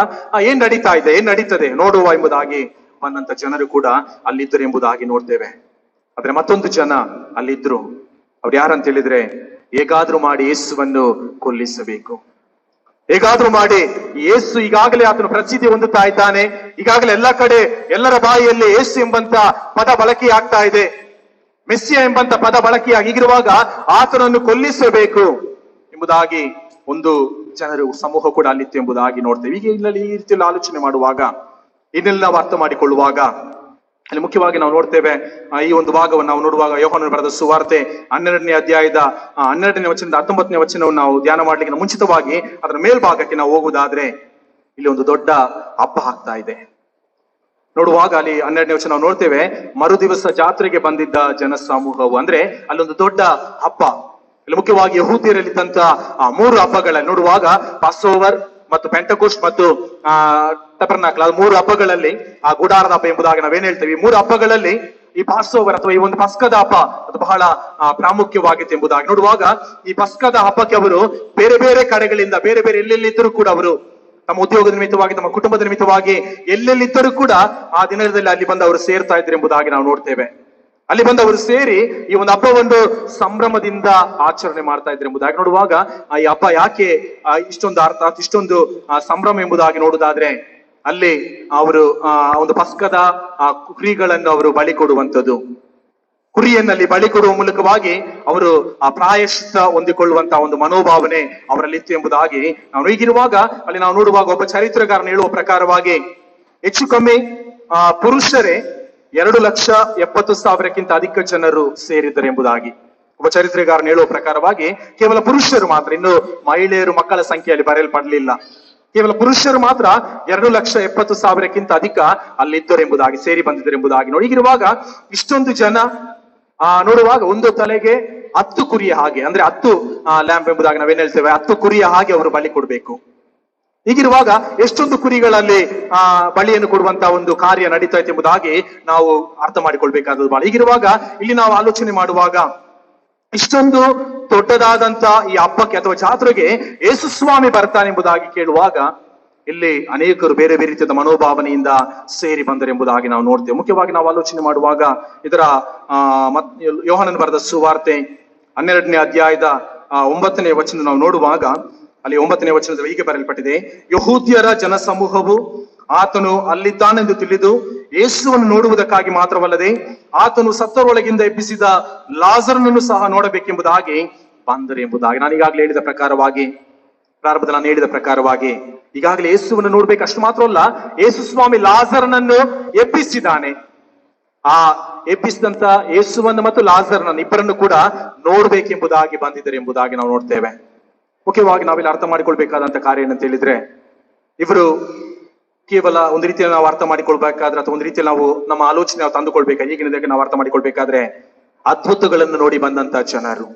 ಏನ್ ನಡೀತಾ ಇದೆ, ಏನ್ ನಡೀತದೆ ನೋಡುವ ಎಂಬುದಾಗಿ ಬಂದಂತ ಜನರು ಕೂಡ ಅಲ್ಲಿದ್ದರು ಎಂಬುದಾಗಿ ನೋಡ್ತೇವೆ. ಆದ್ರೆ ಮತ್ತೊಂದು ಜನ ಅಲ್ಲಿದ್ರು. ಅವ್ರು ಯಾರಂತ ಹೇಳಿದ್ರೆ, ಹೇಗಾದ್ರೂ ಮಾಡಿ ಯೇಸುವನ್ನು ಕೊಲ್ಲಿಸಬೇಕು, ಹೇಗಾದ್ರೂ ಮಾಡಿ ಯೇಸು ಈಗಾಗಲೇ ಆತನು ಪ್ರಸಿದ್ಧಿ ಹೊಂದುತ್ತಾ ಇದ್ದಾನೆ, ಈಗಾಗಲೇ ಎಲ್ಲ ಕಡೆ ಎಲ್ಲರ ಬಾಯಿಯಲ್ಲಿ ಯೇಸು ಎಂಬಂತ ಪದ ಬಳಕೆ ಆಗ್ತಾ ಇದೆ, ಮೆಸ್ಸಿಯ ಎಂಬಂತ ಪದ ಬಳಕೆಯಾಗಿ ಹೀಗಿರುವಾಗ ಆತನನ್ನು ಕೊಲ್ಲಿಸಬೇಕು ಎಂಬುದಾಗಿ ಒಂದು ಜನರು ಸಮೂಹ ಕೂಡ ಅಲ್ಲಿತ್ತು ಎಂಬುದಾಗಿ ನೋಡ್ತೇವೆ. ಈಗ ಇಲ್ಲಿ ಈ ರೀತಿಯಲ್ಲಿ ಆಲೋಚನೆ ಮಾಡುವಾಗ, ಇದನ್ನೆಲ್ಲ ನಾವು ಅರ್ಥ ಮಾಡಿಕೊಳ್ಳುವಾಗ ಅಲ್ಲಿ ಮುಖ್ಯವಾಗಿ ನಾವು ನೋಡ್ತೇವೆ, ಈ ಒಂದು ಭಾಗವನ್ನು ನಾವು ನೋಡುವಾಗ ಯೋಹಾನನು ಬರೆದ ಸುವಾರ್ತೆ 12ನೇ ಅಧ್ಯಾಯದ 12ನೇ ವಚನದ 19ನೇ ವಚನವನ್ನು ನಾವು ಧ್ಯಾನ ಮಾಡ್ಲಿಕ್ಕೆ ಮುಂಚಿತವಾಗಿ ಅದರ ಮೇಲ್ಭಾಗಕ್ಕೆ ನಾವು ಹೋಗುವುದಾದ್ರೆ, ಇಲ್ಲಿ ಒಂದು ದೊಡ್ಡ ಹಬ್ಬ ಆಗ್ತಾ ಇದೆ. ನೋಡುವಾಗ ಅಲ್ಲಿ 12ನೇ ವಚನ ನಾವು ನೋಡ್ತೇವೆ, ಮರುದಿವಸ ಜಾತ್ರೆಗೆ ಬಂದಿದ್ದ ಜನ ಸಮೂಹವು, ಅಂದ್ರೆ ಅಲ್ಲೊಂದು ದೊಡ್ಡ ಹಬ್ಬ. ಇಲ್ಲಿ ಮುಖ್ಯವಾಗಿ ಯಹೂದ್ಯರಲ್ಲಿದ್ದಂತ 3 ಹಬ್ಬಗಳಲ್ಲಿ ನೋಡುವಾಗ ಪಾಸ್ಓವರ್ ಮತ್ತು ಪೆಂಟಕೋಸ್ಟ್ ಮತ್ತು ಟಬರ್ನಾಕಲ್, 3 ಹಬ್ಬಗಳಲ್ಲಿ ಆ ಗುಡಾರದ ಹಬ್ಬ ಎಂಬುದಾಗಿ ನಾವೇನ್ ಹೇಳ್ತೇವೆ. ಈ 3 ಹಬ್ಬಗಳಲ್ಲಿ ಈ ಪಾಸ್ಓವರ್ ಅಥವಾ ಈ ಒಂದು ಪಸ್ಕದ ಹಬ್ಬ ಅದು ಬಹಳ ಪ್ರಾಮುಖ್ಯವಾಗಿತ್ತು ಎಂಬುದಾಗಿ ನೋಡುವಾಗ, ಈ ಪಸ್ಕದ ಹಬ್ಬಕ್ಕೆ ಅವರು ಬೇರೆ ಬೇರೆ ಕಡೆಗಳಿಂದ, ಬೇರೆ ಬೇರೆ ಎಲ್ಲೆಲ್ಲಿದ್ದರೂ ಕೂಡ ಅವರು ತಮ್ಮ ಉದ್ಯೋಗದ ನಿಮಿತ್ತವಾಗಿ, ತಮ್ಮ ಕುಟುಂಬದ ನಿಮಿತ್ತವಾಗಿ ಎಲ್ಲೆಲ್ಲಿದ್ದರೂ ಕೂಡ ಆ ದಿನದಲ್ಲಿ ಅಲ್ಲಿ ಬಂದು ಅವರು ಸೇರ್ತಾ ಇದ್ರು ಎಂಬುದಾಗಿ ನಾವು ನೋಡ್ತೇವೆ. ಅಲ್ಲಿ ಬಂದು ಅವರು ಸೇರಿ ಈ ಒಂದು ಹಬ್ಬವನ್ನು ಸಂಭ್ರಮದಿಂದ ಆಚರಣೆ ಮಾಡ್ತಾ ಇದ್ರು ಎಂಬುದಾಗಿ ನೋಡುವಾಗ, ಈ ಹಬ್ಬ ಯಾಕೆ ಇಷ್ಟೊಂದು ಅರ್ಥ, ಇಷ್ಟೊಂದು ಸಂಭ್ರಮ ಎಂಬುದಾಗಿ ನೋಡುವುದಾದ್ರೆ, ಅಲ್ಲಿ ಅವರು ಒಂದು ಪಸ್ಕದ ಕುರಿಗಳನ್ನು ಅವರು ಬಲಿ ಕೊಡುವಂಥದ್ದು, ಕುರಿಯನ್ನಲ್ಲಿ ಬಲಿ ಕೊಡುವ ಮೂಲಕವಾಗಿ ಅವರು ಆ ಪ್ರಾಯಶ್ಚಿತ್ತ ಹೊಂದಿಕೊಳ್ಳುವಂತಹ ಒಂದು ಮನೋಭಾವನೆ ಅವರಲ್ಲಿತ್ತು ಎಂಬುದಾಗಿ ನಾವು ಹೀಗಿರುವಾಗ ಅಲ್ಲಿ ನಾವು ನೋಡುವಾಗ ಒಬ್ಬ ಚರಿತ್ರಗಾರನ ಹೇಳುವ ಪ್ರಕಾರವಾಗಿ ಹೆಚ್ಚು ಕಮ್ಮಿ ಪುರುಷರೇ 2,70,000ಕ್ಕಿಂತ ಅಧಿಕ ಜನರು ಸೇರಿದ್ದಾರೆ ಎಂಬುದಾಗಿ ಒಬ್ಬ ಚರಿತ್ರೆಗಾರನ ಹೇಳುವ ಪ್ರಕಾರವಾಗಿ ಕೇವಲ ಪುರುಷರು ಮಾತ್ರ, ಇನ್ನು ಮಹಿಳೆಯರು ಮಕ್ಕಳ ಸಂಖ್ಯೆಯಲ್ಲಿ ಬರೆಯಲ್ಪಡಲಿಲ್ಲ, ಕೇವಲ ಪುರುಷರು ಮಾತ್ರ 2,70,000ಕ್ಕಿಂತ ಅಧಿಕ ಅಲ್ಲಿದ್ದರು ಎಂಬುದಾಗಿ, ಸೇರಿ ಬಂದಿದ್ದರು ಎಂಬುದಾಗಿ ನೋಡಿ. ಹೀಗಿರುವಾಗ ಇಷ್ಟೊಂದು ಜನ ನೋಡುವಾಗ ಒಂದು ತಲೆಗೆ 10 ಕುರಿಯ ಹಾಗೆ, ಅಂದ್ರೆ 10 ಲ್ಯಾಂಪ್ ಎಂಬುದಾಗಿ ನಾವೇನ್ ಹೇಳ್ತೇವೆ, 10 ಕುರಿಯ ಹಾಗೆ ಅವರು ಬಲಿ ಕೊಡ್ಬೇಕು. ಹೀಗಿರುವಾಗ ಎಷ್ಟೊಂದು ಕುರಿಗಳಲ್ಲಿ ಬಲಿಯನ್ನು ಕೊಡುವಂತ ಒಂದು ಕಾರ್ಯ ನಡೀತಾ ಇದೆ ಎಂಬುದಾಗಿ ನಾವು ಅರ್ಥ ಮಾಡಿಕೊಳ್ಬೇಕಾದದ್ದು ಬಹಳ. ಹೀಗಿರುವಾಗ ಇಲ್ಲಿ ನಾವು ಆಲೋಚನೆ ಮಾಡುವಾಗ ಇಷ್ಟೊಂದು ದೊಡ್ಡದಾದಂತ ಈ ಹಬ್ಬಕ್ಕೆ ಅಥವಾ ಜಾತ್ರೆಗೆ ಯೇಸು ಸ್ವಾಮಿ ಬರ್ತಾನೆ ಎಂಬುದಾಗಿ ಕೇಳುವಾಗ ಇಲ್ಲಿ ಅನೇಕರು ಬೇರೆ ಬೇರೆ ರೀತಿಯಾದ ಮನೋಭಾವನೆಯಿಂದ ಸೇರಿ ಬಂದರೆಂಬುದಾಗಿ ನಾವು ನೋಡ್ತೇವೆ. ಮುಖ್ಯವಾಗಿ ನಾವು ಆಲೋಚನೆ ಮಾಡುವಾಗ ಇದರ ಯೋಹಾನನ ಬರೆದ ಸುವಾರ್ತೆ 12ನೇ ಅಧ್ಯಾಯದ 9ನೇ ವಚನ ನಾವು ನೋಡುವಾಗ ಅಲ್ಲಿ 9ನೇ ವಚನದಲ್ಲಿ ಹೀಗೆ ಬರೆಯಲ್ಪಟ್ಟಿದೆ, ಯಹೂದ್ಯರ ಜನಸಮೂಹವು ಆತನು ಅಲ್ಲಿದ್ದಾನೆಂದು ತಿಳಿದು ಯೇಸುವನ್ನು ನೋಡುವುದಕ್ಕಾಗಿ ಮಾತ್ರವಲ್ಲದೆ ಆತನು ಸತ್ತರೊಳಗಿಂದ ಎಬ್ಬಿಸಿದ ಲಾಜರನನ್ನು ಸಹ ನೋಡಬೇಕೆಂಬುದಾಗಿ ಬಂದರು ಎಂಬುದಾಗಿ. ನಾನು ಈಗಾಗಲೇ ಹೇಳಿದ ಪ್ರಕಾರವಾಗಿ ಪ್ರಾರಂಭದಲ್ಲಿ ನಾನು ಹೇಳಿದ ಪ್ರಕಾರವಾಗಿ ಈಗಾಗಲೇ ಯೇಸುವನ್ನು ನೋಡ್ಬೇಕು. ಅಷ್ಟು ಮಾತ್ರ ಅಲ್ಲ, ಯೇಸು ಸ್ವಾಮಿ ಲಾಜರನನ್ನು ಎಬ್ಬಿಸಿದ್ದಾನೆ. ಆ ಎಬ್ಬಿಸಿದಂತ ಯೇಸುವನ್ನು ಮತ್ತು ಲಾಜರನನ್ನು ಇಬ್ಬರನ್ನು ಕೂಡ ನೋಡ್ಬೇಕೆಂಬುದಾಗಿ ಬಂದಿದ್ದಾರೆ ಎಂಬುದಾಗಿ ನಾವು ನೋಡ್ತೇವೆ. ಮುಖ್ಯವಾಗಿ ನಾವಿಲ್ಲಿ ಅರ್ಥ ಮಾಡಿಕೊಳ್ಬೇಕಾದಂತ ಕಾರ್ಯ ಏನಂತ ಹೇಳಿದ್ರೆ, ಇವರು ಕೇವಲ ಒಂದು ರೀತಿಯಲ್ಲಿ ನಾವು ಅರ್ಥ ಮಾಡಿಕೊಳ್ಬೇಕಾದ್ರೆ ಅಥವಾ ಒಂದು ರೀತಿಯಲ್ಲಿ ನಾವು ನಮ್ಮ ಆಲೋಚನೆ ನಾವು ತಂದುಕೊಳ್ಬೇಕಾದ್ರೆ ಈಗಿನದಕ್ಕೆ ನಾವು ಅರ್ಥ ಮಾಡಿಕೊಳ್ಬೇಕಾದ್ರೆ ಅದ್ಭುತಗಳನ್ನು ನೋಡಿ ಬಂದಂತ ಜನರು,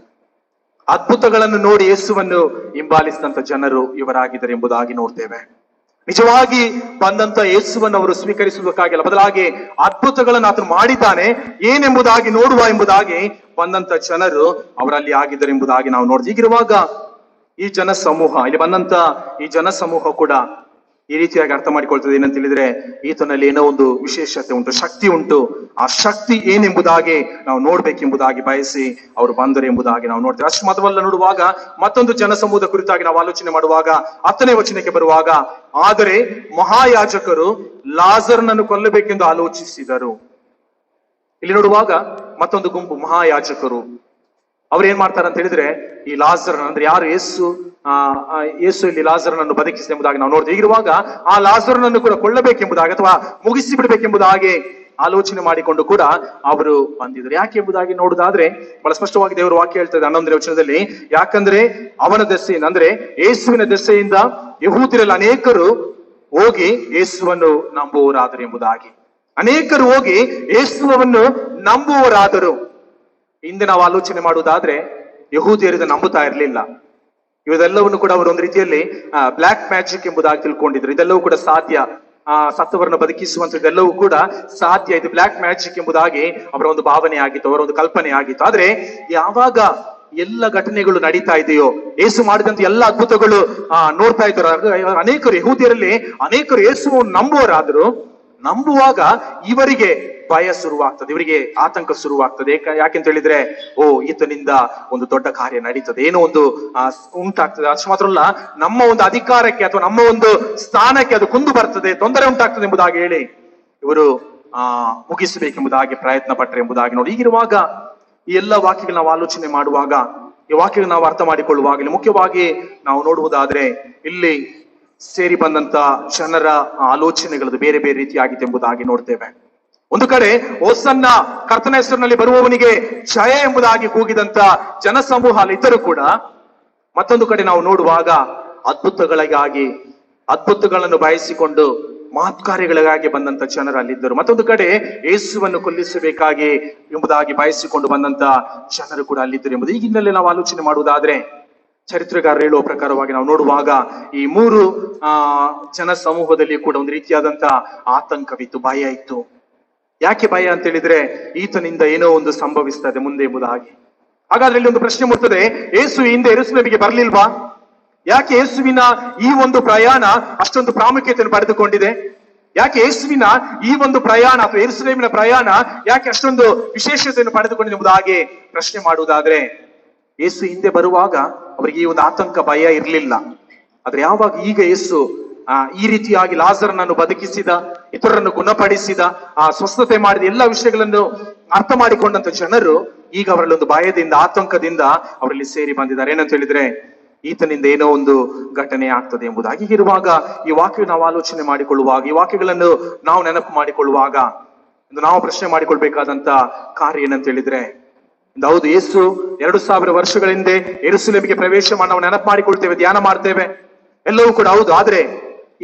ಅದ್ಭುತಗಳನ್ನು ನೋಡಿ ಯೇಸುವನ್ನು ಹಿಂಬಾಲಿಸಿದಂತ ಜನರು ಇವರಾಗಿದ್ದಾರೆ ಎಂಬುದಾಗಿ ನೋಡ್ತೇವೆ. ನಿಜವಾಗಿ ಬಂದಂತ ಯೇಸುವನ್ನು ಅವರು ಸ್ವೀಕರಿಸುವುದಕ್ಕಾಗಿಲ್ಲ, ಬದಲಾಗಿ ಅದ್ಭುತಗಳನ್ನು ಆತನು ಮಾಡಿದ್ದಾನೆ ಏನೆಂಬುದಾಗಿ ನೋಡುವ ಎಂಬುದಾಗಿ ಬಂದಂತ ಜನರು ಅವರಲ್ಲಿ ಆಗಿದ್ದಾರೆ ಎಂಬುದಾಗಿ ನಾವು ನೋಡ್ತೀವಿ. ಹೀಗಿರುವಾಗ ಈ ಜನ ಸಮೂಹ, ಇಲ್ಲಿ ಬಂದಂತ ಈ ಜನ ಸಮೂಹ ಕೂಡ ಈ ರೀತಿಯಾಗಿ ಅರ್ಥ ಮಾಡಿಕೊಳ್ತದೆ. ಏನಂತ ಹೇಳಿದ್ರೆ, ಈತನಲ್ಲಿ ಏನೋ ಒಂದು ವಿಶೇಷತೆ ಉಂಟು, ಶಕ್ತಿ ಉಂಟು. ಆ ಶಕ್ತಿ ಏನೆಂಬುದಾಗಿ ನಾವು ನೋಡ್ಬೇಕೆಂಬುದಾಗಿ ಬಯಸಿ ಅವರು ಬಂದರು ಎಂಬುದಾಗಿ ನಾವು ನೋಡ್ತೇವೆ. ಅಷ್ಟು ಮಾತ್ರವಲ್ಲ, ನೋಡುವಾಗ ಮತ್ತೊಂದು ಜನಸಮೂಹದ ಕುರಿತಾಗಿ ನಾವು ಆಲೋಚನೆ ಮಾಡುವಾಗ 10ನೇ ವಚನಕ್ಕೆ ಬರುವಾಗ, ಆದರೆ ಮಹಾಯಾಜಕರು ಲಾಜರನನ್ನು ಕೊಲ್ಲಬೇಕೆಂದು ಆಲೋಚಿಸಿದರು. ಇಲ್ಲಿ ನೋಡುವಾಗ ಮತ್ತೊಂದು ಗುಂಪು ಮಹಾಯಾಜಕರು ಅವ್ರು ಏನ್ ಮಾಡ್ತಾರೆ ಅಂತ ಹೇಳಿದ್ರೆ, ಈ ಲಾಜರನ ಅಂದ್ರೆ ಯಾರು ಯೇಸು ಇಲ್ಲಿ ಲಾಜರನನ್ನು ಬದುಕಿಸಿದ ಎಂಬುದಾಗಿ ನಾವು ನೋಡ್ತೀವಿ. ಹೀಗಿರುವಾಗ ಆ ಲಾಜರನನ್ನು ಕೂಡ ಕೊಳ್ಳಬೇಕೆಂಬುದಾಗಿ ಅಥವಾ ಮುಗಿಸಿ ಬಿಡಬೇಕೆಂಬುದಾಗಿ ಆಲೋಚನೆ ಮಾಡಿಕೊಂಡು ಕೂಡ ಅವರು ಬಂದಿದ್ರು. ಯಾಕೆ ಎಂಬುದಾಗಿ ನೋಡುದಾದ್ರೆ ಬಹಳ ಸ್ಪಷ್ಟವಾಗಿ ದೇವರು ವಾಕ್ಯ ಹೇಳ್ತದೆ 11ನೇ ವಚನದಲ್ಲಿ, ಯಾಕಂದ್ರೆ ಅವನ ದೆಸೆಯಿಂದ ಅಂದ್ರೆ ಯೇಸುವಿನ ದೆಸೆಯಿಂದ ಯಹೂದ್ಯರಲ್ಲಿ ಅನೇಕರು ಹೋಗಿ ಯೇಸುವನ್ನು ನಂಬುವರಾದರು ಎಂಬುದಾಗಿ. ಅನೇಕರು ಹೋಗಿ ಯೇಸುವನ್ನು ನಂಬುವರಾದರು. ಹಿಂದೆ ನಾವು ಆಲೋಚನೆ ಮಾಡುವುದಾದ್ರೆ ಯಹೂದ್ಯರು ನಂಬುತ್ತಾ ಇರಲಿಲ್ಲ. ಇವೆಲ್ಲವನ್ನು ಕೂಡ ಅವರು ಒಂದು ರೀತಿಯಲ್ಲಿ ಬ್ಲಾಕ್ ಮ್ಯಾಜಿಕ್ ಎಂಬುದಾಗಿ ತಿಳ್ಕೊಂಡಿದ್ರು. ಇದೆಲ್ಲವೂ ಕೂಡ ಸಾಧ್ಯ, ಸತ್ತವರನ್ನು ಬದುಕಿಸುವಂತದ್ದೆಲ್ಲವೂ ಕೂಡ ಸಾಧ್ಯ, ಇದು ಬ್ಲಾಕ್ ಮ್ಯಾಜಿಕ್ ಎಂಬುದಾಗಿ ಅವರ ಒಂದು ಭಾವನೆ ಆಗಿತ್ತು, ಅವರ ಒಂದು ಕಲ್ಪನೆ ಆಗಿತ್ತು. ಆದ್ರೆ ಯಾವಾಗ ಎಲ್ಲ ಘಟನೆಗಳು ನಡೀತಾ ಇದೆಯೋ, ಯೇಸು ಮಾಡಿದಂತ ಎಲ್ಲ ಅದ್ಭುತಗಳು ನೋಡ್ತಾ ಇದ್ದಾರೆ, ಅನೇಕರು ಯಹೂದ್ಯರಲ್ಲಿ ಅನೇಕರು ಯೇಸುವನ್ನು ನಂಬುವರಾದ್ರು. ನಂಬುವಾಗ ಇವರಿಗೆ ಭಯ ಶುರುವಾಗ್ತದೆ, ಇವರಿಗೆ ಆತಂಕ ಶುರುವಾಗ್ತದೆ. ಯಾಕೆಂತ ಹೇಳಿದ್ರೆ, ಈತನಿಂದ ಒಂದು ದೊಡ್ಡ ಕಾರ್ಯ ನಡೀತದೆ, ಏನೋ ಒಂದು ಉಂಟಾಗ್ತದೆ. ಅಷ್ಟು ಮಾತ್ರ ಅಲ್ಲ, ನಮ್ಮ ಒಂದು ಅಧಿಕಾರಕ್ಕೆ ಅಥವಾ ನಮ್ಮ ಒಂದು ಸ್ಥಾನಕ್ಕೆ ಅದು ಕುಂದು ಬರ್ತದೆ, ತೊಂದರೆ ಉಂಟಾಗ್ತದೆ ಎಂಬುದಾಗಿ ಹೇಳಿ ಇವರು ಮುಗಿಸಬೇಕೆಂಬುದಾಗಿ ಪ್ರಯತ್ನ ಪಟ್ಟರೆ ಎಂಬುದಾಗಿ ನೋಡಿ. ಹೀಗಿರುವಾಗ ಈ ಎಲ್ಲ ವಾಕ್ಯಗಳು ನಾವು ಆಲೋಚನೆ ಮಾಡುವಾಗ, ಈ ವಾಕ್ಯಗಳು ನಾವು ಅರ್ಥ ಮಾಡಿಕೊಳ್ಳುವಾಗ, ಇಲ್ಲಿ ಮುಖ್ಯವಾಗಿ ನಾವು ನೋಡುವುದಾದ್ರೆ ಇಲ್ಲಿ ಸೇರಿ ಬಂದಂತ ಜನರ ಆಲೋಚನೆಗಳದ್ದು ಬೇರೆ ಬೇರೆ ರೀತಿಯಾಗಿದೆ ಎಂಬುದಾಗಿ ನೋಡ್ತೇವೆ. ಒಂದು ಕಡೆ ಹೋಸನ್ನ, ಕರ್ತನ ಹೆಸರಿನಲ್ಲಿ ಬರುವವನಿಗೆ ಜಯ ಎಂಬುದಾಗಿ ಕೂಗಿದಂತ ಜನಸಮೂಹ ಇದ್ದರೂ ಕೂಡ, ಮತ್ತೊಂದು ಕಡೆ ನಾವು ನೋಡುವಾಗ ಅದ್ಭುತಗಳಿಗಾಗಿ, ಅದ್ಭುತಗಳನ್ನು ಬಯಸಿಕೊಂಡು ಮಹತ್ಕಾರ್ಯಗಳಿಗಾಗಿ ಬಂದಂತ ಜನರು ಅಲ್ಲಿದ್ದರು. ಮತ್ತೊಂದು ಕಡೆ ಯೇಸುವನ್ನು ಕೊಲ್ಲಿಸಬೇಕಾಗಿ ಎಂಬುದಾಗಿ ಬಯಸಿಕೊಂಡು ಬಂದಂತ ಜನರು ಕೂಡ ಅಲ್ಲಿದ್ದರು ಎಂಬುದು ಈ ಹಿನ್ನೆಲೆ ನಾವು ಆಲೋಚನೆ ಮಾಡುವುದಾದ್ರೆ, ಚರಿತ್ರೆಗಾರರು ಹೇಳುವ ಪ್ರಕಾರವಾಗಿ ನಾವು ನೋಡುವಾಗ ಈ ಮೂರು ಜನ ಸಮೂಹದಲ್ಲಿ ಕೂಡ ಒಂದು ರೀತಿಯಾದಂತ ಆತಂಕವಿತ್ತು, ಭಯ ಇತ್ತು. ಯಾಕೆ ಭಯ ಅಂತ ಹೇಳಿದ್ರೆ, ಈತನಿಂದ ಏನೋ ಒಂದು ಸಂಭವಿಸ್ತದೆ ಮುಂದೆ ಎಂಬುದಾಗಿ. ಹಾಗಾದ್ರೆ ಇಲ್ಲಿ ಒಂದು ಪ್ರಶ್ನೆ ಮೂಡ್ತದೆ, ಯೇಸು ಹಿಂದೆ ಯೆರೂಸಲೇಮಿಗೆ ಬರ್ಲಿಲ್ವಾ? ಯಾಕೆ ಯೇಸುವಿನ ಈ ಒಂದು ಪ್ರಯಾಣ ಅಷ್ಟೊಂದು ಪ್ರಾಮುಖ್ಯತೆಯನ್ನು ಪಡೆದುಕೊಂಡಿದೆ? ಯಾಕೆ ಯೇಸುವಿನ ಈ ಒಂದು ಪ್ರಯಾಣ ಅಥವಾ ಯೆರೂಸಲೇಮಿನ ಪ್ರಯಾಣ ಯಾಕೆ ಅಷ್ಟೊಂದು ವಿಶೇಷತೆಯನ್ನು ಪಡೆದುಕೊಂಡಿದೆ ಎಂಬುದಾಗಿ ಪ್ರಶ್ನೆ ಮಾಡುವುದಾದ್ರೆ, ಯೇಸು ಹಿಂದೆ ಬರುವಾಗ ಅವರಿಗೆ ಈ ಒಂದು ಆತಂಕ, ಭಯ ಇರಲಿಲ್ಲ. ಆದ್ರೆ ಯಾವಾಗ ಈಗ ಯೇಸು ಈ ರೀತಿಯಾಗಿ ಲಾಜರನನ್ನು ಬದುಕಿಸಿದ, ಇತರರನ್ನು ಗುಣಪಡಿಸಿದ, ಸ್ವಸ್ಥತೆ ಮಾಡಿದ ಎಲ್ಲ ವಿಷಯಗಳನ್ನು ಅರ್ಥ ಮಾಡಿಕೊಂಡಂತ ಜನರು ಈಗ ಅವರಲ್ಲಿ ಒಂದು ಭಯದಿಂದ, ಆತಂಕದಿಂದ ಅವರಲ್ಲಿ ಸೇರಿ ಬಂದಿದ್ದಾರೆ. ಏನಂತ ಹೇಳಿದ್ರೆ, ಈತನಿಂದ ಏನೋ ಒಂದು ಘಟನೆ ಆಗ್ತದೆ ಎಂಬುದಾಗಿ. ಹೀಗಿರುವಾಗ ಈ ವಾಕ್ಯ ನಾವು ಆಲೋಚನೆ ಮಾಡಿಕೊಳ್ಳುವಾಗ, ಈ ವಾಕ್ಯಗಳನ್ನು ನಾವು ನೆನಪು ಮಾಡಿಕೊಳ್ಳುವಾಗ ನಾವು ಪ್ರಶ್ನೆ ಮಾಡಿಕೊಳ್ಬೇಕಾದಂತ ಕಾರ್ಯ ಏನಂತ ಹೇಳಿದ್ರೆ, ಹೌದು, ಯೇಸು 2000 ವರ್ಷಗಳ ಹಿಂದೆ ಯೆರೂಸಲೇಮಿಗೆ ಪ್ರವೇಶ ಮಾಡಿ ನಾವು ನೆನಪು ಮಾಡಿಕೊಳ್ತೇವೆ, ಧ್ಯಾನ ಮಾಡ್ತೇವೆ, ಎಲ್ಲವೂ ಕೂಡ ಹೌದು. ಆದ್ರೆ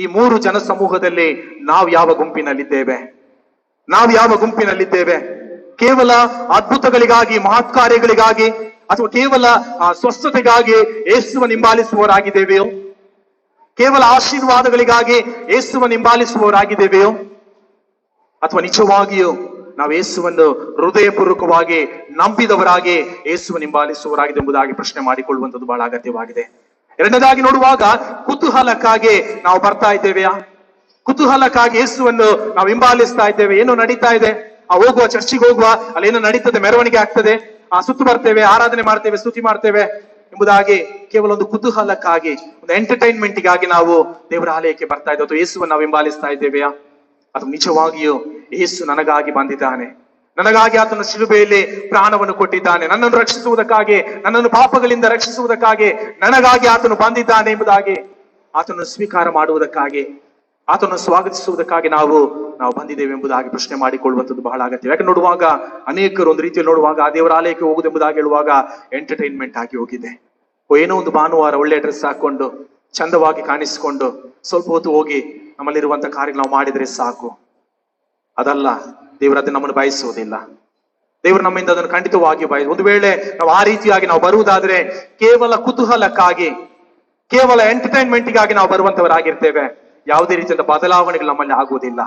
ಈ ಮೂರು ಜನ ಸಮೂಹದಲ್ಲಿ ನಾವು ಯಾವ ಗುಂಪಿನಲ್ಲಿದ್ದೇವೆ? ನಾವು ಯಾವ ಗುಂಪಿನಲ್ಲಿದ್ದೇವೆ? ಕೇವಲ ಅದ್ಭುತಗಳಿಗಾಗಿ, ಮಹತ್ಕಾರ್ಯಗಳಿಗಾಗಿ ಅಥವಾ ಕೇವಲ ಸ್ವಸ್ಥತೆಗಾಗಿ ಯೇಸುವನ್ನು ಹಿಂಬಾಲಿಸುವವರಾಗಿದ್ದೇವೆಯೋ? ಕೇವಲ ಆಶೀರ್ವಾದಗಳಿಗಾಗಿ ಯೇಸುವನ್ನು ಹಿಂಬಾಲಿಸುವವರಾಗಿದ್ದೇವೆಯೋ, ಅಥವಾ ನಿಜವಾಗಿಯೂ ನಾವು ಯೇಸುವನ್ನು ಹೃದಯಪೂರ್ವಕವಾಗಿ ನಂಬಿದವರಾಗಿ ಯೇಸುವನ್ನು ಹಿಂಬಾಲಿಸುವವರಾಗಿದೆ ಎಂಬುದಾಗಿ ಪ್ರಶ್ನೆ ಮಾಡಿಕೊಳ್ಳುವಂಥದ್ದು ಬಹಳ ಅಗತ್ಯವಾಗಿದೆ. ಎರಡನೇದಾಗಿ ನೋಡುವಾಗ ಕುತೂಹಲಕ್ಕಾಗಿ ನಾವು ಬರ್ತಾ ಇದ್ದೇವೆಯಾ? ಕುತೂಹಲಕ್ಕಾಗಿ ಯೇಸುವನ್ನು ನಾವು ಹಿಂಬಾಲಿಸ್ತಾ ಇದ್ದೇವೆ. ಏನೋ ನಡೀತಾ ಇದೆ, ಹೋಗುವ ಚರ್ಚಿಗೆ ಹೋಗುವ, ಅಲ್ಲೇನೋ ನಡೀತದೆ, ಮೆರವಣಿಗೆ ಆಗ್ತದೆ, ಸುತ್ತು ಬರ್ತೇವೆ, ಆರಾಧನೆ ಮಾಡ್ತೇವೆ, ಸ್ತುತಿ ಮಾಡ್ತೇವೆ ಎಂಬುದಾಗಿ ಕೇವಲ ಒಂದು ಕುತೂಹಲಕ್ಕಾಗಿ, ಒಂದು ಎಂಟರ್ಟೈನ್ಮೆಂಟ್ಗಾಗಿ ನಾವು ದೇವರ ಆಲಯಕ್ಕೆ ಬರ್ತಾ ಇದ್ದೇವೆ, ಅಥವಾ ಯೇಸುವನ್ನು ನಾವು ಹಿಂಬಾಲಿಸ್ತಾ ಇದ್ದೇವೆಯಾ? ಅದು ನಿಜವಾಗಿಯೂ ಯೇಸು ನನಗಾಗಿ ಬಂದಿದ್ದಾನೆ, ನನಗಾಗಿ ಆತನ ಶಿಲುಬೆಯಲ್ಲಿ ಪ್ರಾಣವನ್ನು ಕೊಟ್ಟಿದ್ದಾನೆ, ನನ್ನನ್ನು ರಕ್ಷಿಸುವುದಕ್ಕಾಗಿ, ನನ್ನನ್ನು ಪಾಪಗಳಿಂದ ರಕ್ಷಿಸುವುದಕ್ಕಾಗಿ ನನಗಾಗಿ ಆತನು ಬಂದಿದ್ದಾನೆ ಎಂಬುದಾಗಿ ಆತನನ್ನು ಸ್ವೀಕಾರ ಮಾಡುವುದಕ್ಕಾಗಿ, ಆತನನ್ನು ಸ್ವಾಗತಿಸುವುದಕ್ಕಾಗಿ ನಾವು ಬಂದಿದ್ದೇವೆ ಎಂಬುದಾಗಿ ಪ್ರಶ್ನೆ ಮಾಡಿಕೊಳ್ಳುವಂಥದ್ದು ಬಹಳ ಅಗತ್ಯ. ಯಾಕೆ ನೋಡುವಾಗ ಅನೇಕರು ಒಂದು ರೀತಿಯಲ್ಲಿ ನೋಡುವಾಗ ಆ ದೇವರ ಆಲಯಕ್ಕೆ ಹೋಗುವುದೆಂಬುದಾಗಿ ಹೇಳುವಾಗ ಎಂಟರ್ಟೈನ್ಮೆಂಟ್ ಆಗಿ ಹೋಗಿದೆ. ಏನೋ ಒಂದು ಭಾನುವಾರ ಒಳ್ಳೆ ಡ್ರೆಸ್ ಹಾಕೊಂಡು ಚಂದವಾಗಿ ಕಾಣಿಸಿಕೊಂಡು ಸ್ವಲ್ಪ ಹೊತ್ತು ಹೋಗಿ ನಮ್ಮಲ್ಲಿರುವಂತ ಕಾರ್ಯಗಳು ನಾವು ಮಾಡಿದ್ರೆ ಸಾಕು. ಅದಲ್ಲ, ದೇವರು ಅದನ್ನು ನಮ್ಮನ್ನು ಬಯಸುವುದಿಲ್ಲ. ದೇವರು ನಮ್ಮಿಂದ ಅದನ್ನು ಖಂಡಿತವಾಗಿ ಒಂದು ವೇಳೆ ನಾವು ಆ ರೀತಿಯಾಗಿ ನಾವು ಬರುವುದಾದ್ರೆ ಕೇವಲ ಕುತೂಹಲಕ್ಕಾಗಿ, ಕೇವಲ ಎಂಟರ್ಟೈನ್ಮೆಂಟ್ಗಾಗಿ ನಾವು ಬರುವಂತವರಾಗಿರ್ತೇವೆ. ಯಾವುದೇ ರೀತಿಯಾದ ಬದಲಾವಣೆಗಳು ನಮ್ಮಲ್ಲಿ ಆಗುವುದಿಲ್ಲ.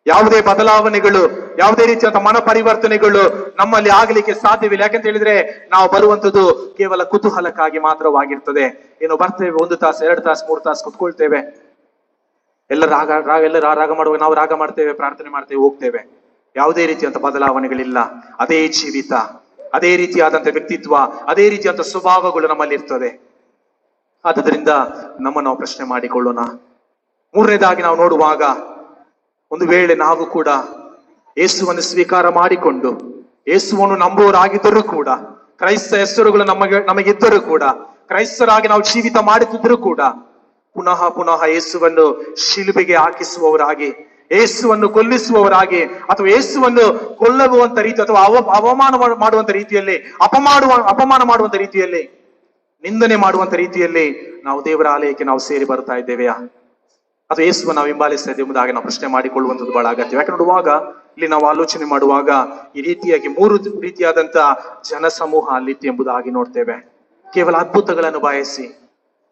ಯಾವುದೇ ಬದಲಾವಣೆಗಳು, ಯಾವುದೇ ರೀತಿಯಾದ ಮನ ಪರಿವರ್ತನೆಗಳು ನಮ್ಮಲ್ಲಿ ಆಗಲಿಕ್ಕೆ ಸಾಧ್ಯವಿಲ್ಲ. ಯಾಕಂತ ಹೇಳಿದ್ರೆ ನಾವು ಬರುವಂತದ್ದು ಕೇವಲ ಕುತೂಹಲಕ್ಕಾಗಿ ಮಾತ್ರವಾಗಿರ್ತದೆ. ಏನೋ ಬರ್ತೇವೆ, 1 ತಾಸು 2 ತಾಸು 3 ತಾಸು ಕುತ್ಕೊಳ್ತೇವೆ, ಎಲ್ಲ ರಾಗ ಮಾಡುವಾಗ ನಾವು ರಾಗ ಮಾಡ್ತೇವೆ, ಪ್ರಾರ್ಥನೆ ಮಾಡ್ತೇವೆ, ಹೋಗ್ತೇವೆ. ಯಾವುದೇ ರೀತಿಯಂತ ಬದಲಾವಣೆಗಳಿಲ್ಲ. ಅದೇ ಜೀವಿತ, ಅದೇ ರೀತಿಯಾದಂತ ವ್ಯಕ್ತಿತ್ವ, ಅದೇ ರೀತಿಯಾದ ಸ್ವಭಾವಗಳು ನಮ್ಮಲ್ಲಿ ಇರ್ತದೆ. ಆದ್ದರಿಂದ ನಮ್ಮನ್ನು ನಾವು ಪ್ರಶ್ನೆ ಮಾಡಿಕೊಳ್ಳೋಣ. ಮೂರನೇದಾಗಿ ನಾವು ನೋಡುವಾಗ, ಒಂದು ವೇಳೆ ನಾವು ಕೂಡ ಯೇಸುವನ್ನು ಸ್ವೀಕಾರ ಮಾಡಿಕೊಂಡು ಯೇಸುವನ್ನು ನಂಬುವವರಾಗಿದ್ದರೂ ಕೂಡ, ಕ್ರೈಸ್ತ ಹೆಸರುಗಳು ನಮಗಿದ್ದರೂ ಕೂಡ, ಕ್ರೈಸ್ತರಾಗಿ ನಾವು ಜೀವಿತ ಮಾಡುತ್ತಿದ್ದರೂ ಕೂಡ, ಪುನಃ ಪುನಃ ಯೇಸುವನ್ನು ಶಿಲುಬೆಗೆ ಹಾಕಿಸುವವರಾಗಿ, ಯೇಸುವನ್ನು ಕೊಲ್ಲಿಸುವವರಾಗಿ, ಅಥವಾ ಯೇಸುವನ್ನು ಕೊಲ್ಲುವಂತ ರೀತಿ, ಅಥವಾ ಅವಮಾನ ಮಾಡುವಂತ ರೀತಿಯಲ್ಲಿ, ಅಪಮಾನ ಮಾಡುವಂತ ರೀತಿಯಲ್ಲಿ, ನಿಂದನೆ ಮಾಡುವಂತ ರೀತಿಯಲ್ಲಿ ನಾವು ದೇವರ ಆಲಯಕ್ಕೆ ನಾವು ಸೇರಿ ಬರ್ತಾ ಇದ್ದೇವೆಯಾ? ಅಥವಾ ಯೇಸುವನ್ನು ನಾವು ಹಿಂಬಾಲಿಸ್ತಾ ಇದ್ದೇವೆ ಎಂಬುದಾಗಿ ನಾವು ಪ್ರಶ್ನೆ ಮಾಡಿಕೊಳ್ಳುವಂಥದ್ದು ಬಹಳ ಅಗತ್ಯ. ಯಾಕೆ ನೋಡುವಾಗ ಇಲ್ಲಿ ನಾವು ಆಲೋಚನೆ ಮಾಡುವಾಗ ಈ ರೀತಿಯಾಗಿ 3 ರೀತಿಯಾದಂತ ಜನಸಮೂಹ ಅಲ್ಲಿತ್ತು ಎಂಬುದಾಗಿ ನೋಡ್ತೇವೆ. ಕೇವಲ ಅದ್ಭುತಗಳನ್ನು ಬಯಸಿ,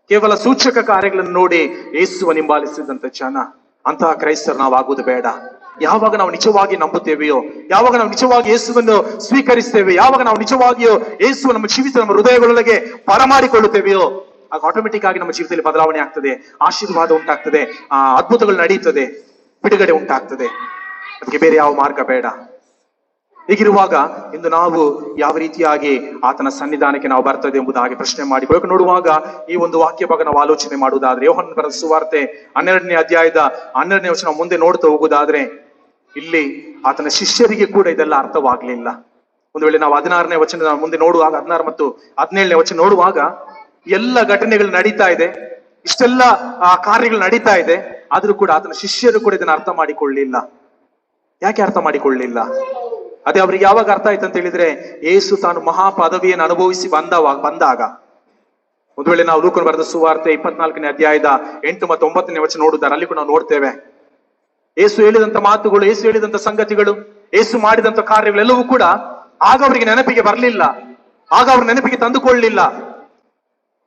ಕೇವಲ ಸೂಚಕ ಕಾರ್ಯಗಳನ್ನು ನೋಡಿ ಯೇಸುವನ್ನು ಹಿಂಬಾಲಿಸಿದಂತ ಜನ. ಅಂತಹ ಕ್ರೈಸ್ತರು ನಾವು ಆಗುವುದು ಬೇಡ. ಯಾವಾಗ ನಾವು ನಿಜವಾಗಿ ನಂಬುತ್ತೇವೆಯೋ, ಯಾವಾಗ ನಾವು ನಿಜವಾಗಿ ಯೇಸುವನ್ನು ಸ್ವೀಕರಿಸ್ತೇವೆ, ಯಾವಾಗ ನಾವು ನಿಜವಾಗಿಯೋ ಯೇಸು ನಮ್ಮ ಜೀವಿತ, ನಮ್ಮ ಹೃದಯಗಳೊಳಗೆ ಬರಮಾಡಿಕೊಳ್ಳುತ್ತೇವೆಯೋ, ಆಗ ಆಟೋಮೆಟಿಕ್ ಆಗಿ ನಮ್ಮ ಜೀವಿತದಲ್ಲಿ ಬದಲಾವಣೆ ಆಗ್ತದೆ, ಆಶೀರ್ವಾದ ಉಂಟಾಗ್ತದೆ, ಅದ್ಭುತಗಳು ನಡೆಯುತ್ತದೆ, ಬಿಡುಗಡೆ ಉಂಟಾಗ್ತದೆ. ಅದಕ್ಕೆ ಬೇರೆ ಯಾವ ಮಾರ್ಗ ಬೇಡ. ಹೀಗಿರುವಾಗ ಇಂದು ನಾವು ಯಾವ ರೀತಿಯಾಗಿ ಆತನ ಸನ್ನಿಧಾನಕ್ಕೆ ನಾವು ಬರ್ತದೆ ಎಂಬುದಾಗಿ ಪ್ರಶ್ನೆ ಮಾಡಿ ನೋಡುವಾಗ ಈ ಒಂದು ವಾಕ್ಯ ಭಾಗ ನಾವು ಆಲೋಚನೆ ಮಾಡುವುದಾದ್ರೆ, ಯೋಹನ್ನ ಬರೆದ ಸುವಾರ್ತೆ 12ನೇ ಅಧ್ಯಾಯದ 12ನೇ ವಚನ ಮುಂದೆ ನೋಡ್ತಾ ಹೋಗುವುದಾದ್ರೆ, ಇಲ್ಲಿ ಆತನ ಶಿಷ್ಯರಿಗೆ ಕೂಡ ಇದೆಲ್ಲ ಅರ್ಥವಾಗ್ಲಿಲ್ಲ. ಒಂದು ವೇಳೆ ನಾವು 16ನೇ ವಚನ ಮುಂದೆ ನೋಡುವಾಗ, 16 ಮತ್ತು 17ನೇ ವಚನ ನೋಡುವಾಗ, ಎಲ್ಲ ಘಟನೆಗಳು ನಡೀತಾ ಇದೆ, ಇಷ್ಟೆಲ್ಲ ಕಾರ್ಯಗಳು ನಡೀತಾ ಇದೆ, ಆದ್ರೂ ಕೂಡ ಆತನ ಶಿಷ್ಯರು ಕೂಡ ಇದನ್ನ ಅರ್ಥ ಮಾಡಿಕೊಳ್ಳಲಿಲ್ಲ. ಯಾಕೆ ಅರ್ಥ ಮಾಡಿಕೊಳ್ಳಲಿಲ್ಲ? ಅದೇ ಅವ್ರಿಗೆ ಯಾವಾಗ ಅರ್ಥ ಆಯ್ತು ಅಂತ ಹೇಳಿದ್ರೆ, ಯೇಸು ತಾನು ಮಹಾ ಪದವಿಯನ್ನು ಅನುಭವಿಸಿ ಬಂದಾಗ. ಒಂದು ವೇಳೆ ನಾವು ಲೂಕನ ಬರೆದ ಸುವಾರ್ತೆ 24ನೇ ಅಧ್ಯಾಯದ 8 ಮತ್ತು 9ನೇ ವಚನ ನೋಡುತ್ತಾರೆ, ಅಲ್ಲಿ ಕೂಡ ನಾವು ನೋಡ್ತೇವೆ ಯೇಸು ಹೇಳಿದಂತ ಮಾತುಗಳು, ಯೇಸು ಹೇಳಿದಂತ ಸಂಗತಿಗಳು, ಯೇಸು ಮಾಡಿದಂತ ಕಾರ್ಯಗಳೆಲ್ಲವೂ ಕೂಡ ಆಗ ಅವರಿಗೆ ನೆನಪಿಗೆ ಬರಲಿಲ್ಲ, ಆಗ ಅವ್ರ ನೆನಪಿಗೆ ತಂದುಕೊಳ್ಳಲಿಲ್ಲ.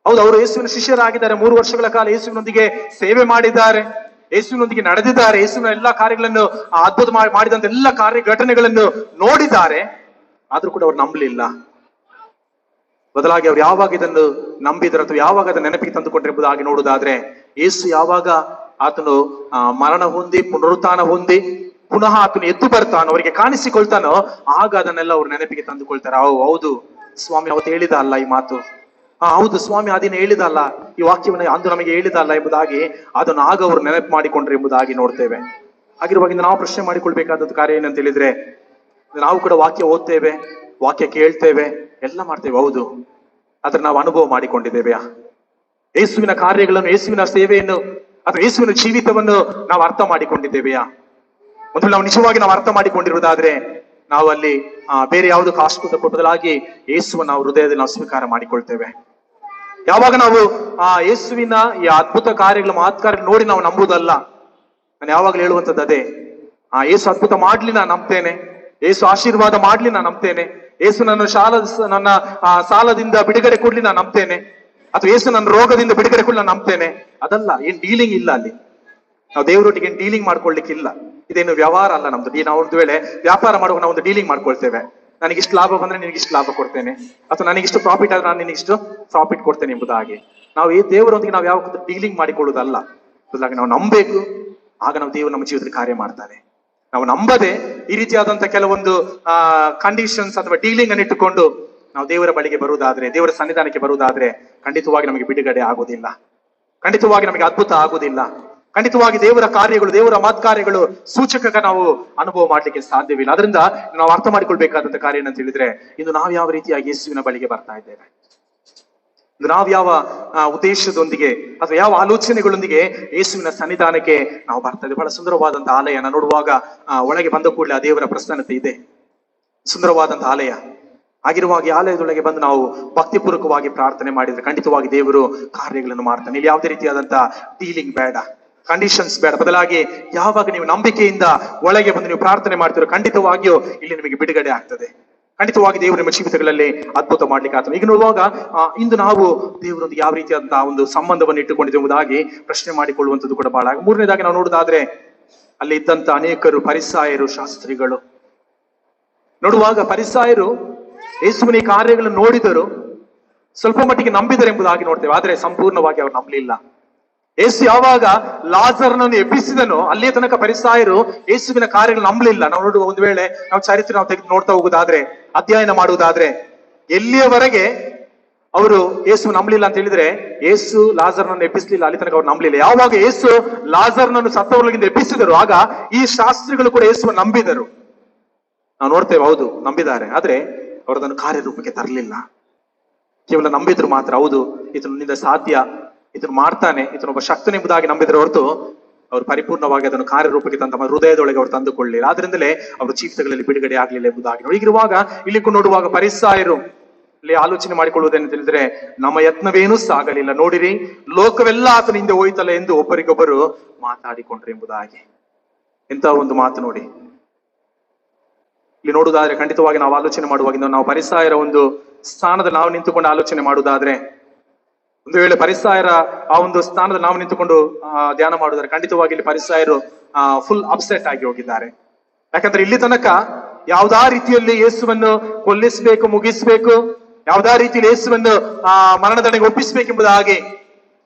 ಹೌದು, ಅವರು ಯೇಸುವಿನ ಶಿಷ್ಯರಾಗಿದ್ದಾರೆ, 3 ವರ್ಷಗಳ ಕಾಲ ಯೇಸುವಿನೊಂದಿಗೆ ಸೇವೆ ಮಾಡಿದ್ದಾರೆ, ಯೇಸುವಿನೊಂದಿಗೆ ನಡೆದಿದ್ದಾರೆ, ಯೇಸುವಿನ ಎಲ್ಲಾ ಕಾರ್ಯಗಳನ್ನು, ಅದ್ಭುತ ಮಾಡಿದಂತ ಎಲ್ಲ ಕಾರ್ಯ ಘಟನೆಗಳನ್ನು ನೋಡಿದ್ದಾರೆ. ಆದ್ರೂ ಕೂಡ ಅವ್ರು ನಂಬಲಿಲ್ಲ. ಬದಲಾಗಿ ಅವ್ರು ಯಾವಾಗ ಇದನ್ನು ನಂಬಿದ್ರು ಅಥವಾ ಯಾವಾಗ ಅದನ್ನು ನೆನಪಿಗೆ ತಂದುಕೊಂಡಿರಬಹುದಾಗಿ ನೋಡುವುದಾದ್ರೆ, ಯೇಸು ಯಾವಾಗ ಆತನು ಮರಣ ಹೊಂದಿ ಪುನರುತ್ಥಾನ ಹೊಂದಿ ಪುನಃ ಆತನು ಎದ್ದು ಬರ್ತಾನೋ, ಅವರಿಗೆ ಕಾಣಿಸಿಕೊಳ್ತಾನೋ, ಆಗ ಅದನ್ನೆಲ್ಲ ಅವ್ರು ನೆನಪಿಗೆ ತಂದುಕೊಳ್ತಾರೆ. ಹೌದು ಸ್ವಾಮಿ ಅವತ್ತು ಹೇಳಿದ ಅಲ್ಲ ಈ ಮಾತು, ಹೌದು ಸ್ವಾಮಿ ಆ ದಿನ ಹೇಳಿದ ಅಲ್ಲ, ಈ ವಾಕ್ಯವನ್ನು ಅಂದು ನಮಗೆ ಹೇಳಿದ ಅಲ್ಲ ಎಂಬುದಾಗಿ ಅದನ್ನು ಆಗ ಅವರು ನೆನಪು ಮಾಡಿಕೊಂಡ್ರು ಎಂಬುದಾಗಿ ನೋಡ್ತೇವೆ. ಹಾಗಿರುವಾಗ ನಾವು ಪ್ರಶ್ನೆ ಮಾಡಿಕೊಳ್ಬೇಕಾದದ್ದು ಕಾರ್ಯ ಏನಂತ ಹೇಳಿದ್ರೆ, ನಾವು ಕೂಡ ವಾಕ್ಯ ಓದ್ತೇವೆ, ವಾಕ್ಯ ಕೇಳ್ತೇವೆ, ಎಲ್ಲ ಮಾಡ್ತೇವೆ, ಹೌದು, ಆದ್ರೆ ನಾವು ಅನುಭವ ಮಾಡಿಕೊಂಡಿದ್ದೇವೆಯಾ? ಯೇಸುವಿನ ಕಾರ್ಯಗಳನ್ನು, ಯೇಸುವಿನ ಸೇವೆಯನ್ನು ಅಥವಾ ಯೇಸುವಿನ ಜೀವಿತವನ್ನು ನಾವು ಅರ್ಥ ಮಾಡಿಕೊಂಡಿದ್ದೇವೆಯಾ? ಒಂದು ನಾವು ನಿಜವಾಗಿ ನಾವು ಅರ್ಥ ಮಾಡಿಕೊಂಡಿರುವುದಾದ್ರೆ ನಾವು ಅಲ್ಲಿ ಬೇರೆ ಯಾವುದಕ್ಕೂ ಆಸ್ಪದ ಕೊಟ್ಟದಲಾಗಿ ಯೇಸುವನ್ನು ನಾವು ಹೃದಯದಲ್ಲಿ ನಾವು ಸ್ವೀಕಾರ ಮಾಡಿಕೊಳ್ತೇವೆ. ಯಾವಾಗ ನಾವು ಯೇಸುವಿನ ಈ ಅದ್ಭುತ ಕಾರ್ಯಗಳು, ಮಹತ್ ಕಾರ್ಯಗಳು ನೋಡಿ ನಾವು ನಂಬುವುದಲ್ಲ. ನಾನು ಯಾವಾಗಲೂ ಹೇಳುವಂಥದ್ದು ಅದೇ, ಯೇಸು ಅದ್ಭುತ ಮಾಡ್ಲಿ ನಾನು ನಂಬ್ತೇನೆ, ಯೇಸು ಆಶೀರ್ವಾದ ಮಾಡ್ಲಿ ನಾನು ನಂಬ್ತೇನೆ, ಯೇಸು ನನ್ನ ಸಾಲದಿಂದ ಬಿಡುಗಡೆ ಕೊಡ್ಲಿ ನಾನು ನಂಬ್ತೇನೆ. ಅಥವಾ ಯೇಸು ನನ್ನ ರೋಗದಿಂದ ಬಿಡುಗಡೆ ಕೂಡ ನಾನು ನಂಬ್ತೇನೆ, ಅದಲ್ಲ. ಏನ್ ಡೀಲಿಂಗ್ ಇಲ್ಲ ಅಲ್ಲಿ. ನಾವು ದೇವರೊಟ್ಟಿಗೆ ಏನ್ ಡೀಲಿಂಗ್ ಮಾಡ್ಕೊಳ್ಲಿಕ್ಕಿಲ್ಲ. ಇದೇನು ವ್ಯವಹಾರ ಅಲ್ಲ ನಮ್ದು. ನಾವು ಒಂದು ವೇಳೆ ವ್ಯಾಪಾರ ಮಾಡುವಾಗ ನಾವು ಒಂದು ಡೀಲಿಂಗ್ ಮಾಡ್ಕೊಳ್ತೇವೆ. ನನಗಿಷ್ಟು ಲಾಭ ಬಂದ್ರೆ ನಿನಗಿಷ್ಟು ಲಾಭ ಕೊಡ್ತೇನೆ, ಅಥವಾ ನನಗಿಷ್ಟು ಪ್ರಾಫಿಟ್ ಆದ್ರೆ ನಾನು ನಿನಗಿಷ್ಟು ಪ್ರಾಫಿಟ್ ಕೊಡ್ತೇನೆ ಎಂಬುದಾಗಿ. ನಾವು ಈ ದೇವರೊಂದಿಗೆ ನಾವು ಯಾವ ಡೀಲಿಂಗ್ ಮಾಡಿಕೊಳ್ಳುವುದಲ್ಲ. ಬದಲಾಗಿ ನಾವು ನಂಬಬೇಕು, ಆಗ ನಾವು ದೇವರು ನಮ್ಮ ಜೀವಿತದಲ್ಲಿ ಕಾರ್ಯ ಮಾಡ್ತಾನೆ. ನಾವು ನಂಬದೆ ಈ ರೀತಿಯಾದಂತಹ ಕೆಲವೊಂದು ಕಂಡೀಷನ್ಸ್ ಅಥವಾ ಡೀಲಿಂಗ್ ಅನ್ನು ಇಟ್ಟುಕೊಂಡು ನಾವು ದೇವರ ಬಳಿಗೆ ಬರುವುದಾದ್ರೆ, ದೇವರ ಸನ್ನಿಧಾನಕ್ಕೆ ಬರುವುದಾದ್ರೆ, ಖಂಡಿತವಾಗಿ ನಮಗೆ ಬಿಡುಗಡೆ ಆಗುವುದಿಲ್ಲ, ಖಂಡಿತವಾಗಿ ನಮಗೆ ಅದ್ಭುತ ಆಗುವುದಿಲ್ಲ, ಖಂಡಿತವಾಗಿ ದೇವರ ಕಾರ್ಯಗಳು, ದೇವರ ಮಹತ್ಕಾರ್ಯಗಳು ಸೂಚಕ ನಾವು ಅನುಭವ ಮಾಡ್ಲಿಕ್ಕೆ ಸಾಧ್ಯವಿಲ್ಲ. ಅದರಿಂದ ನಾವು ಅರ್ಥ ಮಾಡಿಕೊಳ್ಬೇಕಾದಂತ ಕಾರ್ಯ ಏನಂತ ಹೇಳಿದ್ರೆ, ಇಂದು ನಾವು ಯಾವ ರೀತಿಯಾಗಿ ಯೇಸುವಿನ ಬಳಿಗೆ ಬರ್ತಾ ಇದ್ದೇವೆ, ನಾವು ಯಾವ ಉದ್ದೇಶದೊಂದಿಗೆ ಅಥವಾ ಯಾವ ಆಲೋಚನೆಗಳೊಂದಿಗೆ ಯೇಸುವಿನ ಸನ್ನಿಧಾನಕ್ಕೆ ನಾವು ಬರ್ತಾ ಇದ್ದೇವೆ. ಬಹಳ ಸುಂದರವಾದಂತಹ ಆಲಯ. ನಾನು ನೋಡುವಾಗ ಒಳಗೆ ಬಂದ ಕೂಡಲೇ ಆ ದೇವರ ಪ್ರಸನ್ನತೆ ಇದೆ, ಸುಂದರವಾದಂತಹ ಆಲಯ. ಆಗಿರುವಾಗ ಆಲಯದೊಳಗೆ ಬಂದು ನಾವು ಭಕ್ತಿಪೂರ್ವಕವಾಗಿ ಪ್ರಾರ್ಥನೆ ಮಾಡಿದ್ರೆ ಖಂಡಿತವಾಗಿ ದೇವರು ಕಾರ್ಯಗಳನ್ನು ಮಾಡ್ತಾನೆ. ಇಲ್ಲಿ ಯಾವುದೇ ರೀತಿಯಾದಂತಹ ಡೀಲಿಂಗ್ ಬೇಡ, ಕಂಡೀಷನ್ಸ್ ಬೇಡ. ಬದಲಾಗಿ ಯಾವಾಗ ನೀವು ನಂಬಿಕೆಯಿಂದ ಒಳಗೆ ಬಂದು ನೀವು ಪ್ರಾರ್ಥನೆ ಮಾಡ್ತೀರೋ ಖಂಡಿತವಾಗಿಯೂ ಇಲ್ಲಿ ನಿಮಗೆ ಬಿಡುಗಡೆ ಆಗ್ತದೆ. ಖಂಡಿತವಾಗಿ ದೇವರು ನಿಮ್ಮ ಜೀವಿತಗಳಲ್ಲಿ ಅದ್ಭುತ ಮಾಡ್ಲಿಕ್ಕೆ ಆಗ್ತದೆ. ಈಗ ನೋಡುವಾಗ ಇಂದು ನಾವು ದೇವರೊಂದಿಗೆ ಯಾವ ರೀತಿಯಾದಂತಹ ಒಂದು ಸಂಬಂಧವನ್ನು ಇಟ್ಟುಕೊಂಡಿದ್ದೇವೆ ಎಂಬುದಾಗಿ ಪ್ರಶ್ನೆ ಮಾಡಿಕೊಳ್ಳುವಂಥದ್ದು ಕೂಡ ಬಹಳ. ಮೂರನೇದಾಗಿ ನಾವು ನೋಡುವುದಾದ್ರೆ, ಅಲ್ಲಿ ಇದ್ದಂತ ಅನೇಕರು ಫರಿಸಾಯರು, ಶಾಸ್ತ್ರಿಗಳು. ನೋಡುವಾಗ ಫರಿಸಾಯರು ಯೇಸುವಿನ ಈ ಕಾರ್ಯಗಳನ್ನು ನೋಡಿದರು, ಸ್ವಲ್ಪ ಮಟ್ಟಿಗೆ ನಂಬಿದರು ಎಂಬುದಾಗಿ ನೋಡ್ತೇವೆ. ಆದ್ರೆ ಸಂಪೂರ್ಣವಾಗಿ ಅವರು ನಂಬಲಿಲ್ಲ. ಯೇಸು ಯಾವಾಗ ಲಾಜರನನ್ನು ಎಬ್ಬಿಸಿದನೋ ಅಲ್ಲಿಯ ತನಕ ಫರಿಸಾಯರು ಯೇಸುವಿನ ಕಾರ್ಯಗಳು ನಂಬಲಿಲ್ಲ. ನಾವು ನೋಡುವ ಒಂದು ವೇಳೆ ನಾವು ಚರಿತ್ರೆ ನಾವು ತೆಗೆದು ನೋಡ್ತಾ ಹೋಗುದಾದ್ರೆ, ಅಧ್ಯಯನ ಮಾಡುವುದಾದ್ರೆ, ಎಲ್ಲಿಯವರೆಗೆ ಅವರು ಯೇಸು ನಂಬಲಿಲ್ಲ ಅಂತ ಹೇಳಿದ್ರೆ, ಯೇಸು ಲಾಜರನನ್ನು ಎಬ್ಬಿಸಲಿಲ್ಲ, ಅಲ್ಲಿ ತನಕ ಅವ್ರು ನಂಬಲಿಲ್ಲ. ಯಾವಾಗ ಯೇಸು ಲಾಜರನನ್ನು ಸತ್ತವರೊಳಗಿಂದ ಎಬ್ಬಿಸಿದರು ಆಗ ಈ ಶಾಸ್ತ್ರಿಗಳು ಕೂಡ ಯೇಸುವನ್ನು ನಂಬಿದರು. ನಾವು ನೋಡ್ತೇವೆ, ಹೌದು ನಂಬಿದ್ದಾರೆ, ಆದ್ರೆ ಅವರದನ್ನು ಕಾರ್ಯರೂಪಕ್ಕೆ ತರಲಿಲ್ಲ. ಕೇವಲ ನಂಬಿದ್ರು ಮಾತ್ರ. ಹೌದು, ಇದರಿಂದ ಸಾಧ್ಯ, ಇದನ್ನು ಮಾಡ್ತಾನೆ, ಇದನ್ನೊಬ್ಬ ಶಕ್ತನೆಂಬುದಾಗಿ ನಂಬಿದ್ರೆ ಹೊರತು ಅವರು ಪರಿಪೂರ್ಣವಾಗಿ ಅದನ್ನು ಕಾರ್ಯರೂಪಕ್ಕೆ ತಮ್ಮ ಹೃದಯದೊಳಗೆ ಅವರು ತಂದುಕೊಳ್ಳಲಿಲ್ಲ. ಆದ್ರಿಂದಲೇ ಅವರ ಜೀವಿತಗಳಲ್ಲಿ ಬಿಡುಗಡೆ ಆಗಲಿಲ್ಲ ಎಂಬುದಾಗಿ ನೋಡಿ. ಹೀಗಿರುವಾಗ ಇಲ್ಲಿ ನೋಡುವಾಗ ಫರಿಸಾಯರು ಇಲ್ಲಿ ಆಲೋಚನೆ ಮಾಡಿಕೊಳ್ಳುವುದೇನು ತಿಳಿದ್ರೆ, ನಮ್ಮ ಯತ್ನವೇನೂ ಸಾಗಲಿಲ್ಲ, ನೋಡಿರಿ ಲೋಕವೆಲ್ಲ ಆತನ ಹಿಂದೆ ಹೋಯ್ತಲ್ಲ ಎಂದು ಒಬ್ಬರಿಗೊಬ್ಬರು ಮಾತಾಡಿಕೊಂಡ್ರು ಎಂಬುದಾಗಿ. ಎಂತ ಒಂದು ಮಾತು ನೋಡಿ. ಇಲ್ಲಿ ನೋಡುವುದಾದ್ರೆ ಖಂಡಿತವಾಗಿ ನಾವು ಆಲೋಚನೆ ಮಾಡುವಾಗ ನಾವು ಫರಿಸಾಯರ ಒಂದು ಸ್ಥಾನದಲ್ಲಿ ನಾವು ನಿಂತುಕೊಂಡು ಆಲೋಚನೆ ಮಾಡುವುದಾದ್ರೆ, ಒಂದು ವೇಳೆ ಫರಿಸಾಯರ ಆ ಒಂದು ಸ್ಥಾನದಲ್ಲಿ ನಾವು ನಿಂತುಕೊಂಡು ಧ್ಯಾನ ಮಾಡುವುದಾದ್ರೆ ಖಂಡಿತವಾಗಿ ಇಲ್ಲಿ ಫರಿಸಾಯರು ಫುಲ್ ಅಪ್ಸೆಟ್ ಆಗಿ ಹೋಗಿದ್ದಾರೆ. ಯಾಕಂದ್ರೆ ಇಲ್ಲಿ ತನಕ ಯಾವ್ದಾ ರೀತಿಯಲ್ಲಿ ಯೇಸುವನ್ನು ಕೊಲ್ಲಿಸಬೇಕು, ಮುಗಿಸ್ಬೇಕು, ಯಾವ್ದಾ ರೀತಿಯಲ್ಲಿ ಯೇಸುವನ್ನು ಮರಣದಂಡನೆಗೆ ಒಪ್ಪಿಸಬೇಕೆಂಬುದಾಗಿ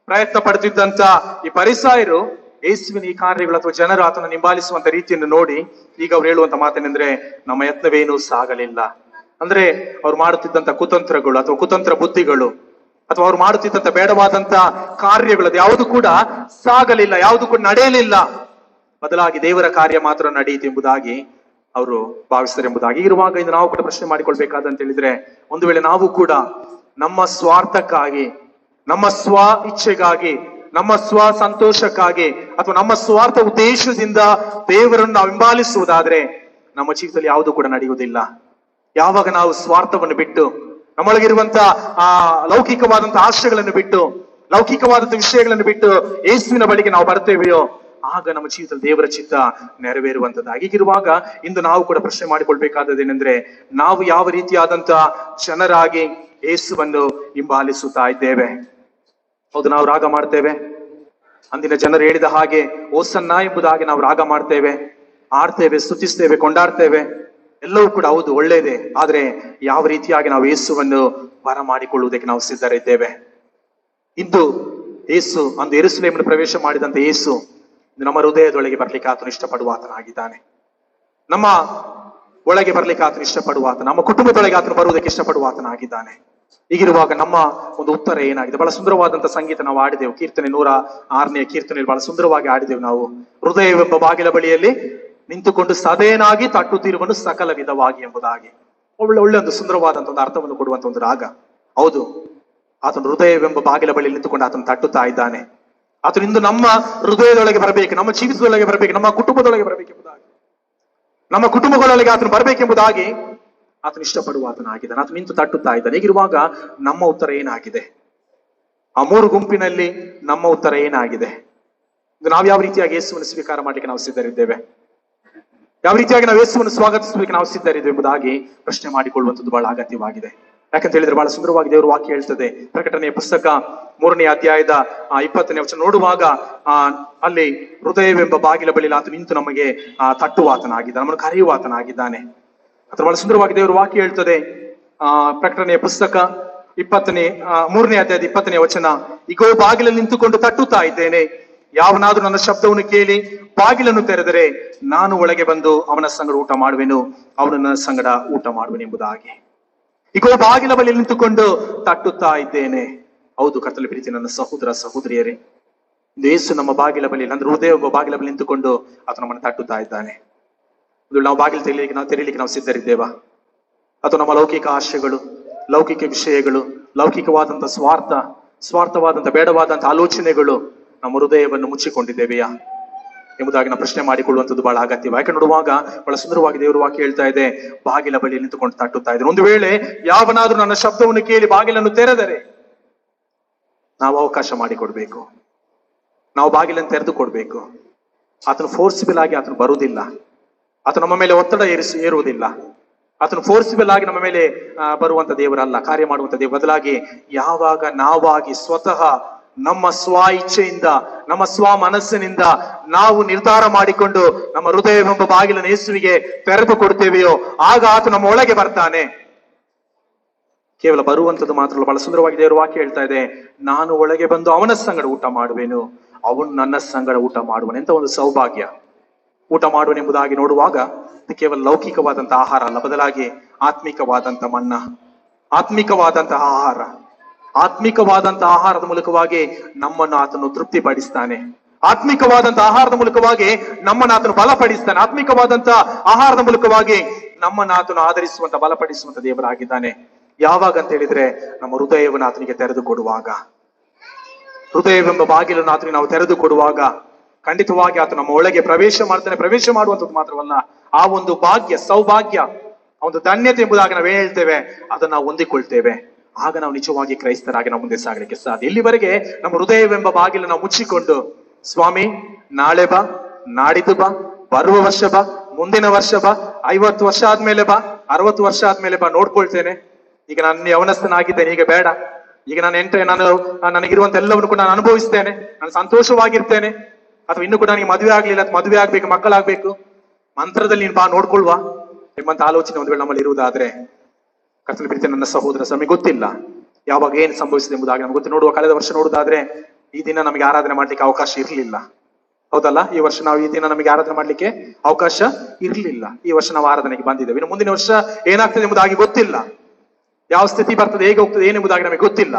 ಪ್ರಯತ್ನ ಪಡುತ್ತಿದ್ದಂತ ಈ ಫರಿಸಾಯರು ಯೇಸುವಿನ ಈ ಕಾರ್ಯಗಳು ಅಥವಾ ಜನರು ಆತನ ನಿಂಬಾಲಿಸುವಂತ ರೀತಿಯನ್ನು ನೋಡಿ ಈಗ ಅವ್ರು ಹೇಳುವಂತ ಮಾತೇನೆಂದ್ರೆ, ನಮ್ಮ ಯತ್ನವೇನೂ ಸಾಗಲಿಲ್ಲ. ಅಂದ್ರೆ ಅವ್ರು ಮಾಡುತ್ತಿದ್ದಂತ ಕುತಂತ್ರಗಳು ಅಥವಾ ಕುತಂತ್ರ ಬುದ್ಧಿಗಳು ಅಥವಾ ಅವ್ರು ಮಾಡುತ್ತಿದ್ದಂತ ಬೇಡವಾದಂತ ಕಾರ್ಯಗಳು ಅದು ಯಾವುದು ಕೂಡ ಸಾಗಲಿಲ್ಲ, ಯಾವುದು ಕೂಡ ನಡೆಯಲಿಲ್ಲ. ಬದಲಾಗಿ ದೇವರ ಕಾರ್ಯ ಮಾತ್ರ ನಡೆಯಿತು ಎಂಬುದಾಗಿ ಅವರು ಭಾವಿಸಿದರು ಎಂಬುದಾಗಿ. ಇರುವಾಗ ಇಂದು ನಾವು ಕೂಡ ಪ್ರಶ್ನೆ ಮಾಡಿಕೊಳ್ಬೇಕಾದಂತ ಹೇಳಿದ್ರೆ, ಒಂದು ವೇಳೆ ನಾವು ಕೂಡ ನಮ್ಮ ಸ್ವಾರ್ಥಕ್ಕಾಗಿ, ನಮ್ಮ ಸ್ವ ಇಚ್ಛೆಗಾಗಿ, ನಮ್ಮ ಸ್ವ ಸಂತೋಷಕ್ಕಾಗಿ ಅಥವಾ ನಮ್ಮ ಸ್ವಾರ್ಥ ಉದ್ದೇಶದಿಂದ ದೇವರನ್ನು ನಾವು ಹಿಂಬಾಲಿಸುವುದಾದ್ರೆ ನಮ್ಮ ಜೀವಿತದಲ್ಲಿ ಯಾವುದು ಕೂಡ ನಡೆಯುವುದಿಲ್ಲ. ಯಾವಾಗ ನಾವು ಸ್ವಾರ್ಥವನ್ನು ಬಿಟ್ಟು, ನಮ್ಮೊಳಗಿರುವಂತ ಲೌಕಿಕವಾದಂತ ಆಶೆಗಳನ್ನು ಬಿಟ್ಟು, ಲೌಕಿಕವಾದಂತ ವಿಷಯಗಳನ್ನು ಬಿಟ್ಟು ಯೇಸುವಿನ ಬಳಿಗೆ ನಾವು ಬರ್ತೇವೆಯೋ ಆಗ ನಮ್ಮ ಜೀವಿತದಲ್ಲಿ ದೇವರ ಚಿತ್ತ ನೆರವೇರುವಂತದ್ದು. ಹೀಗಿರುವಾಗ ಇಂದು ನಾವು ಕೂಡ ಪ್ರಶ್ನೆ ಮಾಡಿಕೊಳ್ಬೇಕಾದದೇನೆಂದ್ರೆ, ನಾವು ಯಾವ ರೀತಿಯಾದಂತ ಜನರಾಗಿ ಯೇಸುವನ್ನು ಹಿಂಬಾಲಿಸುತ್ತಾ ಇದ್ದೇವೆ? ಹೌದು, ನಾವು ರಾಗ ಮಾಡ್ತೇವೆ, ಅಂದಿನ ಜನರು ಹೇಳಿದ ಹಾಗೆ ಓಸನ್ನ ಎಂಬುದಾಗಿ ನಾವು ರಾಗ ಮಾಡ್ತೇವೆ, ಆಡ್ತೇವೆ, ಸ್ತುತಿಸ್ತೇವೆ, ಕೊಂಡಾಡ್ತೇವೆ, ಎಲ್ಲವೂ ಕೂಡ ಹೌದು, ಒಳ್ಳೇದೇ. ಆದ್ರೆ ಯಾವ ರೀತಿಯಾಗಿ ನಾವು ಯೇಸುವನ್ನು ಬರ ಮಾಡಿಕೊಳ್ಳುವುದಕ್ಕೆ ನಾವು ಸಿದ್ಧರಿದ್ದೇವೆ? ಇಂದು ಯೇಸು ಅಂದು ಯೆರೂಸಲೇಮಿನ ಪ್ರವೇಶ ಮಾಡಿದಂತ ಯೇಸು ನಮ್ಮ ಹೃದಯದೊಳಗೆ ಬರ್ಲಿಕ್ಕೆ ಆತನು ಇಷ್ಟಪಡುವ ಆತನಾಗಿದ್ದಾನೆ. ನಮ್ಮ ಒಳಗೆ ಬರ್ಲಿಕ್ಕೆ ಆತನು ಇಷ್ಟಪಡುವ ಆತ, ನಮ್ಮ ಕುಟುಂಬದೊಳಗೆ ಆತನು ಬರುವುದಕ್ಕೆ ಇಷ್ಟಪಡುವ ಆತನಾಗಿದ್ದಾನೆ. ಹೀಗಿರುವಾಗ ನಮ್ಮ ಒಂದು ಉತ್ತರ ಏನಾಗಿದೆ? ಬಹಳ ಸುಂದರವಾದಂತ ಸಂಗೀತ ನಾವು ಆಡಿದೆವು. ಕೀರ್ತನೆ 106ನೇ ಕೀರ್ತನೆಯಲ್ಲಿ ಬಹಳ ಸುಂದರವಾಗಿ ಆಡಿದೆವು ನಾವು. ಹೃದಯವೆಂಬ ಬಾಗಿಲ ಬಳಿಯಲ್ಲಿ ನಿಂತುಕೊಂಡು ಸದೇನಾಗಿ ತಟ್ಟುತ್ತಿರುವನು ಸಕಲ ವಿಧವಾಗಿ ಎಂಬುದಾಗಿ. ಒಳ್ಳೆ ಒಂದು ಸುಂದರವಾದಂತ ಒಂದು ಅರ್ಥವನ್ನು ಕೊಡುವಂತ ಒಂದು ರಾಗ. ಹೌದು, ಆತನ ಹೃದಯವೆಂಬ ಬಾಗಿಲ ಬಳಿ ನಿಂತುಕೊಂಡು ಆತನು ತಟ್ಟುತ್ತಾ ಇದ್ದಾನೆ. ಆತನು ಇಂದು ನಮ್ಮ ಹೃದಯದೊಳಗೆ ಬರಬೇಕು, ನಮ್ಮ ಜೀವಿತದೊಳಗೆ ಬರಬೇಕು, ನಮ್ಮ ಕುಟುಂಬದೊಳಗೆ ಬರಬೇಕೆಂಬುದಾಗಿ, ನಮ್ಮ ಕುಟುಂಬಗಳೊಳಗೆ ಆತನು ಬರಬೇಕೆಂಬುದಾಗಿ ಆತನು ಇಷ್ಟಪಡುವ ಆತನಾಗಿದ್ದಾನೆ. ಆತನು ನಿಂತು ತಟ್ಟುತ್ತಾ ಇದ್ದಾನೆ. ಹೀಗಿರುವಾಗ ನಮ್ಮ ಉತ್ತರ ಏನಾಗಿದೆ? ಆ 3 ಗುಂಪಿನಲ್ಲಿ ನಮ್ಮ ಉತ್ತರ ಏನಾಗಿದೆ? ನಾವು ಯಾವ ರೀತಿಯಾಗಿ ಯೇಸುವನ್ನು ಸ್ವೀಕಾರ ಮಾಡ್ಲಿಕ್ಕೆ ನಾವು ಸಿದ್ಧರಿದ್ದೇವೆ? ಯಾವ ರೀತಿಯಾಗಿ ನಾವು ಯೇಸುವನ್ನು ಸ್ವಾಗತಿಸಬೇಕು ನಾವು ಸಿದ್ಧರಿದ್ದೇವೆ ಎಂಬುದಾಗಿ ಪ್ರಶ್ನೆ ಮಾಡಿಕೊಳ್ಳುವಂಥದ್ದು ಬಹಳ ಅಗತ್ಯವಾಗಿದೆ. ಯಾಕಂತ ಹೇಳಿದ್ರೆ ಬಹಳ ಸುಂದರವಾಗಿ ದೇವರು ವಾಕ್ಯ ಹೇಳ್ತದೆ. ಪ್ರಕಟಣೆಯ ಪುಸ್ತಕ 3ನೇ ಅಧ್ಯಾಯದ 20ನೇ ವಚನ ನೋಡುವಾಗ ಅಲ್ಲಿ ಹೃದಯವೆಂಬ ಬಾಗಿಲ ಬಳಿ ಆತ ನಿಂತು ನಮಗೆ ತಟ್ಟುವಾತನಾಗಿದ್ದಾನೆ, ನಮ್ಮನ್ನು ಕರೆಯುವಾತನಾಗಿದ್ದಾನೆ. ಅಥವಾ ಬಹಳ ಸುಂದರವಾಗಿ ದೇವರು ವಾಕ್ಯ ಹೇಳ್ತದೆ. ಪ್ರಕಟಣೆಯ ಪುಸ್ತಕ 3ನೇ ಅಧ್ಯಾಯದ 20ನೇ ವಚನ, ಇಗೋ ಬಾಗಿಲಲ್ಲಿ ನಿಂತುಕೊಂಡು ತಟ್ಟುತ್ತಾ ಇದ್ದೇನೆ, ಯಾವನಾದ್ರೂ ನನ್ನ ಶಬ್ದವನ್ನು ಕೇಳಿ ಬಾಗಿಲನ್ನು ತೆರೆದರೆ ನಾನು ಒಳಗೆ ಬಂದು ಅವನ ಸಂಗಡ ಊಟ ಮಾಡುವೆನು, ಅವನು ನನ್ನ ಸಂಗಡ ಊಟ ಮಾಡುವೆನು ಎಂಬುದಾಗಿ. ಈಗ ಬಾಗಿಲ ಬಳಿ ನಿಂತುಕೊಂಡು ತಟ್ಟುತ್ತಾ ಇದ್ದೇನೆ. ಹೌದು ಕರ್ತನಲ್ಲಿ ಪ್ರೀತಿ ನನ್ನ ಸಹೋದರ ಸಹೋದರಿಯರೇ, ಯೇಸು ನಮ್ಮ ಬಾಗಿಲ ಬಳಿ ಅಂದ್ರೆ ಹೃದಯ ಒಬ್ಬ ಬಾಗಿಲ ಬಳಿ ನಿಂತುಕೊಂಡು ಆತ ನಮ್ಮನ್ನು ತಟ್ಟುತ್ತಾ ಇದ್ದಾನೆ. ಇದು ನಾವು ಬಾಗಿಲು ತೆರೀಲಿಕ್ಕೆ ನಾವು ಸಿದ್ಧರಿದ್ದೇವಾ? ಅಥವಾ ನಮ್ಮ ಲೌಕಿಕ ಆಶೆಗಳು, ಲೌಕಿಕ ವಿಷಯಗಳು, ಲೌಕಿಕವಾದಂತ ಸ್ವಾರ್ಥವಾದಂತ ಬೇಡವಾದಂತ ಆಲೋಚನೆಗಳು ನಮ್ಮ ಹೃದಯವನ್ನು ಮುಚ್ಚಿಕೊಂಡಿದ್ದೇವೆಯಾ ಎಂಬುದಾಗಿ ನಾವು ಪ್ರಶ್ನೆ ಮಾಡಿಕೊಳ್ಳುವಂಥದ್ದು ಬಹಳ ಅಗತ್ಯ. ಯಾಕೆ ನೋಡುವಾಗ ಬಹಳ ಸುಂದರವಾಗಿ ದೇವರು ವಾಕ್ಯ ಹೇಳ್ತಾ ಇದೆ, ಬಾಗಿಲ ಬಳಿ ನಿಂತುಕೊಂಡು ತಟ್ಟುತ್ತಾ ಇದ್ದಾರೆ. ಒಂದು ವೇಳೆ ಯಾವನಾದ್ರೂ ನನ್ನ ಶಬ್ದವನ್ನು ಕೇಳಿ ಬಾಗಿಲನ್ನು ತೆರೆದರೆ ನಾವು ಅವಕಾಶ ಮಾಡಿಕೊಡ್ಬೇಕು, ನಾವು ಬಾಗಿಲನ್ನು ತೆರೆದು ಕೊಡ್ಬೇಕು. ಆತನು ಫೋರ್ಸಿಬಲ್ ಆಗಿ ಆತನು ಬರುವುದಿಲ್ಲ, ಆತನು ನಮ್ಮ ಮೇಲೆ ಒತ್ತಡ ಏರುವುದಿಲ್ಲ, ಆತನು ಫೋರ್ಸಿಬಲ್ ಆಗಿ ನಮ್ಮ ಮೇಲೆ ಬರುವಂತ ದೇವರಲ್ಲ, ಕಾರ್ಯ ಮಾಡುವಂತ ದೇವರು. ಬದಲಾಗಿ ಯಾವಾಗ ನಾವಾಗಿ ಸ್ವತಃ ನಮ್ಮ ಸ್ವ ಇಚ್ಛೆಯಿಂದ, ನಮ್ಮ ಸ್ವ ಮನಸ್ಸಿನಿಂದ ನಾವು ನಿರ್ಧಾರ ಮಾಡಿಕೊಂಡು ನಮ್ಮ ಹೃದಯವೆಂಬ ಬಾಗಿಲನ್ನು ಯೇಸುವಿಗೆ ತೆರೆದು ಕೊಡ್ತೇವೆಯೋ ಆಗ ಆತ ನಮ್ಮ ಒಳಗೆ ಬರ್ತಾನೆ. ಕೇವಲ ಬರುವಂತದ್ದು ಮಾತ್ರ ಬಹಳ ಸುಂದರವಾಗಿ ದೇವರು ವಾಕ್ಯ ಹೇಳ್ತಾ ಇದೆ, ನಾನು ಒಳಗೆ ಬಂದು ಅವನ ಸಂಗಡ ಊಟ ಮಾಡುವೆನು, ಅವನು ನನ್ನ ಸಂಗಡ ಊಟ ಮಾಡುವನು. ಎಂತ ಒಂದು ಸೌಭಾಗ್ಯ! ಊಟ ಮಾಡುವನೆಂಬುದಾಗಿ ನೋಡುವಾಗ ಇದು ಕೇವಲ ಲೌಕಿಕವಾದಂತ ಆಹಾರ ಅಲ್ಲ, ಬದಲಾಗಿ ಆತ್ಮಿಕವಾದಂತ ಮನ್ನ, ಆತ್ಮಿಕವಾದಂತಹ ಆಹಾರ. ಆತ್ಮಿಕವಾದಂತ ಆಹಾರದ ಮೂಲಕವಾಗಿ ನಮ್ಮನ್ನು ಆತನು ತೃಪ್ತಿಪಡಿಸ್ತಾನೆ. ಆತ್ಮಿಕವಾದಂತ ಆಹಾರದ ಮೂಲಕವಾಗಿ ನಮ್ಮನ್ನು ಆತನು ಬಲಪಡಿಸ್ತಾನೆ. ಆತ್ಮಿಕವಾದಂತ ಆಹಾರದ ಮೂಲಕವಾಗಿ ನಮ್ಮನ್ನು ಆತನು ಆಧರಿಸುವಂತ ಬಲಪಡಿಸುವಂತ ದೇವರಾಗಿದ್ದಾನೆ. ಯಾವಾಗ ಅಂತ ಹೇಳಿದ್ರೆ ನಮ್ಮ ಹೃದಯವನ್ನು ಆತನಿಗೆ ತೆರೆದು ಕೊಡುವಾಗ, ಹೃದಯವೆಂಬ ಬಾಗಿಲನ್ನು ಆತನಿಗೆ ನಾವು ತೆರೆದು ಕೊಡುವಾಗ ಖಂಡಿತವಾಗಿ ಆತ ನಮ್ಮ ಒಳಗೆ ಪ್ರವೇಶ ಮಾಡ್ತಾನೆ. ಪ್ರವೇಶ ಮಾಡುವಂಥದ್ದು ಮಾತ್ರವಲ್ಲ, ಆ ಒಂದು ಭಾಗ್ಯ, ಸೌಭಾಗ್ಯ, ಆ ಒಂದು ಧನ್ಯತೆ ಎಂಬುದಾಗಿ ನಾವು ಹೇಳ್ತೇವೆ, ಅದನ್ನ ನಾವು ಹೊಂದಿಕೊಳ್ತೇವೆ. ಆಗ ನಾವು ನಿಜವಾಗಿ ಕ್ರೈಸ್ತರಾಗಿ ನಾವು ಮುಂದೆ ಸಾಗಲಿಕ್ಕೆ ಸಾಧ್ಯ. ಇಲ್ಲಿವರೆಗೆ ನಮ್ಮ ಹೃದಯವೆಂಬ ಬಾಗಿಲು ನಾವು ಮುಚ್ಚಿಕೊಂಡು, ಸ್ವಾಮಿ ನಾಳೆ ಬಾ, ನಾಡಿದ್ದು ಬಾ, ಬರುವ ವರ್ಷ ಬಾ, ಮುಂದಿನ ವರ್ಷ ಬಾ, 50 ವರ್ಷ ಆದ್ಮೇಲೆ ಬಾ, 60 ವರ್ಷ ಆದ್ಮೇಲೆ ಬಾ, ನೋಡ್ಕೊಳ್ತೇನೆ, ಈಗ ನಾನು ಯವನಸ್ಥನಾಗಿದ್ದೇನೆ, ಈಗ ಬೇಡ, ಈಗ ನನಗಿರುವಂತ ಎಲ್ಲವನ್ನು ಕೂಡ ನಾನು ಅನುಭವಿಸ್ತೇನೆ, ನಾನು ಸಂತೋಷವಾಗಿರ್ತೇನೆ, ಅಥವಾ ಇನ್ನು ಕೂಡ ನನಗೆ ಮದುವೆ ಆಗ್ಲಿಲ್ಲ, ಮದುವೆ ಆಗ್ಬೇಕು, ಮಕ್ಕಳಾಗ್ಬೇಕು, ಮಂತ್ರದಲ್ಲಿ ನೀನು ಬಾ ನೋಡ್ಕೊಳ್ವಾ ಎಂಬಂತ ಆಲೋಚನೆ ಒಂದು ವೇಳೆ ನಮ್ಮಲ್ಲಿ ಇರುವುದಾದ್ರೆ, ಕರ್ತನ ಪ್ರೀತಿ ನನ್ನ ಸಹೋದರ ನಮಗೆ ಗೊತ್ತಿಲ್ಲ ಯಾವಾಗ ಏನ್ ಸಂಭವಿಸಿದೆ ಎಂಬುದಾಗಿ ನಮ್ಗೆ ಗೊತ್ತು. ನೋಡುವ ಕಳೆದ ವರ್ಷ ನೋಡುದಾದ್ರೆ ಈ ದಿನ ನಮಗೆ ಆರಾಧನೆ ಮಾಡ್ಲಿಕ್ಕೆ ಅವಕಾಶ ಇರಲಿಲ್ಲ, ಹೌದಲ್ಲ? ಈ ವರ್ಷ ನಾವು ಈ ದಿನ ನಮಗೆ ಆರಾಧನೆ ಮಾಡ್ಲಿಕ್ಕೆ ಅವಕಾಶ ಇರಲಿಲ್ಲ. ಈ ವರ್ಷ ನಾವು ಆರಾಧನೆಗೆ ಬಂದಿದ್ದೇವೆ. ಇನ್ನು ಮುಂದಿನ ವರ್ಷ ಏನಾಗ್ತದೆ ಎಂಬುದಾಗಿ ಗೊತ್ತಿಲ್ಲ, ಯಾವ ಸ್ಥಿತಿ ಬರ್ತದೆ, ಹೇಗೆ ಹೋಗ್ತದೆ ಏನೆಂಬುದಾಗಿ ನಮಗೆ ಗೊತ್ತಿಲ್ಲ.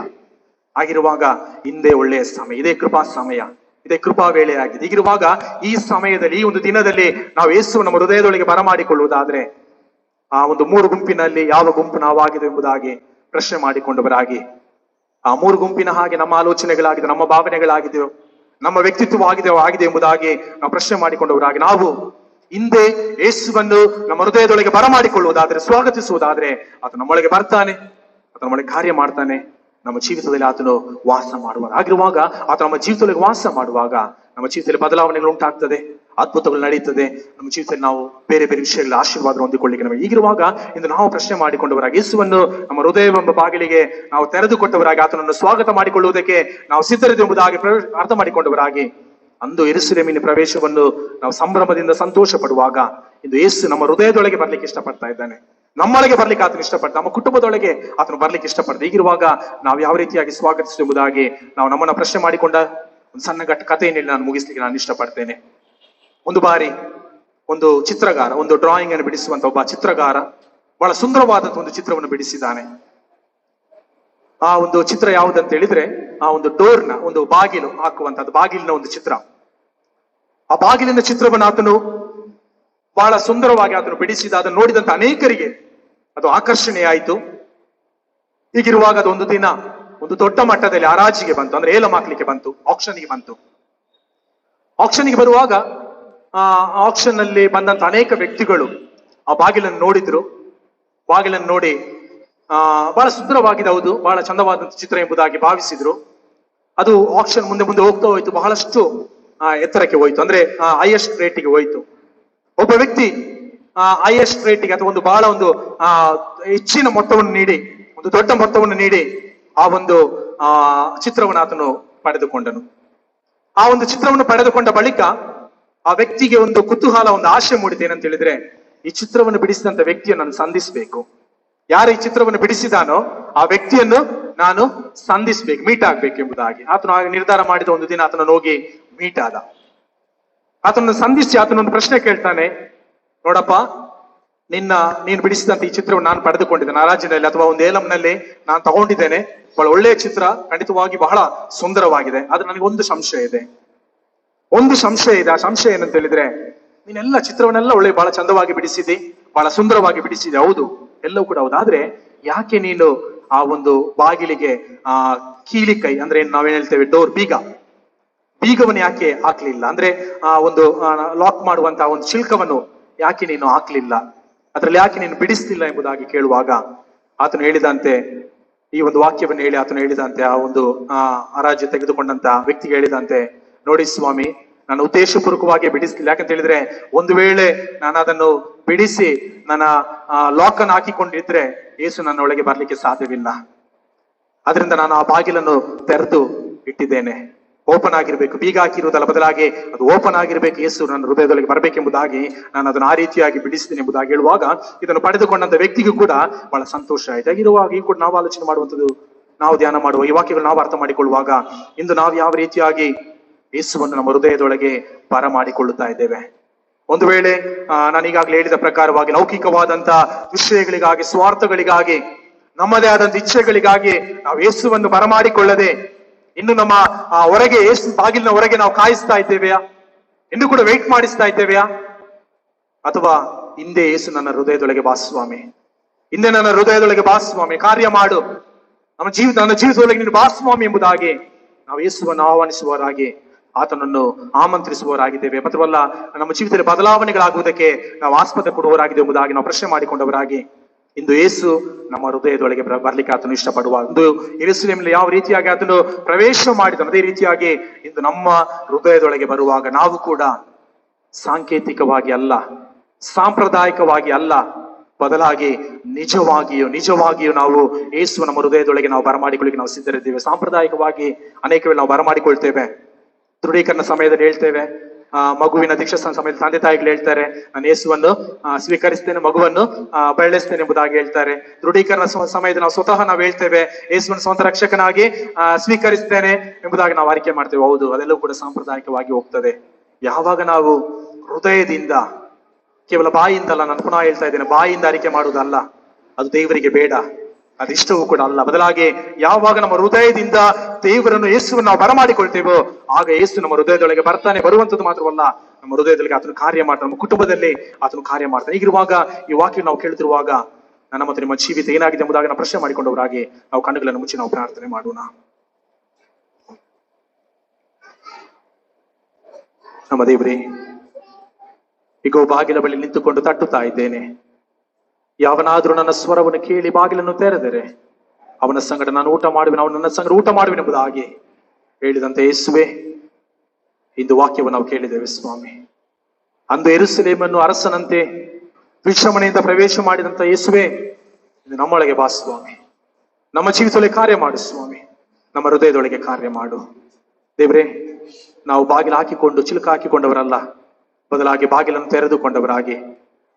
ಆಗಿರುವಾಗ ಹಿಂದೆ ಒಳ್ಳೆಯ ಸಮಯ, ಇದೇ ಕೃಪಾ ಸಮಯ, ಇದೇ ಕೃಪಾ ವೇಳೆ ಆಗಿದೆ. ಹೀಗಿರುವಾಗ ಈ ಸಮಯದಲ್ಲಿ, ಈ ಒಂದು ದಿನದಲ್ಲಿ ನಾವು ಯೇಸು ನಮ್ಮ ಹೃದಯದೊಳಗೆ ಬರಮಾಡಿಕೊಳ್ಳುವುದಾದ್ರೆ ಆ ಒಂದು 3 ಗುಂಪಿನಲ್ಲಿ ಯಾವ ಗುಂಪು ನಾವಾಗಿದೆ ಎಂಬುದಾಗಿ ಪ್ರಶ್ನೆ ಮಾಡಿಕೊಂಡವರಾಗಿ, ಆ 3 ಗುಂಪಿನ ಹಾಗೆ ನಮ್ಮ ಆಲೋಚನೆಗಳಾಗಿದೆ, ನಮ್ಮ ಭಾವನೆಗಳಾಗಿದೆಯೋ, ನಮ್ಮ ವ್ಯಕ್ತಿತ್ವ ಆಗಿದೆ ಎಂಬುದಾಗಿ ನಾವು ಪ್ರಶ್ನೆ ಮಾಡಿಕೊಂಡವರಾಗಿ, ನಾವು ಹಿಂದೆ ಯೇಸುವನ್ನು ನಮ್ಮ ಹೃದಯದೊಳಗೆ ಬರಮಾಡಿಕೊಳ್ಳುವುದಾದ್ರೆ, ಸ್ವಾಗತಿಸುವುದಾದ್ರೆ, ಆತ ನಮ್ಮೊಳಗೆ ಬರ್ತಾನೆ, ಆತ ನಮ್ಮೊಳಗೆ ಕಾರ್ಯ ಮಾಡ್ತಾನೆ, ನಮ್ಮ ಜೀವಿತದಲ್ಲಿ ಆತನು ವಾಸ ಮಾಡುವಾಗ. ಆಗಿರುವಾಗ ಆತ ನಮ್ಮ ಜೀವಿತದೊಳಗೆ ವಾಸ ಮಾಡುವಾಗ ನಮ್ಮ ಜೀವಿತದಲ್ಲಿ ಬದಲಾವಣೆಗಳು ಉಂಟಾಗ್ತದೆ, ಅದ್ಭುತಗಳು ನಡೀತದೆ. ನಮ್ಮ ಜೀವಿತದಲ್ಲಿ ನಾವು ಬೇರೆ ಬೇರೆ ವಿಷಯಗಳ ಆಶೀರ್ವಾದ ಹೊಂದಿಕೊಳ್ಳಿಕ್ಕೆ ನಮಗೆ. ಈಗಿರುವಾಗ ಇಂದು ನಾವು ಪ್ರಶ್ನೆ ಮಾಡಿಕೊಂಡವರಾಗಿ, ಯೇಸುವನ್ನು ನಮ್ಮ ಹೃದಯವೆಂಬ ಬಾಗಿಲಿಗೆ ನಾವು ತೆರೆದುಕೊಟ್ಟವರಾಗಿ, ಆತನನ್ನು ಸ್ವಾಗತ ಮಾಡಿಕೊಳ್ಳುವುದಕ್ಕೆ ನಾವು ಸಿದ್ಧರಿದೆಂಬುದಾಗಿ ಅರ್ಥ ಮಾಡಿಕೊಂಡವರಾಗಿ, ಅಂದು ಯೆರೂಸಲೇಮಿನ ಪ್ರವೇಶವನ್ನು ನಾವು ಸಂಭ್ರಮದಿಂದ ಸಂತೋಷ ಪಡುವಾಗ, ಇಂದು ಯೇಸು ನಮ್ಮ ಹೃದಯದೊಳಗೆ ಬರ್ಲಿಕ್ಕೆ ಇಷ್ಟಪಡ್ತಾ ಇದ್ದಾನೆ, ನಮ್ಮೊಳಗೆ ಬರ್ಲಿಕ್ಕೆ ಆತನು ಇಷ್ಟಪಡ್ತಾ, ನಮ್ಮ ಕುಟುಂಬದೊಳಗೆ ಆತನು ಬರ್ಲಿಕ್ಕೆ ಇಷ್ಟಪಡ್ತಾ. ಹೀಗಿರುವಾಗ ನಾವು ಯಾವ ರೀತಿಯಾಗಿ ಸ್ವಾಗತಿಸುವುದಾಗಿ ನಾವು ನಮ್ಮನ್ನ ಪ್ರಶ್ನೆ ಮಾಡಿಕೊಂಡ ಒಂದು ಸಣ್ಣ ಕಥೆಯನ್ನು ನಾನು ಮುಗಿಸ್ಲಿಕ್ಕೆ ನಾನು ಇಷ್ಟಪಡ್ತೇನೆ. ಒಂದು ಬಾರಿ ಒಂದು ಚಿತ್ರಗಾರ, ಒಂದು ಡ್ರಾಯಿಂಗ್ ಅನ್ನು ಬಿಡಿಸುವಂತ ಒಬ್ಬ ಚಿತ್ರಗಾರ ಬಹಳ ಸುಂದರವಾದಂತ ಒಂದು ಚಿತ್ರವನ್ನು ಬಿಡಿಸಿದ್ದಾನೆ. ಆ ಒಂದು ಚಿತ್ರ ಯಾವುದಂತ ಹೇಳಿದ್ರೆ, ಆ ಒಂದು ಡೋರ್ನ, ಒಂದು ಬಾಗಿಲು ಹಾಕುವಂತದ್ದು, ಬಾಗಿಲಿನ ಒಂದು ಚಿತ್ರ. ಆ ಬಾಗಿಲಿನ ಚಿತ್ರವನ್ನು ಆತನು ಬಹಳ ಸುಂದರವಾಗಿ ಆತನು ಬಿಡಿಸಿದ. ಅದನ್ನು ನೋಡಿದಂತ ಅನೇಕರಿಗೆ ಅದು ಆಕರ್ಷಣೆ ಆಯಿತು. ಹೀಗಿರುವಾಗ ಅದೊಂದು ದಿನ ಒಂದು ದೊಡ್ಡ ಮಟ್ಟದಲ್ಲಿ ಹರಾಜಿಗೆ ಬಂತು, ಅಂದ್ರೆ ಏಲ ಹಾಕ್ಲಿಕ್ಕೆ ಬಂತು, ಆಕ್ಷನ್ಗೆ ಬಂತು. ಆಕ್ಷನ್ಗೆ ಬರುವಾಗ ಆಕ್ಷನ್ ಅಲ್ಲಿ ಬಂದಂತ ಅನೇಕ ವ್ಯಕ್ತಿಗಳು ಆ ಬಾಗಿಲನ್ನು ನೋಡಿದ್ರು. ಬಾಗಿಲನ್ನು ನೋಡಿ ಬಹಳ ಸುಂದರವಾಗಿದೆ, ಹೌದು, ಬಹಳ ಚಂದವಾದಂತ ಚಿತ್ರ ಎಂಬುದಾಗಿ ಭಾವಿಸಿದ್ರು. ಅದು ಆಕ್ಷನ್ ಮುಂದೆ ಮುಂದೆ ಹೋಗ್ತಾ ಹೋಯ್ತು, ಬಹಳಷ್ಟು ಎತ್ತರಕ್ಕೆ ಹೋಯ್ತು, ಅಂದ್ರೆ ಹೈಯೆಸ್ಟ್ ರೇಟಿಗೆ ಹೋಯ್ತು. ಒಬ್ಬ ವ್ಯಕ್ತಿ ಹೈಯೆಸ್ಟ್ ರೇಟಿಗೆ ಅಥವಾ ಒಂದು ಬಹಳ ಒಂದು ಹೆಚ್ಚಿನ ಮೊತ್ತವನ್ನು ನೀಡಿ ಒಂದು ದೊಡ್ಡ ಮೊತ್ತವನ್ನು ನೀಡಿ ಆ ಒಂದು ಚಿತ್ರವನ್ನು ಆತನು ಪಡೆದುಕೊಂಡನು. ಆ ಒಂದು ಚಿತ್ರವನ್ನು ಪಡೆದುಕೊಂಡ ಬಳಿಕ ಆ ವ್ಯಕ್ತಿಗೆ ಒಂದು ಕುತೂಹಲ, ಒಂದು ಆಶೆ ಮೂಡಿದೆ. ಏನಂತ ಹೇಳಿದ್ರೆ, ಈ ಚಿತ್ರವನ್ನು ಬಿಡಿಸಿದಂತ ವ್ಯಕ್ತಿಯನ್ನು ನಾನು ಸಂಧಿಸ್ಬೇಕು. ಯಾರು ಈ ಚಿತ್ರವನ್ನು ಬಿಡಿಸಿದಾನೋ ಆ ವ್ಯಕ್ತಿಯನ್ನು ನಾನು ಸಂಧಿಸ್ಬೇಕು, ಮೀಟ್ ಆಗ್ಬೇಕು ಎಂಬುದಾಗಿ ಆತನು ನಿರ್ಧಾರ ಮಾಡಿದ. ಒಂದು ದಿನ ಆತನನ್ನು ಹೋಗಿ ಮೀಟ್ ಆದ. ಆತನನ್ನು ಸಂಧಿಸಿ ಆತನೊಂದು ಪ್ರಶ್ನೆ ಕೇಳ್ತಾನೆ, ನೋಡಪ್ಪ, ನೀನು ಬಿಡಿಸಿದಂತ ಈ ಚಿತ್ರವನ್ನು ನಾನು ಪಡೆದುಕೊಂಡಿದ್ದೇನೆ ಹರಾಜಿನಲ್ಲಿ ಅಥವಾ ಒಂದು ಏಲಂನಲ್ಲಿ ನಾನು ತಗೊಂಡಿದ್ದೇನೆ. ಬಹಳ ಒಳ್ಳೆಯ ಚಿತ್ರ, ಖಂಡಿತವಾಗಿ ಬಹಳ ಸುಂದರವಾಗಿದೆ. ಆದ್ರೆ ನನಗೆ ಒಂದು ಸಂಶಯ ಇದೆ. ಆ ಸಂಶಯ ಏನಂತ ಹೇಳಿದ್ರೆ, ನೀನೆಲ್ಲ ಚಿತ್ರವನ್ನೆಲ್ಲ ಬಹಳ ಚಂದವಾಗಿ ಬಿಡಿಸಿದಿ, ಬಹಳ ಸುಂದರವಾಗಿ ಬಿಡಿಸಿದೆ, ಹೌದು, ಎಲ್ಲವೂ ಕೂಡ ಹೌದು. ಆದ್ರೆ ಯಾಕೆ ನೀನು ಆ ಒಂದು ಬಾಗಿಲಿಗೆ ಕೀಲಿಕೈ ಅಂದ್ರೆ ನಾವೇನ್ ಹೇಳ್ತೇವೆ ಡೋರ್ ಬೀಗವನ್ನು ಯಾಕೆ ಹಾಕ್ಲಿಲ್ಲ? ಅಂದ್ರೆ ಆ ಒಂದು ಲಾಕ್ ಮಾಡುವಂತಹ ಒಂದು ಚಿಲ್ಕವನ್ನು ಯಾಕೆ ನೀನು ಹಾಕ್ಲಿಲ್ಲ, ಅದ್ರಲ್ಲಿ ಯಾಕೆ ನೀನು ಬಿಡಿಸ್ತಿಲ್ಲ ಎಂಬುದಾಗಿ ಕೇಳುವಾಗ ಆತನು ಹೇಳಿದಂತೆ, ಈ ಒಂದು ವಾಕ್ಯವನ್ನು ಹೇಳಿ ಆತನು ಹೇಳಿದಂತೆ, ಆ ಒಂದು ಹರಾಜು ತೆಗೆದುಕೊಂಡಂತ ವ್ಯಕ್ತಿಗೆ ಹೇಳಿದಂತೆ, ನೋಡಿ ಸ್ವಾಮಿ, ನಾನು ಉದ್ದೇಶಪೂರ್ವಕವಾಗಿ ಬಿಡಿಸ್ತಿಲ್ಲ. ಯಾಕಂತ ಹೇಳಿದ್ರೆ, ಒಂದು ವೇಳೆ ನಾನು ಅದನ್ನು ಬಿಡಿಸಿ ನನ್ನ ಲಾಕ್ ಅನ್ನು ಹಾಕಿಕೊಂಡಿದ್ರೆ ಯೇಸು ನನ್ನ ಒಳಗೆ ಬರ್ಲಿಕ್ಕೆ ಸಾಧ್ಯವಿಲ್ಲ. ಅದರಿಂದ ನಾನು ಆ ಬಾಗಿಲನ್ನು ತೆರೆದು ಇಟ್ಟಿದ್ದೇನೆ. ಓಪನ್ ಆಗಿರ್ಬೇಕು, ಬೀಗ ಹಾಕಿರುವುದಲ್ಲ, ಬದಲಾಗಿ ಅದು ಓಪನ್ ಆಗಿರ್ಬೇಕು, ಯೇಸು ನನ್ನ ಹೃದಯದೊಳಗೆ ಬರಬೇಕೆಂಬುದಾಗಿ ನಾನು ಅದನ್ನು ಆ ರೀತಿಯಾಗಿ ಬಿಡಿಸ್ತೀನಿ ಎಂಬುದಾಗಿ ಹೇಳುವಾಗ ಇದನ್ನು ಪಡೆದುಕೊಂಡಂತ ವ್ಯಕ್ತಿಗೂ ಕೂಡ ಬಹಳ ಸಂತೋಷ ಆಯ್ತು. ಹಾಗಿರುವಾಗ ಈ ಕೂಡ ನಾವು ಆಲೋಚನೆ ಮಾಡುವಂಥದ್ದು, ನಾವು ಧ್ಯಾನ ಮಾಡುವ ಈ ವಾಕ್ಯಗಳು ನಾವು ಅರ್ಥ ಮಾಡಿಕೊಳ್ಳುವಾಗ, ಇಂದು ನಾವು ಯಾವ ರೀತಿಯಾಗಿ ಯೇಸುವನ್ನು ನಮ್ಮ ಹೃದಯದೊಳಗೆ ಬರ ಮಾಡಿಕೊಳ್ಳುತ್ತಾ ಇದ್ದೇವೆ. ಒಂದು ವೇಳೆ ನಾನು ಈಗಾಗಲೇ ಹೇಳಿದ ಪ್ರಕಾರವಾಗಿ ಲೌಕಿಕವಾದಂತ ವಿಷಯಗಳಿಗಾಗಿ, ಸ್ವಾರ್ಥಗಳಿಗಾಗಿ, ನಮ್ಮದೇ ಆದಂತ ಇಚ್ಛೆಗಳಿಗಾಗಿ ನಾವು ಯೇಸುವನ್ನು ಬರಮಾಡಿಕೊಳ್ಳದೆ ಇನ್ನು ನಮ್ಮ ಹೊರಗೆ ಯೇಸು ಬಾಗಿಲಿನ ಹೊರಗೆ ನಾವು ಕಾಯಿಸ್ತಾ ಇದ್ದೇವೆಯಾ? ಇನ್ನು ಕೂಡ ವೆಯ್ಟ್ ಮಾಡಿಸ್ತಾ ಇದ್ದೇವೆಯಾ? ಅಥವಾ ಹಿಂದೆ ಯೇಸು ನನ್ನ ಹೃದಯದೊಳಗೆ ಬಾ ಸ್ವಾಮಿ, ಹಿಂದೆ ನನ್ನ ಹೃದಯದೊಳಗೆ ಬಾ ಸ್ವಾಮಿ, ಕಾರ್ಯ ಮಾಡು, ನನ್ನ ಜೀವಿತದೊಳಗೆ ನೀನು ಬಾ ಸ್ವಾಮಿ ಎಂಬುದಾಗಿ ನಾವು ಯೇಸುವನ್ನು ಆಹ್ವಾನಿಸುವವರಾಗಿ, ಆತನನ್ನು ಆಮಂತ್ರಿಸುವವರಾಗಿದ್ದೇವೆ. ಮಾತ್ರವಲ್ಲ, ನಮ್ಮ ಜೀವಿತದಲ್ಲಿ ಬದಲಾವಣೆಗಳಾಗುವುದಕ್ಕೆ ನಾವು ಆಸ್ಪದ ಕೊಡುವವರಾಗಿದೆ ಎಂಬುದಾಗಿ ನಾವು ಪ್ರಶ್ನೆ ಮಾಡಿಕೊಂಡವರಾಗಿ, ಇಂದು ಯೇಸು ನಮ್ಮ ಹೃದಯದೊಳಗೆ ಬರ್ಲಿಕ್ಕೆ ಆತನು ಇಷ್ಟಪಡುವ. ಒಂದು ಯೆರೂಸಲೇಮಿನಲ್ಲಿ ಯಾವ ರೀತಿಯಾಗಿ ಆತನು ಪ್ರವೇಶ ಮಾಡಿದನು, ಅದೇ ರೀತಿಯಾಗಿ ಇಂದು ನಮ್ಮ ಹೃದಯದೊಳಗೆ ಬರುವಾಗ ನಾವು ಕೂಡ ಸಾಂಕೇತಿಕವಾಗಿ ಅಲ್ಲ, ಸಾಂಪ್ರದಾಯಿಕವಾಗಿ ಅಲ್ಲ, ಬದಲಾಗಿ ನಿಜವಾಗಿಯೂ ನಾವು ಯೇಸು ನಮ್ಮ ಹೃದಯದೊಳಗೆ ನಾವು ಬರಮಾಡಿಕೊಳ್ಳಿಕ್ಕೆ ನಾವು ಸಿದ್ಧರಿದ್ದೇವೆ. ಸಾಂಪ್ರದಾಯಿಕವಾಗಿ ಅನೇಕ ವೇಳೆ ನಾವು ಬರಮಾಡಿಕೊಳ್ತೇವೆ. ದೃಢೀಕರಣ ಸಮಯದಲ್ಲಿ ಹೇಳ್ತೇವೆ, ಮಗುವಿನ ದೀಕ್ಷಾಸ್ಥಾನ ಸಮಯದಲ್ಲಿ ತಂದೆ ತಾಯಿಗಳು ಹೇಳ್ತಾರೆ, ನಾನು ಯೇಸುವನ್ನು ಸ್ವೀಕರಿಸ್ತೇನೆ, ಮಗುವನ್ನು ಬೆಳೆಸ್ತೇನೆ ಎಂಬುದಾಗಿ ಹೇಳ್ತಾರೆ. ದೃಢೀಕರಣ ಸಮಯದಲ್ಲಿ ನಾವು ಸ್ವತಃ ನಾವು ಹೇಳ್ತೇವೆ, ಯೇಸುವನ್ನು ಸ್ವಂತ ರಕ್ಷಕನಾಗಿ ಸ್ವೀಕರಿಸ್ತೇನೆ ಎಂಬುದಾಗಿ ನಾವು ಆರಿಕೆ ಮಾಡ್ತೇವೆ. ಹೌದು, ಅದೆಲ್ಲವೂ ಕೂಡ ಸಾಂಪ್ರದಾಯಿಕವಾಗಿ ಹೋಗ್ತದೆ. ಯಾವಾಗ ನಾವು ಹೃದಯದಿಂದ, ಕೇವಲ ಬಾಯಿಯಿಂದಲ್ಲ, ನಾನು ಪುನಃ ಹೇಳ್ತಾ ಇದ್ದೇನೆ, ಬಾಯಿಯಿಂದ ಆರಿಕೆ ಮಾಡುವುದಲ್ಲ, ಅದು ದೇವರಿಗೆ ಬೇಡ, ಅದಿಷ್ಟವೂ ಕೂಡ ಅಲ್ಲ. ಬದಲಾಗಿ ಯಾವಾಗ ನಮ್ಮ ಹೃದಯದಿಂದ ದೇವರನ್ನು, ಯೇಸುವನ್ನು ನಾವು ಬರಮಾಡಿಕೊಳ್ತೇವೋ ಆಗ ಯೇಸು ನಮ್ಮ ಹೃದಯದೊಳಗೆ ಬರ್ತಾನೆ. ಬರುವಂತದ್ದು ಮಾತ್ರವಲ್ಲ, ನಮ್ಮ ಹೃದಯದೊಳಗೆ ಆತನು ಕಾರ್ಯ ಮಾಡ್ತಾನೆ, ನಮ್ಮ ಕುಟುಂಬದಲ್ಲಿ ಆತನು ಕಾರ್ಯ ಮಾಡ್ತಾನೆ. ಹೀಗಿರುವಾಗ ಈ ವಾಕ್ಯ ನಾವು ಕೇಳುತ್ತಿರುವಾಗ ನನ್ನ ಮತ್ತು ನಿಮ್ಮ ಜೀವಿತ ಏನಾಗಿದೆ ಎಂಬುದಾಗಿ ನಾವು ಪ್ರಶ್ನೆ ಮಾಡಿಕೊಂಡವರಾಗಿ ನಾವು ಕಣ್ಣುಗಳನ್ನು ಮುಚ್ಚಿ ನಾವು ಪ್ರಾರ್ಥನೆ ಮಾಡೋಣ. ನಮ್ಮ ದೇವರೇ, ಈಗ ಬಾಗಿಲ ಬಳಿ ನಿಂತುಕೊಂಡು ತಟ್ಟುತ್ತಾ ಇದ್ದೇನೆ. ಯಾವನಾದ್ರೂ ನನ್ನ ಸ್ವರವನ್ನು ಕೇಳಿ ಬಾಗಿಲನ್ನು ತೆರೆದರೆ ಅವನ ಸಂಗಡ ನಾನು ಊಟ ಮಾಡುವೆನು, ಅವನು ನನ್ನ ಸಂಗಡ ಊಟ ಮಾಡುವೆನೆಂಬುದಾಗಿ ಹೇಳಿದಂತೆ ಯೇಸುವೆ, ಇಂದು ವಾಕ್ಯವನ್ನು ನಾವು ಕೇಳಿದ್ದೇವೆ ಸ್ವಾಮಿ. ಅಂದು ಯೆರೂಸಲೇಮನ್ನು ಅರಸನಂತೆ ವಿಶ್ರಮಣೆಯಿಂದ ಪ್ರವೇಶ ಮಾಡಿದಂತ ಯೇಸುವೆ, ಇದು ನಮ್ಮೊಳಗೆ ಬಾ ಸ್ವಾಮಿ, ನಮ್ಮ ಜೀವಿತದೊಳಗೆ ಕಾರ್ಯ ಮಾಡು ಸ್ವಾಮಿ, ನಮ್ಮ ಹೃದಯದೊಳಗೆ ಕಾರ್ಯ ಮಾಡು. ದೇವರೇ, ನಾವು ಬಾಗಿಲು ಹಾಕಿಕೊಂಡು ಚಿಲುಕ ಹಾಕಿಕೊಂಡವರಲ್ಲ, ಬದಲಾಗಿ ಬಾಗಿಲನ್ನು ತೆರೆದುಕೊಂಡವರಾಗಿ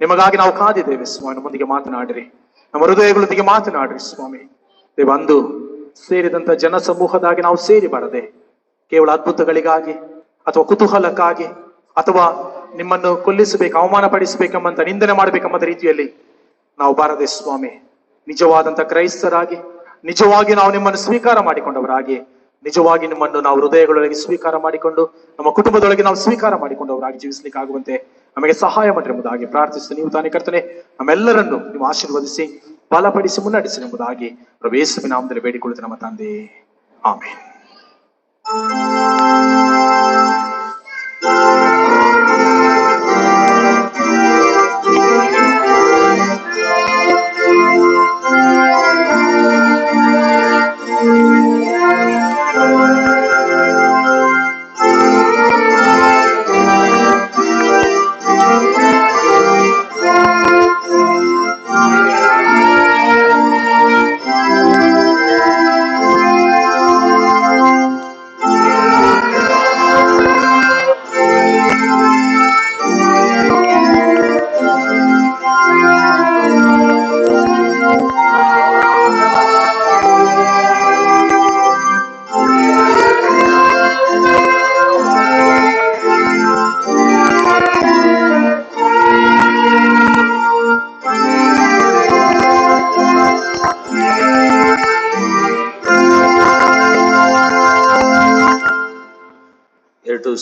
ನಿಮಗಾಗಿ ನಾವು ಕಾದಿದ್ದೇವೆ ಸ್ವಾಮಿ. ನಮ್ಮೊಂದಿಗೆ ಮಾತನಾಡಿರಿ, ನಮ್ಮ ಹೃದಯಗಳೊಂದಿಗೆ ಮಾತನಾಡಿರಿ ಸ್ವಾಮಿ. ದೇವ, ಅಂದು ಸೇರಿದಂತ ಜನ ಸಮೂಹದಾಗಿ ನಾವು ಸೇರಿ ಬರದೆ ಕೇವಲ ಅದ್ಭುತಗಳಿಗಾಗಿ ಅಥವಾ ಕುತೂಹಲಕ್ಕಾಗಿ ಅಥವಾ ನಿಮ್ಮನ್ನು ಕೊಲ್ಲಿಸಬೇಕು, ಅವಮಾನ ಪಡಿಸಬೇಕೆಂಬಂತ, ನಿಂದನೆ ಮಾಡಬೇಕೆಂಬ ರೀತಿಯಲ್ಲಿ ನಾವು ಬಾರದೆ ಸ್ವಾಮಿ, ನಿಜವಾದಂತ ಕ್ರೈಸ್ತರಾಗಿ, ನಿಜವಾಗಿ ನಾವು ನಿಮ್ಮನ್ನು ಸ್ವೀಕಾರ ಮಾಡಿಕೊಂಡವರಾಗಿ, ನಿಜವಾಗಿ ನಿಮ್ಮನ್ನು ನಾವು ಹೃದಯಗಳೊಳಗೆ ಸ್ವೀಕಾರ ಮಾಡಿಕೊಂಡು ನಮ್ಮ ಕುಟುಂಬದೊಳಗೆ ನಾವು ಸ್ವೀಕಾರ ಮಾಡಿಕೊಂಡವರಾಗಿ ಜೀವಿಸಲಿಕ್ಕೆ ಆಗುವಂತೆ ನಮಗೆ ಸಹಾಯ ಮಾಡಿರುವುದಾಗಿ ಪ್ರಾರ್ಥಿಸಿ, ನೀವು ತಾನೇ ಕರ್ತನೆ ನಮ್ಮೆಲ್ಲರನ್ನು ನೀವು ಆಶೀರ್ವದಿಸಿ ಬಲಪಡಿಸಿ ಮುನ್ನಡೆಸಿ ಎಂಬುದಾಗಿ ಪ್ರಭು ಯೇಸುವಿನ ನಾಮದಲ್ಲಿ ಬೇಡಿಕೊಳ್ಳುತ್ತೇವೆ ನಮ್ಮ ತಂದೆ, ಆಮೆನ್.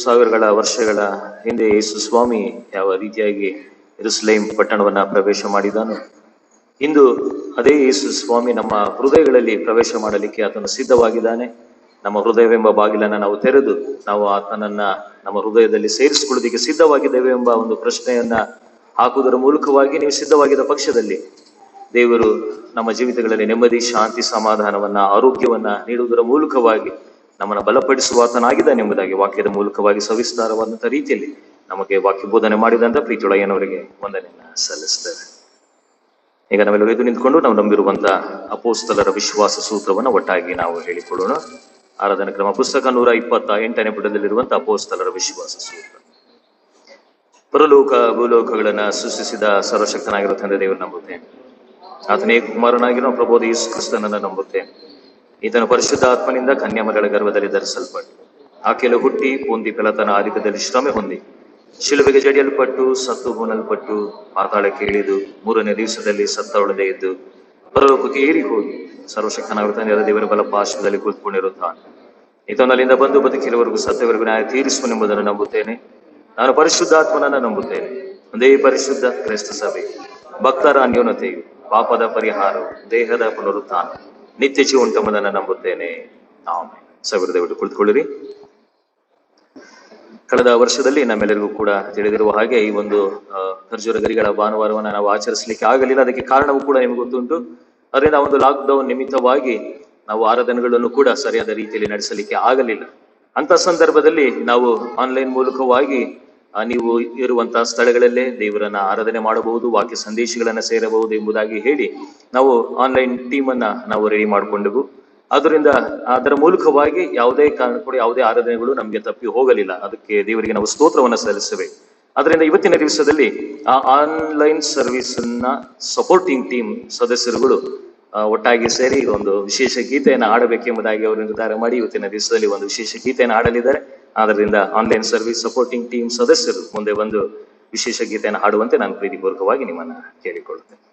ಸಾವಿರಗಳ ವರ್ಷಗಳ ಹಿಂದೆ ಯೇಸು ಸ್ವಾಮಿ ಯಾವ ರೀತಿಯಾಗಿ ಯೆರೂಸಲೇಮ್ ಪಟ್ಟಣವನ್ನ ಪ್ರವೇಶ ಮಾಡಿದನು, ಇಂದು ಅದೇ ಯೇಸು ಸ್ವಾಮಿ ನಮ್ಮ ಹೃದಯಗಳಲ್ಲಿ ಪ್ರವೇಶ ಮಾಡಲಿಕ್ಕೆ ಆತನು ಸಿದ್ಧವಾಗಿದ್ದಾನೆ. ನಮ್ಮ ಹೃದಯವೆಂಬ ಬಾಗಿಲನ್ನ ನಾವು ತೆರೆದು ನಾವು ಆತನನ್ನ ನಮ್ಮ ಹೃದಯದಲ್ಲಿ ಸೇರಿಸಿಕೊಳ್ಳೋದಕ್ಕೆ ಸಿದ್ಧವಾಗಿದ್ದೇವೆ ಎಂಬ ಒಂದು ಪ್ರಶ್ನೆಯನ್ನ ಹಾಕುವುದರ ಮೂಲಕವಾಗಿ ನೀವು ಸಿದ್ಧವಾಗಿದ್ದ ಪಕ್ಷದಲ್ಲಿ ದೇವರು ನಮ್ಮ ಜೀವಿತಗಳಲ್ಲಿ ನೆಮ್ಮದಿ, ಶಾಂತಿ, ಸಮಾಧಾನವನ್ನ, ಆರೋಗ್ಯವನ್ನ ನೀಡುವುದರ ಮೂಲಕವಾಗಿ ನಮ್ಮನ್ನು ಬಲಪಡಿಸುವ ಆತನಾಗಿದ್ದಾನೆ ಎಂಬುದಾಗಿ ವಾಕ್ಯದ ಮೂಲಕವಾಗಿ ಸವಿಸ್ತಾರವಾದಂಥ ರೀತಿಯಲ್ಲಿ ನಮಗೆ ವಾಕ್ಯ ಬೋಧನೆ ಮಾಡಿದಂತ ಪ್ರೀತಿಯೊಳಯ್ಯನವರಿಗೆ ವಂದನೆಯನ್ನ ಸಲ್ಲಿಸ್ತೇವೆ. ಈಗ ನಾವೆಲ್ಲರೂ ಎದ್ದು ನಿಂತ್ಕೊಂಡು ನಾವು ನಂಬಿರುವಂತ ಅಪೋಸ್ತಲರ ವಿಶ್ವಾಸ ಸೂತ್ರವನ್ನು ಒಟ್ಟಾಗಿ ನಾವು ಹೇಳಿಕೊಳ್ಳೋಣ. ಆರಾಧನಾ ಕ್ರಮ ಪುಸ್ತಕ 128ನೇ ಪುಟದಲ್ಲಿರುವಂತಹ ಅಪೋಸ್ತಲರ ವಿಶ್ವಾಸ ಸೂತ್ರ. ಪರಲೋಕ ಭೂಲೋಕಗಳನ್ನ ಸೃಷ್ಟಿಸಿದ ಸರ್ವಶಕ್ತನಾಗಿರೋ ತಂದೆ ದೇವರು ನಂಬುತ್ತೇನೆ. ಆತನೇ ಕುಮಾರನಾಗಿರೋ ಪ್ರಭು ಯೇಸು ಕ್ರಿಸ್ತನನ್ನ ನಂಬುತ್ತೇನೆ. ಈತನ ಪರಿಶುದ್ಧ ಆತ್ಮನಿಂದ ಕನ್ಯಾಮಗಳ ಗರ್ಭದಲ್ಲಿ ಧರಿಸಲ್ಪಟ್ಟು ಆಕೆಲು ಹುಟ್ಟಿ ಪೊಂದಿ ಪಿಲಾತನ ಆಧಿಪತ್ಯದಲ್ಲಿ ಶ್ರಮೆ ಹೊಂದಿ ಶಿಲುಬೆಗೆ ಜಡಿಯಲ್ಪಟ್ಟು ಸತ್ತು ಬೂನಲ್ಪಟ್ಟು ಪಾತಾಳಕ್ಕೆ ಇಳಿದು 3ನೇ ದಿವಸದಲ್ಲಿ ಸತ್ತವಳದೆ ಇದ್ದು ಪರಲೋಕಕ್ಕೆ ಏರಿ ಹೋಗಿ ಸರ್ವಶಕ್ತನಾಗಿರೋ ತಂದೆಯಾದ ದೇವರ ಬಲ ಪಾರ್ಶ್ವದಲ್ಲಿ ಕೂತ್ಕೊಂಡಿರುತ್ತಾನೆ. ಈತನಲ್ಲಿಂದ ಬಂದು ಬದುಕಿರುವವರೆಗೂ ಸತ್ತವರೆಗೂ ನ್ಯಾಯ ತೀರಿಸುವನೆಂಬುದನ್ನು ನಂಬುತ್ತೇನೆ. ನಾನು ಪರಿಶುದ್ಧಾತ್ಮನನ್ನ ನಂಬುತ್ತೇನೆ. ಒಂದೇ ಪರಿಶುದ್ಧ ಕ್ರೈಸ್ತ ಸಭೆ, ಭಕ್ತರ ಅನ್ಯೋನ್ಯತೆಯು, ಪಾಪದ ಪರಿಹಾರವು, ದೇಹದ ಪುನರುತ್ಥಾನ, ನಿತ್ಯ ಜೀವ ಉಂಟೆಂಬುದನ್ನು ನಂಬುತ್ತೇನೆ. ಆಮೆನ್. ಸಹೋದರ ದಯವಿಟ್ಟು ಕುಳಿತುಕೊಳ್ಳಿರಿ. ಕಳೆದ ವರ್ಷದಲ್ಲಿ ನಮ್ಮೆಲ್ಲರಿಗೂ ಕೂಡ ತಿಳಿದಿರುವ ಹಾಗೆ ಈ ಒಂದು ಖರ್ಜೂರ ಗರಿಗಳ ಭಾನುವಾರವನ್ನು ನಾವು ಆಚರಿಸಲಿಕ್ಕೆ ಆಗಲಿಲ್ಲ. ಅದಕ್ಕೆ ಕಾರಣವೂ ಕೂಡ ನಿಮಗೆ ಗೊತ್ತುಂಟು. ಅದರಿಂದ ಒಂದು ಲಾಕ್ಡೌನ್ ನಿಮಿತ್ತವಾಗಿ ನಾವು ಆರಾಧನೆಗಳನ್ನು ಕೂಡ ಸರಿಯಾದ ರೀತಿಯಲ್ಲಿ ನಡೆಸಲಿಕ್ಕೆ ಆಗಲಿಲ್ಲ. ಅಂತ ಸಂದರ್ಭದಲ್ಲಿ ನಾವು ಆನ್ಲೈನ್ ಮೂಲಕವಾಗಿ ನೀವು ಇರುವಂತಹ ಸ್ಥಳಗಳಲ್ಲೇ ದೇವರನ್ನ ಆರಾಧನೆ ಮಾಡಬಹುದು, ವಾಕ್ಯ ಸಂದೇಶಗಳನ್ನ ಸೇರಬಹುದು ಎಂಬುದಾಗಿ ಹೇಳಿ ನಾವು ಆನ್ಲೈನ್ ಟೀಮ್ ಅನ್ನ ನಾವು ರೆಡಿ ಮಾಡಿಕೊಂಡೆವು. ಅದರಿಂದ ಅದರ ಮೂಲಕವಾಗಿ ಯಾವುದೇ ಕಾರಣ ಕೂಡ ಯಾವುದೇ ಆರಾಧನೆಗಳು ನಮಗೆ ತಪ್ಪಿ ಹೋಗಲಿಲ್ಲ. ಅದಕ್ಕೆ ದೇವರಿಗೆ ನಾವು ಸ್ತೋತ್ರವನ್ನ ಸಲ್ಲಿಸುವೆ. ಅದರಿಂದ ಇವತ್ತಿನ ದಿವಸದಲ್ಲಿ ಆ ಆನ್ಲೈನ್ ಸರ್ವಿಸ್ ಅನ್ನ ಸಪೋರ್ಟಿಂಗ್ ಟೀಮ್ ಸದಸ್ಯರುಗಳು ಒಟ್ಟಾಗಿ ಸೇರಿ ಒಂದು ವಿಶೇಷ ಗೀತೆಯನ್ನು ಆಡಬೇಕೆಂಬುದಾಗಿ ಅವರು ನಿರ್ಧಾರ ಮಾಡಿ ಇವತ್ತಿನ ದಿವಸದಲ್ಲಿ ಒಂದು ವಿಶೇಷ ಗೀತೆಯನ್ನು ಆಡಲಿದ್ದಾರೆ. ಆದ್ದರಿಂದ ಆನ್ಲೈನ್ ಸರ್ವಿಸ್ ಸಪೋರ್ಟಿಂಗ್ ಟೀಮ್ ಸದಸ್ಯರು ಮುಂದೆ ಒಂದು ವಿಶೇಷ ಗೀತೆಯನ್ನು ಹಾಡುವಂತೆ ನಾನು ಪ್ರೀತಿಪೂರ್ವಕವಾಗಿ ನಿಮ್ಮನ್ನ ಕೇಳಿಕೊಳ್ಳುತ್ತೇನೆ.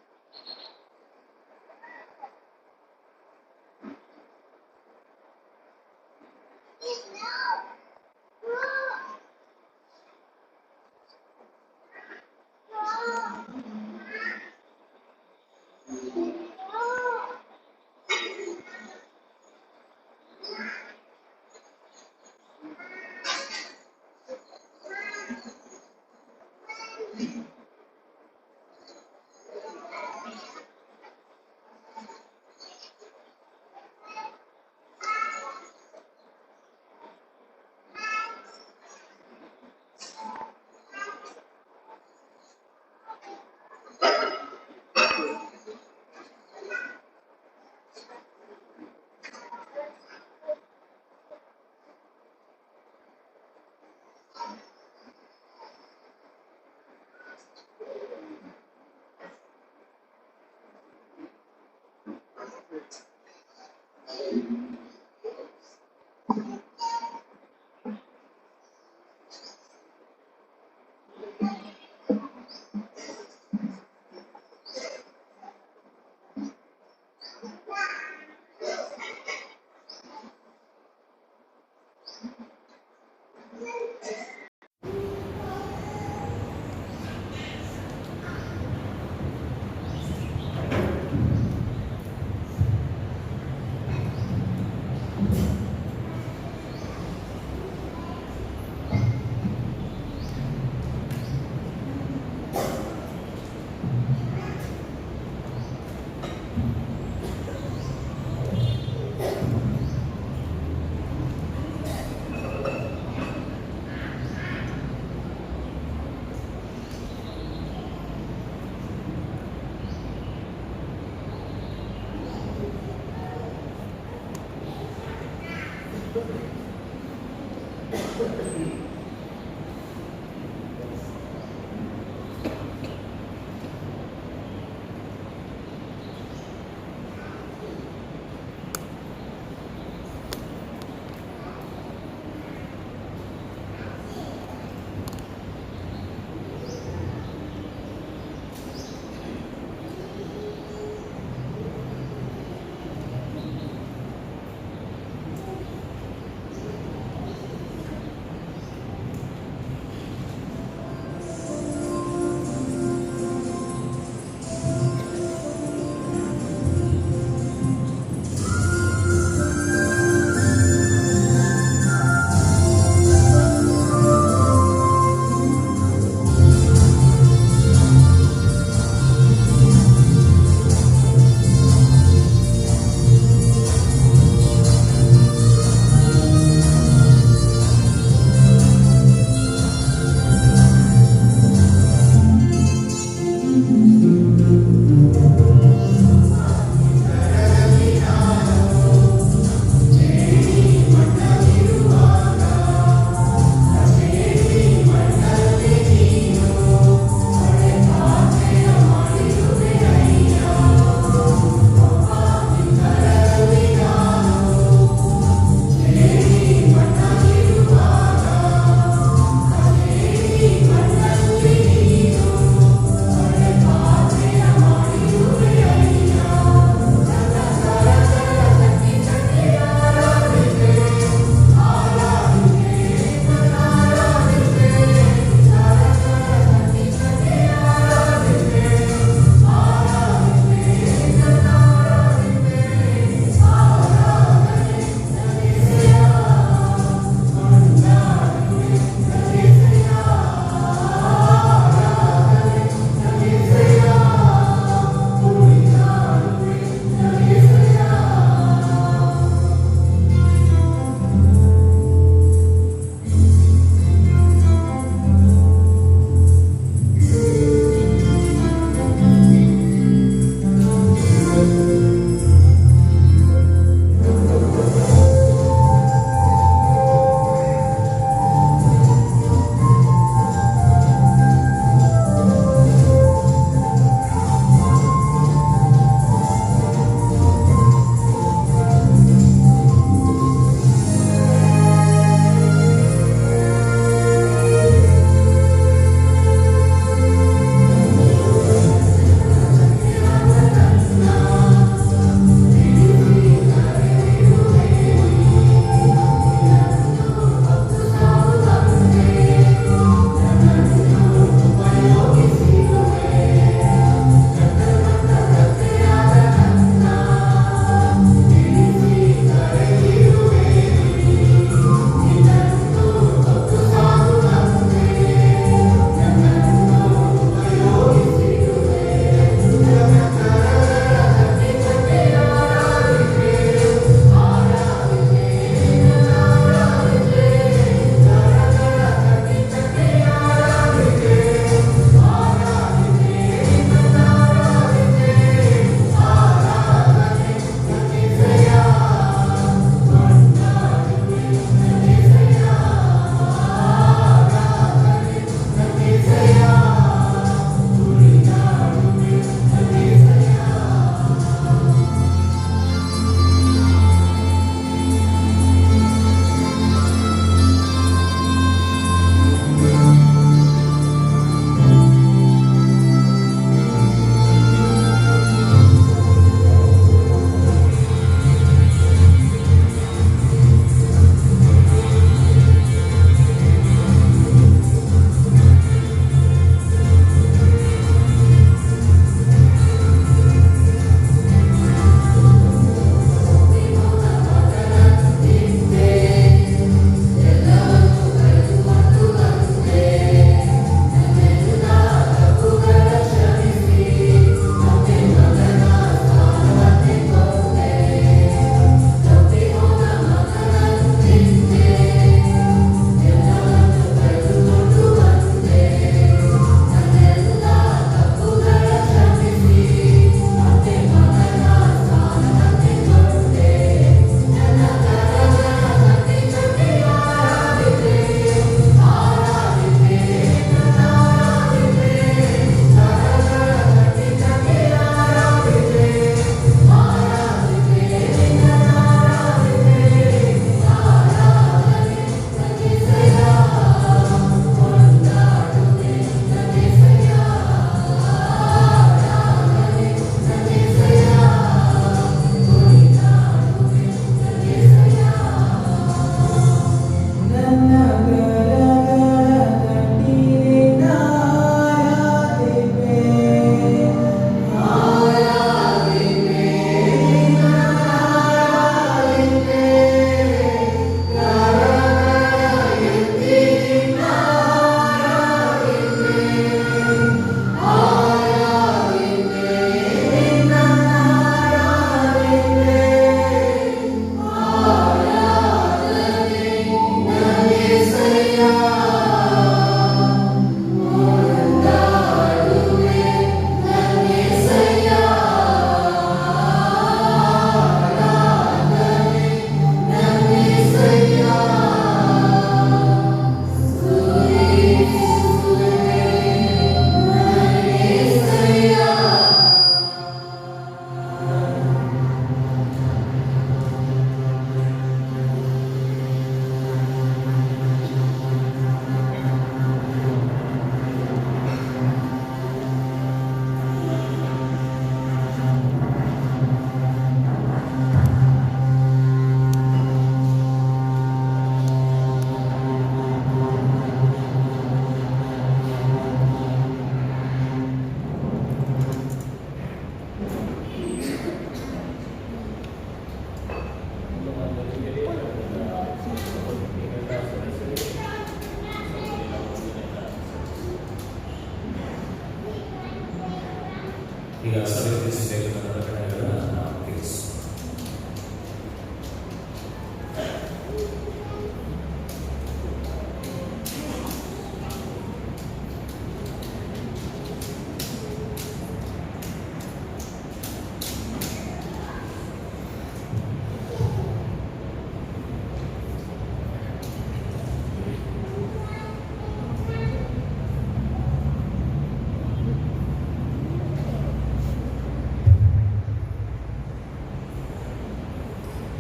ಈಗ ಸಭೆ ತಿಳಿಸಬೇಕಾದ ಪ್ರಕಟಣೆಗಳನ್ನು ನಾವು ತಿಳಿಸೋಣ.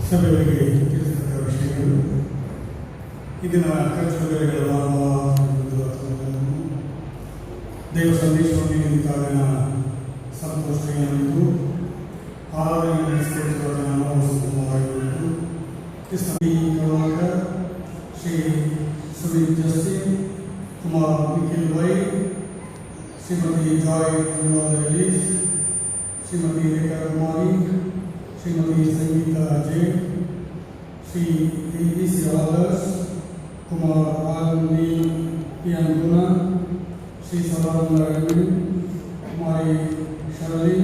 ಸಭೆಗಳಿಗೆ ತಿಳಿಸಿದ ವಿಷಯಗಳು ಇಂದಿನ ಕರ್ತವ್ಯಗಳ ದೈವ ಸಂದೇಶವನ್ನು ನೀಡಿದಾಗ ಸಂತೋಷವಾಗಿದ್ದು ಆರಾಧನೆ ನಡೆಸಿಕೊಳ್ಳುವುದು Shri Sunil Justin Kumar Nikhil Y Shrimati Joy Elise Shrimati Rekha Kumari Shrimati Sangeeta Jain Shri A.P.C. Adarsh Kumar Anandi Piyanguna Shri Sadanand Arvind Kumari Shirley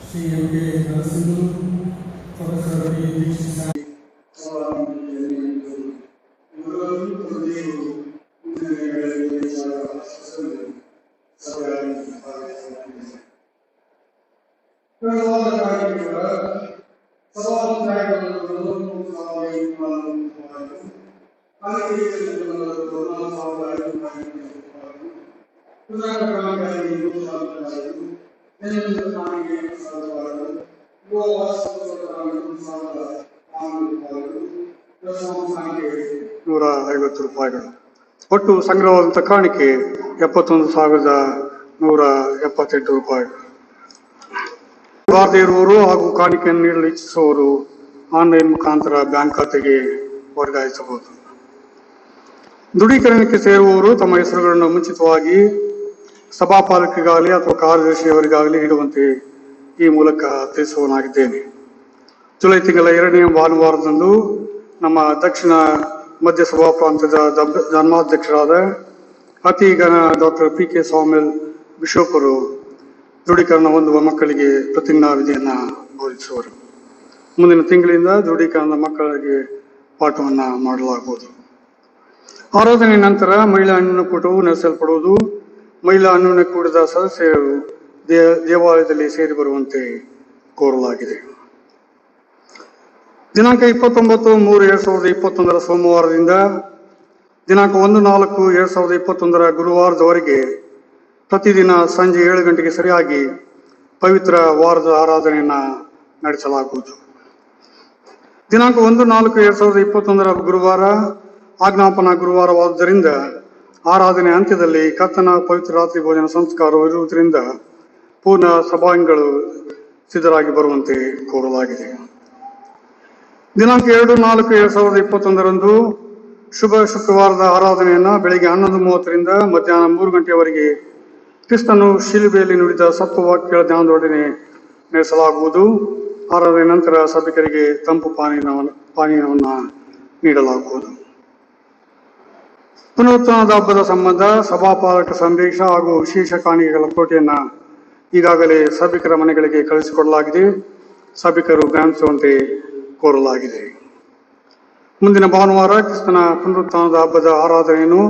Shri M.K. Narasimha professor B. Dikshit ₹150 ಒಟ್ಟು ಸಂಗ್ರಹವಾದಂಥ ಕಾಣಿಕೆ ₹71,178. ಬಾರದೇ ಇರುವವರು ಹಾಗೂ ಕಾಣಿಕೆಯನ್ನು ನೀಡಲು ಇಚ್ಛಿಸುವವರು ಆನ್ಲೈನ್ ಮುಖಾಂತರ ಬ್ಯಾಂಕ್ ಖಾತೆಗೆ ವರ್ಗಾಯಿಸಬಹುದು. ದೃಢೀಕರಣಕ್ಕೆ ಸೇರುವವರು ತಮ್ಮ ಹೆಸರುಗಳನ್ನು ಮುಂಚಿತವಾಗಿ ಸಭಾಪಾಲಕರಿಗಾಗಲಿ ಅಥವಾ ಕಾರ್ಯದರ್ಶಿಯವರಿಗಾಗಲಿ ನೀಡುವಂತೆ ಈ ಮೂಲಕ ತಿಳಿಸುವನಾಗಿದ್ದೇನೆ. ಜುಲೈ ತಿಂಗಳ 2ನೇ ಭಾನುವಾರದಂದು ನಮ್ಮ ದಕ್ಷಿಣ ಮಧ್ಯ ಸಭಾ ಪ್ರಾಂತ್ಯದ ಧರ್ಮಾಧ್ಯಕ್ಷರಾದ ಅತಿಗಣ ಡಾಕ್ಟರ್ P.K. ಸಾಮ್ಯಲ್ ಬಿಷೋಪರು ದೃಢೀಕರಣ ಹೊಂದುವ ಮಕ್ಕಳಿಗೆ ಪ್ರತಿಜ್ಞಾ ವಿಧಿಯನ್ನು ಬೋಧಿಸುವರು. ಮುಂದಿನ ತಿಂಗಳಿಂದ ದೃಢೀಕರಣದ ಮಕ್ಕಳಿಗೆ ಪಾಠವನ್ನು ಮಾಡಲಾಗುವುದು. ಆರಾಧನೆ ನಂತರ ಮಹಿಳಾ ಅನ್ನಕೂಟವು ನಡೆಸಲ್ಪಡುವುದು. ಮಹಿಳಾ ಅನ್ನಕೂಟದ ಸದಸ್ಯರು ದೇವಾಲಯದಲ್ಲಿ ಸೇರಿ ಬರುವಂತೆ ಕೋರಲಾಗಿದೆ. ದಿನಾಂಕ 29/3/2021 ಸೋಮವಾರದಿಂದ ದಿನಾಂಕ 1/4/2021 ಗುರುವಾರದವರೆಗೆ ಪ್ರತಿದಿನ ಸಂಜೆ 7 ಗಂಟೆಗೆ ಸರಿಯಾಗಿ ಪವಿತ್ರ ವಾರದ ಆರಾಧನೆಯನ್ನು ನಡೆಸಲಾಗುವುದು. ದಿನಾಂಕ 1/4/2021 ಗುರುವಾರ ಆಜ್ಞಾಪನಾ ಗುರುವಾರವಾದುದರಿಂದ ಆರಾಧನೆ ಅಂತ್ಯದಲ್ಲಿ ಕರ್ತನ ಪವಿತ್ರ ರಾತ್ರಿ ಭೋಜನ ಸಂಸ್ಕಾರವು ಇರುವುದರಿಂದ ಪೂರ್ಣ ಸಭಾಂಗಗಳು ಸಿದ್ಧರಾಗಿ ಬರುವಂತೆ ಕೋರಲಾಗಿದೆ. ದಿನಾಂಕ 2/4/2021 ಶುಭ ಶುಕ್ರವಾರದ ಆರಾಧನೆಯನ್ನು ಬೆಳಿಗ್ಗೆ 11:30ರಿಂದ ಮಧ್ಯಾಹ್ನ 3 ಗಂಟೆಯವರೆಗೆ ಕ್ರಿಸ್ತನು ಶಿಲುಬೆಯಲ್ಲಿ ನುಡಿದ ಸತ್ವವಾಕ್ಯಗಳ ಧ್ಯಾನದೊಡನೆ ನಡೆಸಲಾಗುವುದು. ಆರಾಧನೆ ನಂತರ ಸಭಿಕರಿಗೆ ತಂಪು ಪಾನೀಯವನ್ನು ನೀಡಲಾಗುವುದು. ಪುನರುತ್ಥಾನದ ಹಬ್ಬದ ಸಂಬಂಧ ಸಭಾಪಾಲಕ ಸಂದೇಶ ಹಾಗೂ ವಿಶೇಷ ಕಾಣಿಕೆಗಳ ಕೋಟೆಯನ್ನು ಈಗಾಗಲೇ ಸಭಿಕರ ಮನೆಗಳಿಗೆ ಕಳಿಸಿಕೊಡಲಾಗಿದೆ. ಸಭಿಕರು ಗಮನಿಸುವಂತೆ ಕೋರಲಾಗಿದೆ. ಮುಂದಿನ ಭಾನುವಾರ ಕ್ರಿಸ್ತನ ಪುನರುತ್ಥಾನದ ಹಬ್ಬದ ಆರಾಧನೆಯನ್ನು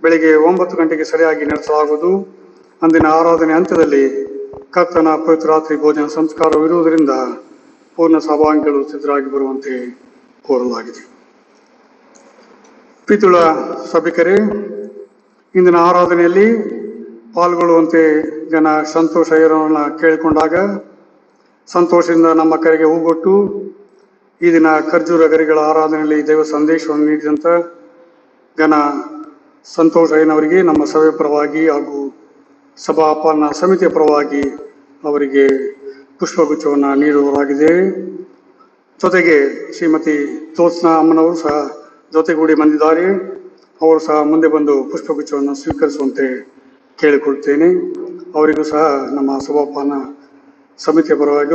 ಬೆಳಿಗ್ಗೆ 9 ಗಂಟೆಗೆ ಸರಿಯಾಗಿ ನಡೆಸಲಾಗುವುದು. ಅಂದಿನ ಆರಾಧನೆ ಅಂತ್ಯದಲ್ಲಿ ಕರ್ತನ ಪವಿತ್ರ ರಾತ್ರಿ ಭೋಜನ ಸಂಸ್ಕಾರವಿರುವುದರಿಂದ ಪೂರ್ಣ ಸಭಾಂಗಗಳು ಸಿದ್ಧರಾಗಿ ಬರುವಂತೆ ಕೋರಲಾಗಿದೆ. ಪಿತುಳ ಸಭಿಕರೇ, ಇಂದಿನ ಆರಾಧನೆಯಲ್ಲಿ ಪಾಲ್ಗೊಳ್ಳುವಂತೆ ಜನ ಸಂತೋಷ ಇರೋಣ ಕೇಳಿಕೊಂಡಾಗ ಸಂತೋಷದಿಂದ ನಮ್ಮ ಕರೆಗೆ ಹೂಗೊಟ್ಟು ಈ ದಿನ ಖರ್ಜೂರ ಗರಿಗಳ ಆರಾಧನೆಯಲ್ಲಿ ದೈವ ಸಂದೇಶವನ್ನು ನೀಡಿದಂಥ ಘನ ಸಂತೋಷ ಏನವರಿಗೆ ನಮ್ಮ ಸಭೆ ಪರವಾಗಿ ಹಾಗೂ ಸಭಾಪಾಲನಾ ಸಮಿತಿಯ ಪರವಾಗಿ ಅವರಿಗೆ ಪುಷ್ಪಗುಚ್ಛವನ್ನು ನೀಡುವರಾಗಿದೆ. ಜೊತೆಗೆ ಶ್ರೀಮತಿ ಜ್ಯೋತ್ಸ್ನಾ ಅಮ್ಮನವರು ಸಹ ಜೊತೆಗೂಡಿ ಬಂದಿದ್ದಾರೆ. ಅವರು ಸಹ ಮುಂದೆ ಬಂದು ಪುಷ್ಪಗುಚ್ಛವನ್ನು ಸ್ವೀಕರಿಸುವಂತೆ ಕೇಳಿಕೊಳ್ತೇನೆ. ಅವರಿಗೂ ಸಹ ನಮ್ಮ ಸಭಾಪಾಲನಾ ಸಮಿತಿಯ ಪರವಾಗಿ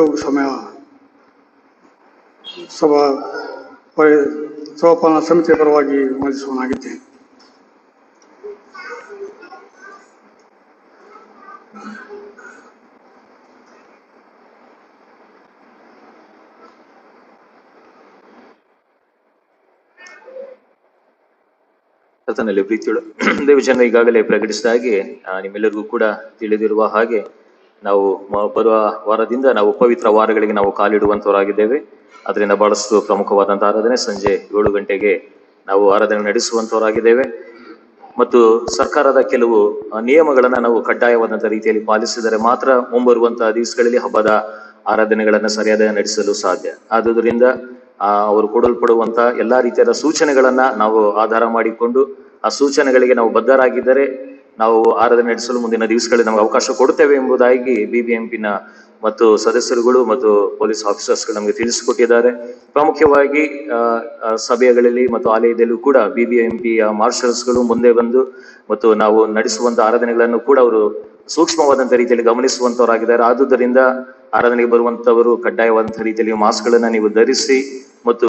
ಸಭಾಪಾಲನಾ ಸಮಿತಿಯ ಪರವಾಗಿ ವಂದಿಸುವನಾಗಿದ್ದೇನೆ. ಕರ್ತನಲ್ಲಿ ಪ್ರೀತಿಯುಳ್ಳ ದೇವಜನ ಈಗಾಗಲೇ ಪ್ರಕಟಿಸಿದ ಹಾಗೆ ನಿಮ್ಮೆಲ್ಲರಿಗೂ ಕೂಡ ತಿಳಿದಿರುವ ಹಾಗೆ ನಾವು ಬರುವ ವಾರದಿಂದ ನಾವು ಪವಿತ್ರ ವಾರಗಳಿಗೆ ನಾವು ಕಾಲಿಡುವಂತವರಾಗಿದ್ದೇವೆ. ಅದರಿಂದ ಬಹಳಷ್ಟು ಪ್ರಮುಖವಾದಂತಹ ಆರಾಧನೆ ಸಂಜೆ 7 ಗಂಟೆಗೆ ನಾವು ಆರಾಧನೆ ನಡೆಸುವಂತವರಾಗಿದ್ದೇವೆ. ಮತ್ತು ಸರ್ಕಾರದ ಕೆಲವು ನಿಯಮಗಳನ್ನ ನಾವು ಕಡ್ಡಾಯವಾದಂತಹ ರೀತಿಯಲ್ಲಿ ಪಾಲಿಸಿದರೆ ಮಾತ್ರ ಮುಂಬರುವಂತಹ ದಿವಸಗಳಲ್ಲಿ ಹಬ್ಬದ ಆರಾಧನೆಗಳನ್ನ ಸರಿಯಾದ ನಡೆಸಲು ಸಾಧ್ಯ. ಆದುದರಿಂದ ಅವರು ಕೊಡಲ್ಪಡುವಂತ ಎಲ್ಲಾ ರೀತಿಯಾದ ಸೂಚನೆಗಳನ್ನ ನಾವು ಆಧಾರ ಮಾಡಿಕೊಂಡು ಆ ಸೂಚನೆಗಳಿಗೆ ನಾವು ಬದ್ಧರಾಗಿದ್ದರೆ ನಾವು ಆರಾಧನೆ ನಡೆಸಲು ಮುಂದಿನ ದಿವಸಗಳಲ್ಲಿ ನಮಗೆ ಅವಕಾಶ ಕೊಡುತ್ತೇವೆ ಎಂಬುದಾಗಿ BBMP ಮತ್ತು ಸದಸ್ಯರುಗಳು ಮತ್ತು ಪೊಲೀಸ್ ಆಫೀಸರ್ಸ್ಗಳು ನಮಗೆ ತಿಳಿಸಿಕೊಟ್ಟಿದ್ದಾರೆ. ಪ್ರಾಮುಖ್ಯವಾಗಿ ಸಭೆಗಳಲ್ಲಿ ಮತ್ತು ಆಲಯದಲ್ಲೂ ಕೂಡ BBMPಯ ಮಾರ್ಷಲ್ಸ್ಗಳು ಮುಂದೆ ಬಂದು ಮತ್ತು ನಾವು ನಡೆಸುವಂತ ಆರಾಧನೆಗಳನ್ನು ಕೂಡ ಅವರು ಸೂಕ್ಷ್ಮವಾದಂತ ರೀತಿಯಲ್ಲಿ ಗಮನಿಸುವಂತವರಾಗಿದ್ದಾರೆ. ಆದುದರಿಂದ ಆರಾಧನೆಗೆ ಬರುವಂತವರು ಕಡ್ಡಾಯವಾದಂತಹ ರೀತಿಯಲ್ಲಿ ಮಾಸ್ಕ್ಗಳನ್ನ ನೀವು ಧರಿಸಿ ಮತ್ತು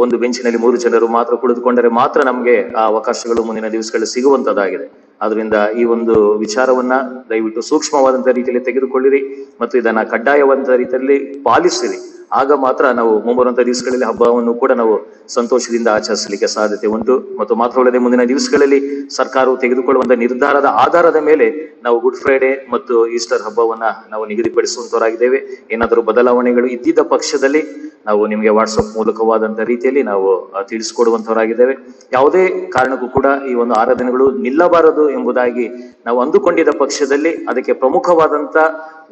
ಒಂದು ಬೆಂಚಿನಲ್ಲಿ 3 ಜನರು ಮಾತ್ರ ಕುಳಿತುಕೊಂಡರೆ ಮಾತ್ರ ನಮಗೆ ಆ ಅವಕಾಶಗಳು ಮುಂದಿನ ದಿವಸಗಳಲ್ಲಿ ಸಿಗುವಂತದ್ದಾಗಿದೆ. ಆದ್ರಿಂದ ಈ ಒಂದು ವಿಚಾರವನ್ನ ದಯವಿಟ್ಟು ಸೂಕ್ಷ್ಮವಾದಂತಹ ರೀತಿಯಲ್ಲಿ ತೆಗೆದುಕೊಳ್ಳಿರಿ ಮತ್ತು ಇದನ್ನ ಕಡ್ಡಾಯವಾದಂತಹ ರೀತಿಯಲ್ಲಿ ಪಾಲಿಸಿರಿ. ಆಗ ಮಾತ್ರ ನಾವು ಮುಂಬರುವಂತಹ ದಿವಸಗಳಲ್ಲಿ ಹಬ್ಬವನ್ನು ಕೂಡ ನಾವು ಸಂತೋಷದಿಂದ ಆಚರಿಸಲಿಕ್ಕೆ ಸಾಧ್ಯತೆ ಉಂಟು. ಮತ್ತು ಮಾತ್ರವಲ್ಲದೆ ಮುಂದಿನ ದಿವಸಗಳಲ್ಲಿ ಸರ್ಕಾರವು ತೆಗೆದುಕೊಳ್ಳುವಂತಹ ನಿರ್ಧಾರದ ಆಧಾರದ ಮೇಲೆ ನಾವು ಗುಡ್ ಫ್ರೈಡೆ ಮತ್ತು ಈಸ್ಟರ್ ಹಬ್ಬವನ್ನ ನಾವು ನಿಗದಿಪಡಿಸುವಂತವರಾಗಿದ್ದೇವೆ. ಏನಾದರೂ ಬದಲಾವಣೆಗಳು ಇದ್ದಿದ್ದ ಪಕ್ಷದಲ್ಲಿ ನಾವು ನಿಮಗೆ ವಾಟ್ಸಪ್ ಮೂಲಕವಾದಂತಹ ರೀತಿಯಲ್ಲಿ ನಾವು ತಿಳಿಸಿಕೊಡುವಂತವರಾಗಿದ್ದೇವೆ. ಯಾವುದೇ ಕಾರಣಕ್ಕೂ ಕೂಡ ಈ ಒಂದು ಆರಾಧನೆಗಳು ನಿಲ್ಲಬಾರದು ಎಂಬುದಾಗಿ ನಾವು ಅಂದುಕೊಂಡಿದ್ದ ಪಕ್ಷದಲ್ಲಿ ಅದಕ್ಕೆ ಪ್ರಮುಖವಾದಂತ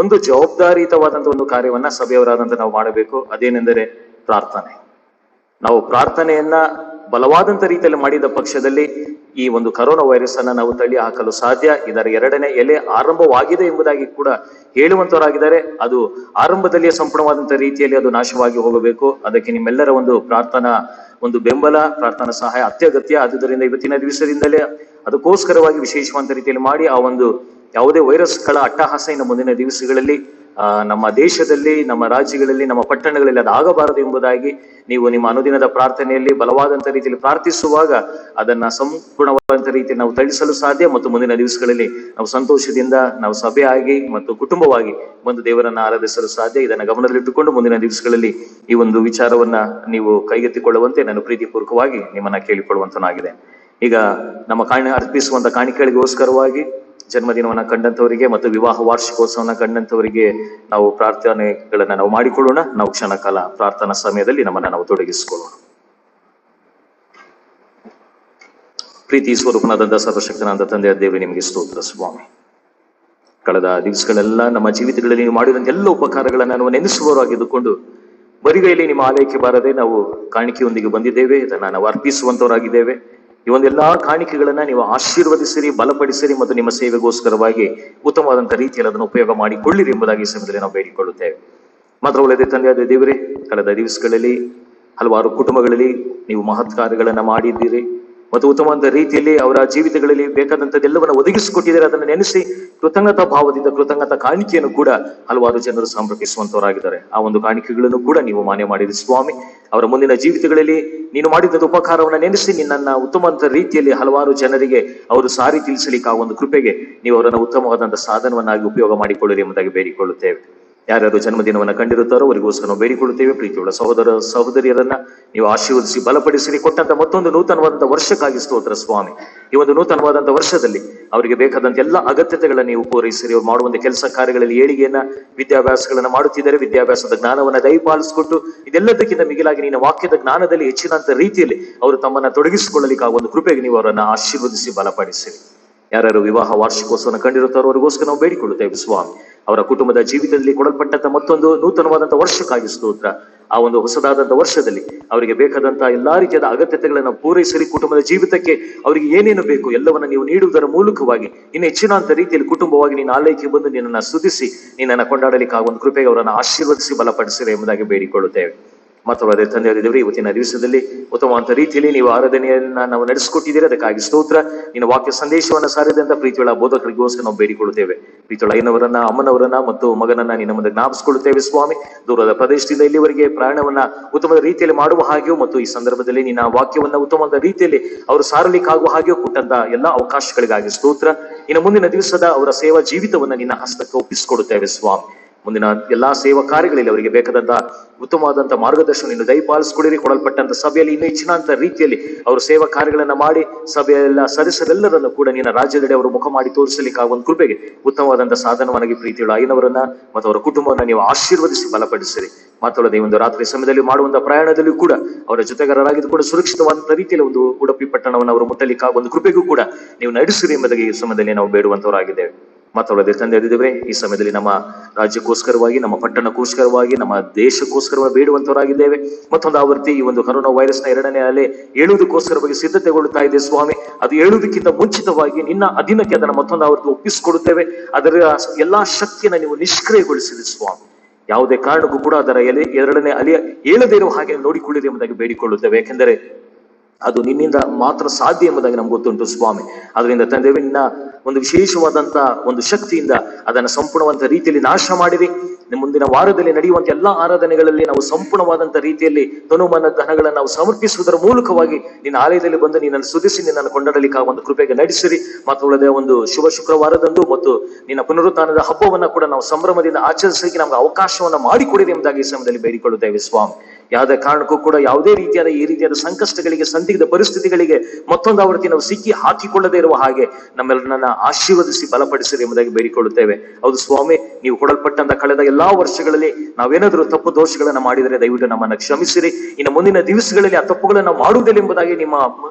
ಒಂದು ಜವಾಬ್ದಾರಿಯುತವಾದಂತ ಒಂದು ಕಾರ್ಯವನ್ನ ಸಭೆಯವರಾದಂತ ನಾವು ಮಾಡಬೇಕು. ಅದೇನೆಂದರೆ ಪ್ರಾರ್ಥನೆ. ನಾವು ಪ್ರಾರ್ಥನೆಯನ್ನ ಬಲವಾದಂತ ರೀತಿಯಲ್ಲಿ ಮಾಡಿದ ಪಕ್ಷದಲ್ಲಿ ಈ ಒಂದು ಕರೋನಾ ವೈರಸ್ ಅನ್ನ ನಾವು ತಳ್ಳಿ ಹಾಕಲು ಸಾಧ್ಯ. ಇದರ 2ನೇ ಎಲೆ ಆರಂಭವಾಗಿದೆ ಎಂಬುದಾಗಿ ಕೂಡ ಹೇಳುವಂತವರಾಗಿದ್ದಾರೆ. ಅದು ಆರಂಭದಲ್ಲಿ ಸಂಪೂರ್ಣವಾದಂತಹ ರೀತಿಯಲ್ಲಿ ಅದು ನಾಶವಾಗಿ ಹೋಗಬೇಕು. ಅದಕ್ಕೆ ನಿಮ್ಮೆಲ್ಲರ ಒಂದು ಪ್ರಾರ್ಥನಾ ಒಂದು ಬೆಂಬಲ, ಪ್ರಾರ್ಥನಾ ಸಹಾಯ ಅತ್ಯಗತ್ಯ. ಆದುದರಿಂದ ಇವತ್ತಿನ ದಿವಸದಿಂದಲೇ ಅದಕ್ಕೋಸ್ಕರವಾಗಿ ವಿಶೇಷವಾದ ರೀತಿಯಲ್ಲಿ ಮಾಡಿ ಆ ಒಂದು ಯಾವುದೇ ವೈರಸ್ಗಳ ಅಟ್ಟಹಾಸ ಇನ್ನು ಮುಂದಿನ ದಿವಸಗಳಲ್ಲಿ ನಮ್ಮ ದೇಶದಲ್ಲಿ, ನಮ್ಮ ರಾಜ್ಯಗಳಲ್ಲಿ, ನಮ್ಮ ಪಟ್ಟಣಗಳಲ್ಲಿ ಅದು ಆಗಬಾರದು ಎಂಬುದಾಗಿ ನೀವು ನಿಮ್ಮ ಅನುದಿನದ ಪ್ರಾರ್ಥನೆಯಲ್ಲಿ ಬಲವಾದಂತ ರೀತಿಯಲ್ಲಿ ಪ್ರಾರ್ಥಿಸುವಾಗ ಅದನ್ನ ಸಂಪೂರ್ಣವಾದಂತ ರೀತಿಯಲ್ಲಿ ನಾವು ತಳಿಸಲು ಸಾಧ್ಯ. ಮತ್ತು ಮುಂದಿನ ದಿವಸಗಳಲ್ಲಿ ನಾವು ಸಂತೋಷದಿಂದ ನಾವು ಸಭೆಯಾಗಿ ಮತ್ತು ಕುಟುಂಬವಾಗಿ ಒಂದು ದೇವರನ್ನ ಆರಾಧಿಸಲು ಸಾಧ್ಯ. ಇದನ್ನ ಗಮನದಲ್ಲಿಟ್ಟುಕೊಂಡು ಮುಂದಿನ ದಿವಸಗಳಲ್ಲಿ ಈ ಒಂದು ವಿಚಾರವನ್ನ ನೀವು ಕೈಗೆತ್ತಿಕೊಳ್ಳುವಂತೆ ನಾನು ಪ್ರೀತಿಪೂರ್ವಕವಾಗಿ ನಿಮ್ಮನ್ನ ಕೇಳಿಕೊಳ್ಳುವಂತನಾಗಿದೆ. ಈಗ ನಮ್ಮ ಅರ್ಪಿಸುವಂತ ಕಾಣಿಕೆಗಳಿಗೋಸ್ಕರವಾಗಿ ಜನ್ಮದಿನವನ್ನ ಕಂಡಂತವರಿಗೆ ಮತ್ತು ವಿವಾಹ ವಾರ್ಷಿಕೋತ್ಸವನ ಕಂಡಂತವರಿಗೆ ನಾವು ಪ್ರಾರ್ಥನೆಗಳನ್ನ ನಾವು ಮಾಡಿಕೊಳ್ಳೋಣ. ನಾವು ಕ್ಷಣ ಕಾಲ ಪ್ರಾರ್ಥನಾ ಸಮಯದಲ್ಲಿ ನಮ್ಮನ್ನ ನಾವು ತೊಡಗಿಸಿಕೊಳ್ಳೋಣ. ಪ್ರೀತಿ ಸ್ವರೂಪನಾದಂತ ಸರ್ವಶಕ್ತನಾದ ತಂದೆಯ ದೇವರೇ, ನಿಮಗೆ ಸ್ತೋತ್ರ ಸ್ವಾಮಿ. ಕಳೆದ ದಿವಸಗಳೆಲ್ಲ ನಮ್ಮ ಜೀವಿತಗಳಲ್ಲಿ ನೀವು ಮಾಡಿರುವಂತ ಎಲ್ಲ ಉಪಕಾರಗಳನ್ನ ನಾವು ನೆನೆಸುವವರಾಗಿದ್ದುಕೊಂಡು ಬರಿಗೈಲಿ ನಿಮ್ಮ ಆಲಯಕ್ಕೆ ಬಾರದೆ ನಾವು ಕಾಣಿಕೆಯೊಂದಿಗೆ ಬಂದಿದ್ದೇವೆ. ಇದನ್ನ ನಾವು ಅರ್ಪಿಸುವಂತವರಾಗಿದ್ದೇವೆ. ಈ ಒಂದೆಲ್ಲಾ ಕಾಣಿಕೆಗಳನ್ನ ನೀವು ಆಶೀರ್ವದಿಸಿರಿ, ಬಲಪಡಿಸಿರಿ ಮತ್ತು ನಿಮ್ಮ ಸೇವೆಗೋಸ್ಕರವಾಗಿ ಉತ್ತಮವಾದಂತಹ ರೀತಿಯಲ್ಲಿ ಅದನ್ನು ಉಪಯೋಗ ಮಾಡಿಕೊಳ್ಳಿರಿ ಎಂಬುದಾಗಿ ಈ ಸಮಯದಲ್ಲಿ ನಾವು ಬೇಡಿಕೊಳ್ಳುತ್ತೇವೆ. ಮಾತ್ರವಲ್ಲದೆ ತಂದೆಯಾದ ದೇವರೇ, ಕಳೆದ ದಿವಸಗಳಲ್ಲಿ ಹಲವಾರು ಕುಟುಂಬಗಳಲ್ಲಿ ನೀವು ಮಹತ್ ಕಾರ್ಯಗಳನ್ನ ಮಾಡಿದ್ದೀರಿ ಮತ್ತು ಉತ್ತಮವಾದ ರೀತಿಯಲ್ಲಿ ಅವರ ಜೀವಿತಗಳಲ್ಲಿ ಬೇಕಾದಂತದ್ದೆಲ್ಲವನ್ನ ಒದಗಿಸಿಕೊಟ್ಟಿದ್ದಾರೆ. ಅದನ್ನು ನೆನೆಸಿ ಕೃತಜ್ಞತಾ ಭಾವದಿಂದ ಕೃತಜ್ಞತಾ ಕಾಣಿಕೆಯನ್ನು ಕೂಡ ಹಲವಾರು ಜನರು ಸಮರ್ಪಿಸುವಂತವರಾಗಿದ್ದಾರೆ. ಆ ಒಂದು ಕಾಣಿಕೆಗಳನ್ನು ಕೂಡ ನೀವು ಮಾನ್ಯ ಮಾಡಿರಿ ಸ್ವಾಮಿ. ಅವರ ಮುಂದಿನ ಜೀವಿತಗಳಲ್ಲಿ ನೀನು ಮಾಡಿದ ಉಪಕಾರವನ್ನ ನೆನೆಸಿ ನಿನ್ನನ್ನ ಉತ್ತಮವಾದ ರೀತಿಯಲ್ಲಿ ಹಲವಾರು ಜನರಿಗೆ ಅವರು ಸಾರಿ ತಿಳಿಸಲಿಕ್ಕೆ ಆ ಒಂದು ಕೃಪೆಗೆ ನೀವು ಅವರನ್ನು ಉತ್ತಮವಾದಂತಹ ಸಾಧನವನ್ನಾಗಿ ಉಪಯೋಗ ಮಾಡಿಕೊಳ್ಳಿರಿ ಎಂಬುದಾಗಿ ಬೇಡಿಕೊಳ್ಳುತ್ತೇವೆ. ಯಾರ್ಯಾರು ಜನ್ಮದಿನವನ್ನ ಕಂಡಿರುತ್ತಾರೋ ಅವರಿಗೋಸ್ಕರ ನಾವು ಬೇಡಿಕೊಳ್ಳುತ್ತೇವೆ. ಪ್ರೀತಿಯುಳ್ಳ ಸಹೋದರ ಸಹೋದರಿಯರನ್ನ ನೀವು ಆಶೀರ್ವದಿಸಿ ಬಲಪಡಿಸಿರಿ. ಕೊಟ್ಟಂತ ಮತ್ತೊಂದು ನೂತನವಾದಂತಹ ವರ್ಷಕ್ಕಾಗಿ ಸ್ತೋತ್ರ ಸ್ವಾಮಿ. ಈ ಒಂದು ನೂತನವಾದಂತಹ ವರ್ಷದಲ್ಲಿ ಅವರಿಗೆ ಬೇಕಾದಂತ ಎಲ್ಲ ಅಗತ್ಯತೆಗಳನ್ನ ನೀವು ಪೂರೈಸಿರಿ. ಅವ್ರು ಮಾಡುವಂತ ಕೆಲಸ ಕಾರ್ಯಗಳಲ್ಲಿ ಏಳಿಗೆಯನ್ನ, ವಿದ್ಯಾಭ್ಯಾಸಗಳನ್ನ ಮಾಡುತ್ತಿದ್ದಾರೆ. ವಿದ್ಯಾಭ್ಯಾಸದ ಜ್ಞಾನವನ್ನ ದಯಪಾಲಿಸಿಕೊಟ್ಟು ಇದೆಲ್ಲದಕ್ಕಿಂತ ಮಿಗಿಲಾಗಿ ನಿನ್ನ ವಾಕ್ಯದ ಜ್ಞಾನದಲ್ಲಿ ಹೆಚ್ಚಿನಂತ ರೀತಿಯಲ್ಲಿ ಅವರು ತಮ್ಮನ್ನ ತೊಡಗಿಸಿಕೊಳ್ಳಲಿಕ್ಕೆ ಆ ಒಂದು ಕೃಪೆಗೆ ನೀವು ಅವರನ್ನ ಆಶೀರ್ವದಿಸಿ ಬಲಪಡಿಸಿರಿ. ಯಾರ್ಯಾರು ವಿವಾಹ ವಾರ್ಷಿಕೋತ್ಸವನ ಕಂಡಿರುತ್ತಾರೋ ಅವರಿಗೋಸ್ಕರ ನಾವು ಬೇಡಿಕೊಳ್ಳುತ್ತೇವೆ ಸ್ವಾಮಿ. ಅವರ ಕುಟುಂಬದ ಜೀವಿತದಲ್ಲಿ ಕೊಡಲ್ಪಟ್ಟಂತ ಮತ್ತೊಂದು ನೂತನವಾದಂತಹ ವರ್ಷಕ್ಕಾಗಿ ಸ್ತೋತ್ರ. ಆ ಒಂದು ಹೊಸದಾದಂತಹ ವರ್ಷದಲ್ಲಿ ಅವರಿಗೆ ಬೇಕಾದಂತಹ ಎಲ್ಲಾ ರೀತಿಯಾದ ಅಗತ್ಯತೆಗಳನ್ನ ಪೂರೈಸಿರಿ. ಕುಟುಂಬದ ಜೀವಿತಕ್ಕೆ ಅವರಿಗೆ ಏನೇನು ಬೇಕು ಎಲ್ಲವನ್ನ ನೀವು ನೀಡುವುದರ ಮೂಲಕವಾಗಿ ಇನ್ನು ಹೆಚ್ಚಿನಂತ ರೀತಿಯಲ್ಲಿ ಕುಟುಂಬವಾಗಿ ನಿನ್ನ ಆಲಯಕ್ಕೆ ಬಂದು ನಿನ್ನನ್ನು ಸ್ತುತಿಸಿ ನಿನ್ನನ್ನು ಕೊಂಡಾಡಲಿಕ್ಕೆ ಆ ಒಂದು ಕೃಪೆಗೆ ಅವರನ್ನು ಆಶೀರ್ವದಿಸಿ ಬಲಪಡಿಸಿರಿ ಎಂಬುದಾಗಿ ಬೇಡಿಕೊಳ್ಳುತ್ತೇವೆ. ಮತ್ತು ಅದೇ ತಂದೆಯಾದ ದೇವರೇ, ಇವತ್ತಿನ ದಿವಸದಲ್ಲಿ ಉತ್ತಮವಾದ ರೀತಿಯಲ್ಲಿ ನೀವು ಆರಾಧನೆಯನ್ನ ನಾವು ನಡೆಸಿಕೊಟ್ಟಿದ್ದೀರಿ. ಅದಕ್ಕಾಗಿ ಸ್ತೋತ್ರ. ನಿನ್ನ ವಾಕ್ಯ ಸಂದೇಶವನ್ನ ಸಾರಿದಂತ ಪ್ರೀತಿಯುಳ್ಳ ಬೋಧಕರಿಗೋಸ್ಕರ ನಾವು ಬೇಡಿಕೊಳ್ಳುತ್ತೇವೆ. ಪ್ರೀತಿಯುಳ್ಳ ಅಯ್ಯನವರನ್ನ, ಅಮ್ಮನವರನ್ನ ಮತ್ತು ಮಗನನ್ನ ನಿನ್ನ ಮುಂದೆ ಜ್ಞಾಪಿಸಿಕೊಳ್ಳುತ್ತೇವೆ ಸ್ವಾಮಿ. ದೂರದ ಪ್ರದೇಶದಿಂದ ಇಲ್ಲಿವರೆಗೆ ಪ್ರಯಾಣವನ್ನ ಉತ್ತಮವಾದ ರೀತಿಯಲ್ಲಿ ಮಾಡುವ ಹಾಗೆಯೂ ಮತ್ತು ಈ ಸಂದರ್ಭದಲ್ಲಿ ನಿನ್ನ ವಾಕ್ಯವನ್ನ ಉತ್ತಮವಾದ ರೀತಿಯಲ್ಲಿ ಅವರು ಸಾರಲಿಕ್ಕಾಗುವ ಹಾಗೆಯೂ ಕೊಟ್ಟಂತ ಎಲ್ಲಾ ಅವಕಾಶಗಳಿಗಾಗಿ ಸ್ತೋತ್ರ. ಇನ್ನು ಮುಂದಿನ ದಿವಸದ ಅವರ ಸೇವಾ ಜೀವಿತವನ್ನ ನಿನ್ನ ಹಸ್ತಕ್ಕೆ ಒಪ್ಪಿಸಿಕೊಡುತ್ತೇವೆ ಸ್ವಾಮಿ. ಮುಂದಿನ ಎಲ್ಲಾ ಸೇವಾ ಕಾರ್ಯಗಳಲ್ಲಿ ಅವರಿಗೆ ಬೇಕಾದಂತ ಉತ್ತಮವಾದಂತಹ ಮಾರ್ಗದರ್ಶನ ನೀನು ದಯಪಾಲಿಸಿಕೊಡಿರಿ. ಕೊಡಲ್ಪಟ್ಟಂತ ಸಭೆಯಲ್ಲಿ ಇನ್ನೂ ಹೆಚ್ಚಿನಂತ ರೀತಿಯಲ್ಲಿ ಅವರು ಸೇವಾ ಕಾರ್ಯಗಳನ್ನ ಮಾಡಿ ಸಭೆಯ ಎಲ್ಲ ಸದಸ್ಯರೆಲ್ಲರನ್ನು ಕೂಡ ನಿನ್ನ ರಾಜ್ಯದೆಡೆ ಅವರು ಮುಖ ಮಾಡಿ ತೋರಿಸಲಿಕ್ಕೆ ಒಂದು ಕೃಪೆಗೆ ಉತ್ತಮವಾದಂತಹ ಸಾಧನವನ್ನಾಗಿ ಪ್ರೀತಿಯುಳ್ಳ ಐನವರನ್ನ ಮತ್ತು ಅವರ ಕುಟುಂಬವನ್ನ ನೀವು ಆಶೀರ್ವದಿಸಿ ಬಲಪಡಿಸಿರಿ. ಮಾತ್ರಲ್ಲದೆ ಈ ಒಂದು ರಾತ್ರಿ ಸಮಯದಲ್ಲಿ ಮಾಡುವಂತಹ ಪ್ರಯಾಣದಲ್ಲಿಯೂ ಕೂಡ ಅವರ ಜೊತೆಗಾರರಾಗಿದ್ದು ಕೂಡ ಸುರಕ್ಷಿತವಾದಂತಹ ರೀತಿಯಲ್ಲಿ ಒಂದು ಉಡುಪಿ ಪಟ್ಟಣವನ್ನು ಅವರು ಮುಟ್ಟಲಿಕ್ಕೆ ಒಂದು ಕೃಪೆಗೂ ಕೂಡ ನೀವು ನಡೆಸಿರಿ ಎಂಬುದಾಗಿ ಈ ಸಮಯದಲ್ಲಿ ನಾವು ಬೇಡುವಂತವರಾಗಿದ್ದೇವೆ. ಮಾತಾಡೋದೇ ತಂದೆ ದೇವರೇ, ಈ ಸಮಯದಲ್ಲಿ ನಮ್ಮ ರಾಜ್ಯಕ್ಕೋಸ್ಕರವಾಗಿ, ನಮ್ಮ ಪಟ್ಟಣಕ್ಕೋಸ್ಕರವಾಗಿ, ನಮ್ಮ ದೇಶಕ್ಕೋಸ್ಕರವಾಗಿ ಬೇಡುವಂತವರಾಗಿದ್ದೇವೆ. ಮತ್ತೊಂದು ಆವೃತ್ತಿ ಈ ಒಂದು ಕರೋನಾ ವೈರಸ್ನ 2ನೇ ಅಲೆ ಏಳುವುದಕ್ಕೋಸ್ಕರವಾಗಿ ಸಿದ್ಧತೆಗೊಳ್ಳುತ್ತಾ ಇದೆ ಸ್ವಾಮಿ. ಅದು ಏಳುವುದಕ್ಕಿಂತ ಮುಂಚಿತವಾಗಿ ನಿನ್ನ ಅಧೀನಕ್ಕೆ ಅದನ್ನು ಮತ್ತೊಂದು ಆವೃತ್ತಿ ಒಪ್ಪಿಸಿಕೊಡುತ್ತೇವೆ. ಅದರ ಎಲ್ಲಾ ಶಕ್ತಿಯನ್ನು ನೀವು ನಿಷ್ಕ್ರಿಯಗೊಳಿಸಿರಿ ಸ್ವಾಮಿ. ಯಾವುದೇ ಕಾರಣಕ್ಕೂ ಕೂಡ ಅದರ 2ನೇ ಅಲೆ ಏಳದೇ ಇರುವ ಹಾಗೆ ನೋಡಿಕೊಳ್ಳಿರಿ ಎಂಬುದಾಗಿ ಬೇಡಿಕೊಳ್ಳುತ್ತೇವೆ. ಯಾಕೆಂದರೆ ಅದು ನಿನ್ನಿಂದ ಮಾತ್ರ ಸಾಧ್ಯ ಎಂಬುದಾಗಿ ನಮ್ಗೆ ಗೊತ್ತುಂಟು ಸ್ವಾಮಿ. ಅದರಿಂದ ತಂದೆವೇ, ನಿನ್ನ ಒಂದು ವಿಶೇಷವಾದಂತ ಒಂದು ಶಕ್ತಿಯಿಂದ ಅದನ್ನು ಸಂಪೂರ್ಣವಾದ ರೀತಿಯಲ್ಲಿ ನಾಶ ಮಾಡಿರಿ. ಮುಂದಿನ ವಾರದಲ್ಲಿ ನಡೆಯುವಂತ ಎಲ್ಲಾ ಆರಾಧನೆಗಳಲ್ಲಿ ನಾವು ಸಂಪೂರ್ಣವಾದಂತ ರೀತಿಯಲ್ಲಿ ತನುಮನ ಧನಗಳನ್ನು ನಾವು ಸಮರ್ಪಿಸುವುದರ ಮೂಲಕವಾಗಿ ನಿನ್ನ ಆಲಯದಲ್ಲಿ ಬಂದು ನಿನ್ನನ್ನು ಸ್ತುತಿಸಿ ನಿನ್ನನ್ನು ಕೊಂಡಾಡಲಿಕ್ಕೆ ಒಂದು ಕೃಪೆಗೆ ನಡೆಸಿರಿ. ಮತ್ತು ಉಳಿದ ಒಂದು ಶುಭ ಶುಕ್ರವಾರದಂದು ಮತ್ತು ನಿನ್ನ ಪುನರುತ್ಥಾನದ ಹಬ್ಬವನ್ನ ಕೂಡ ನಾವು ಸಂಭ್ರಮದಿಂದ ಆಚರಿಸಲಿಕ್ಕೆ ನಮ್ಗೆ ಅವಕಾಶವನ್ನ ಮಾಡಿಕೊಡಿರಿ ಎಂಬುದಾಗಿ ಈ ಸಮಯದಲ್ಲಿ ಬೇಡಿಕೊಳ್ಳುತ್ತೇವೆ ಸ್ವಾಮಿ. ಯಾವುದೇ ಕಾರಣಕ್ಕೂ ಕೂಡ ಯಾವುದೇ ರೀತಿಯಾದ ಈ ರೀತಿಯಾದ ಸಂಕಷ್ಟಗಳಿಗೆ, ಸಂದಿಗ್ಧ ಪರಿಸ್ಥಿತಿಗಳಿಗೆ ಮತ್ತೊಂದು ಆವೃತ್ತಿ ನಾವು ಸಿಕ್ಕಿ ಹಾಕಿಕೊಳ್ಳದೇ ಇರುವ ಹಾಗೆ ನಮ್ಮೆಲ್ಲರನ್ನ ಆಶೀರ್ವದಿಸಿ ಬಲಪಡಿಸಿರಿ ಎಂಬುದಾಗಿ ಬೇಡಿಕೊಳ್ಳುತ್ತೇವೆ. ಹೌದು ಸ್ವಾಮಿ, ನೀವು ಕೊಡಲ್ಪಟ್ಟಂತ ಕಳೆದ ಎಲ್ಲಾ ವರ್ಷಗಳಲ್ಲಿ ನಾವೇನಾದ್ರೂ ತಪ್ಪು ದೋಷಗಳನ್ನ ಮಾಡಿದರೆ ದಯವಿಟ್ಟು ನಮ್ಮನ್ನ ಕ್ಷಮಿಸಿರಿ. ಇನ್ನು ಮುಂದಿನ ದಿವಸಗಳಲ್ಲಿ ಆ ತಪ್ಪುಗಳನ್ನ ಮಾಡುವುದಿಲ್ಲ ಎಂಬುದಾಗಿ ನಿಮ್ಮ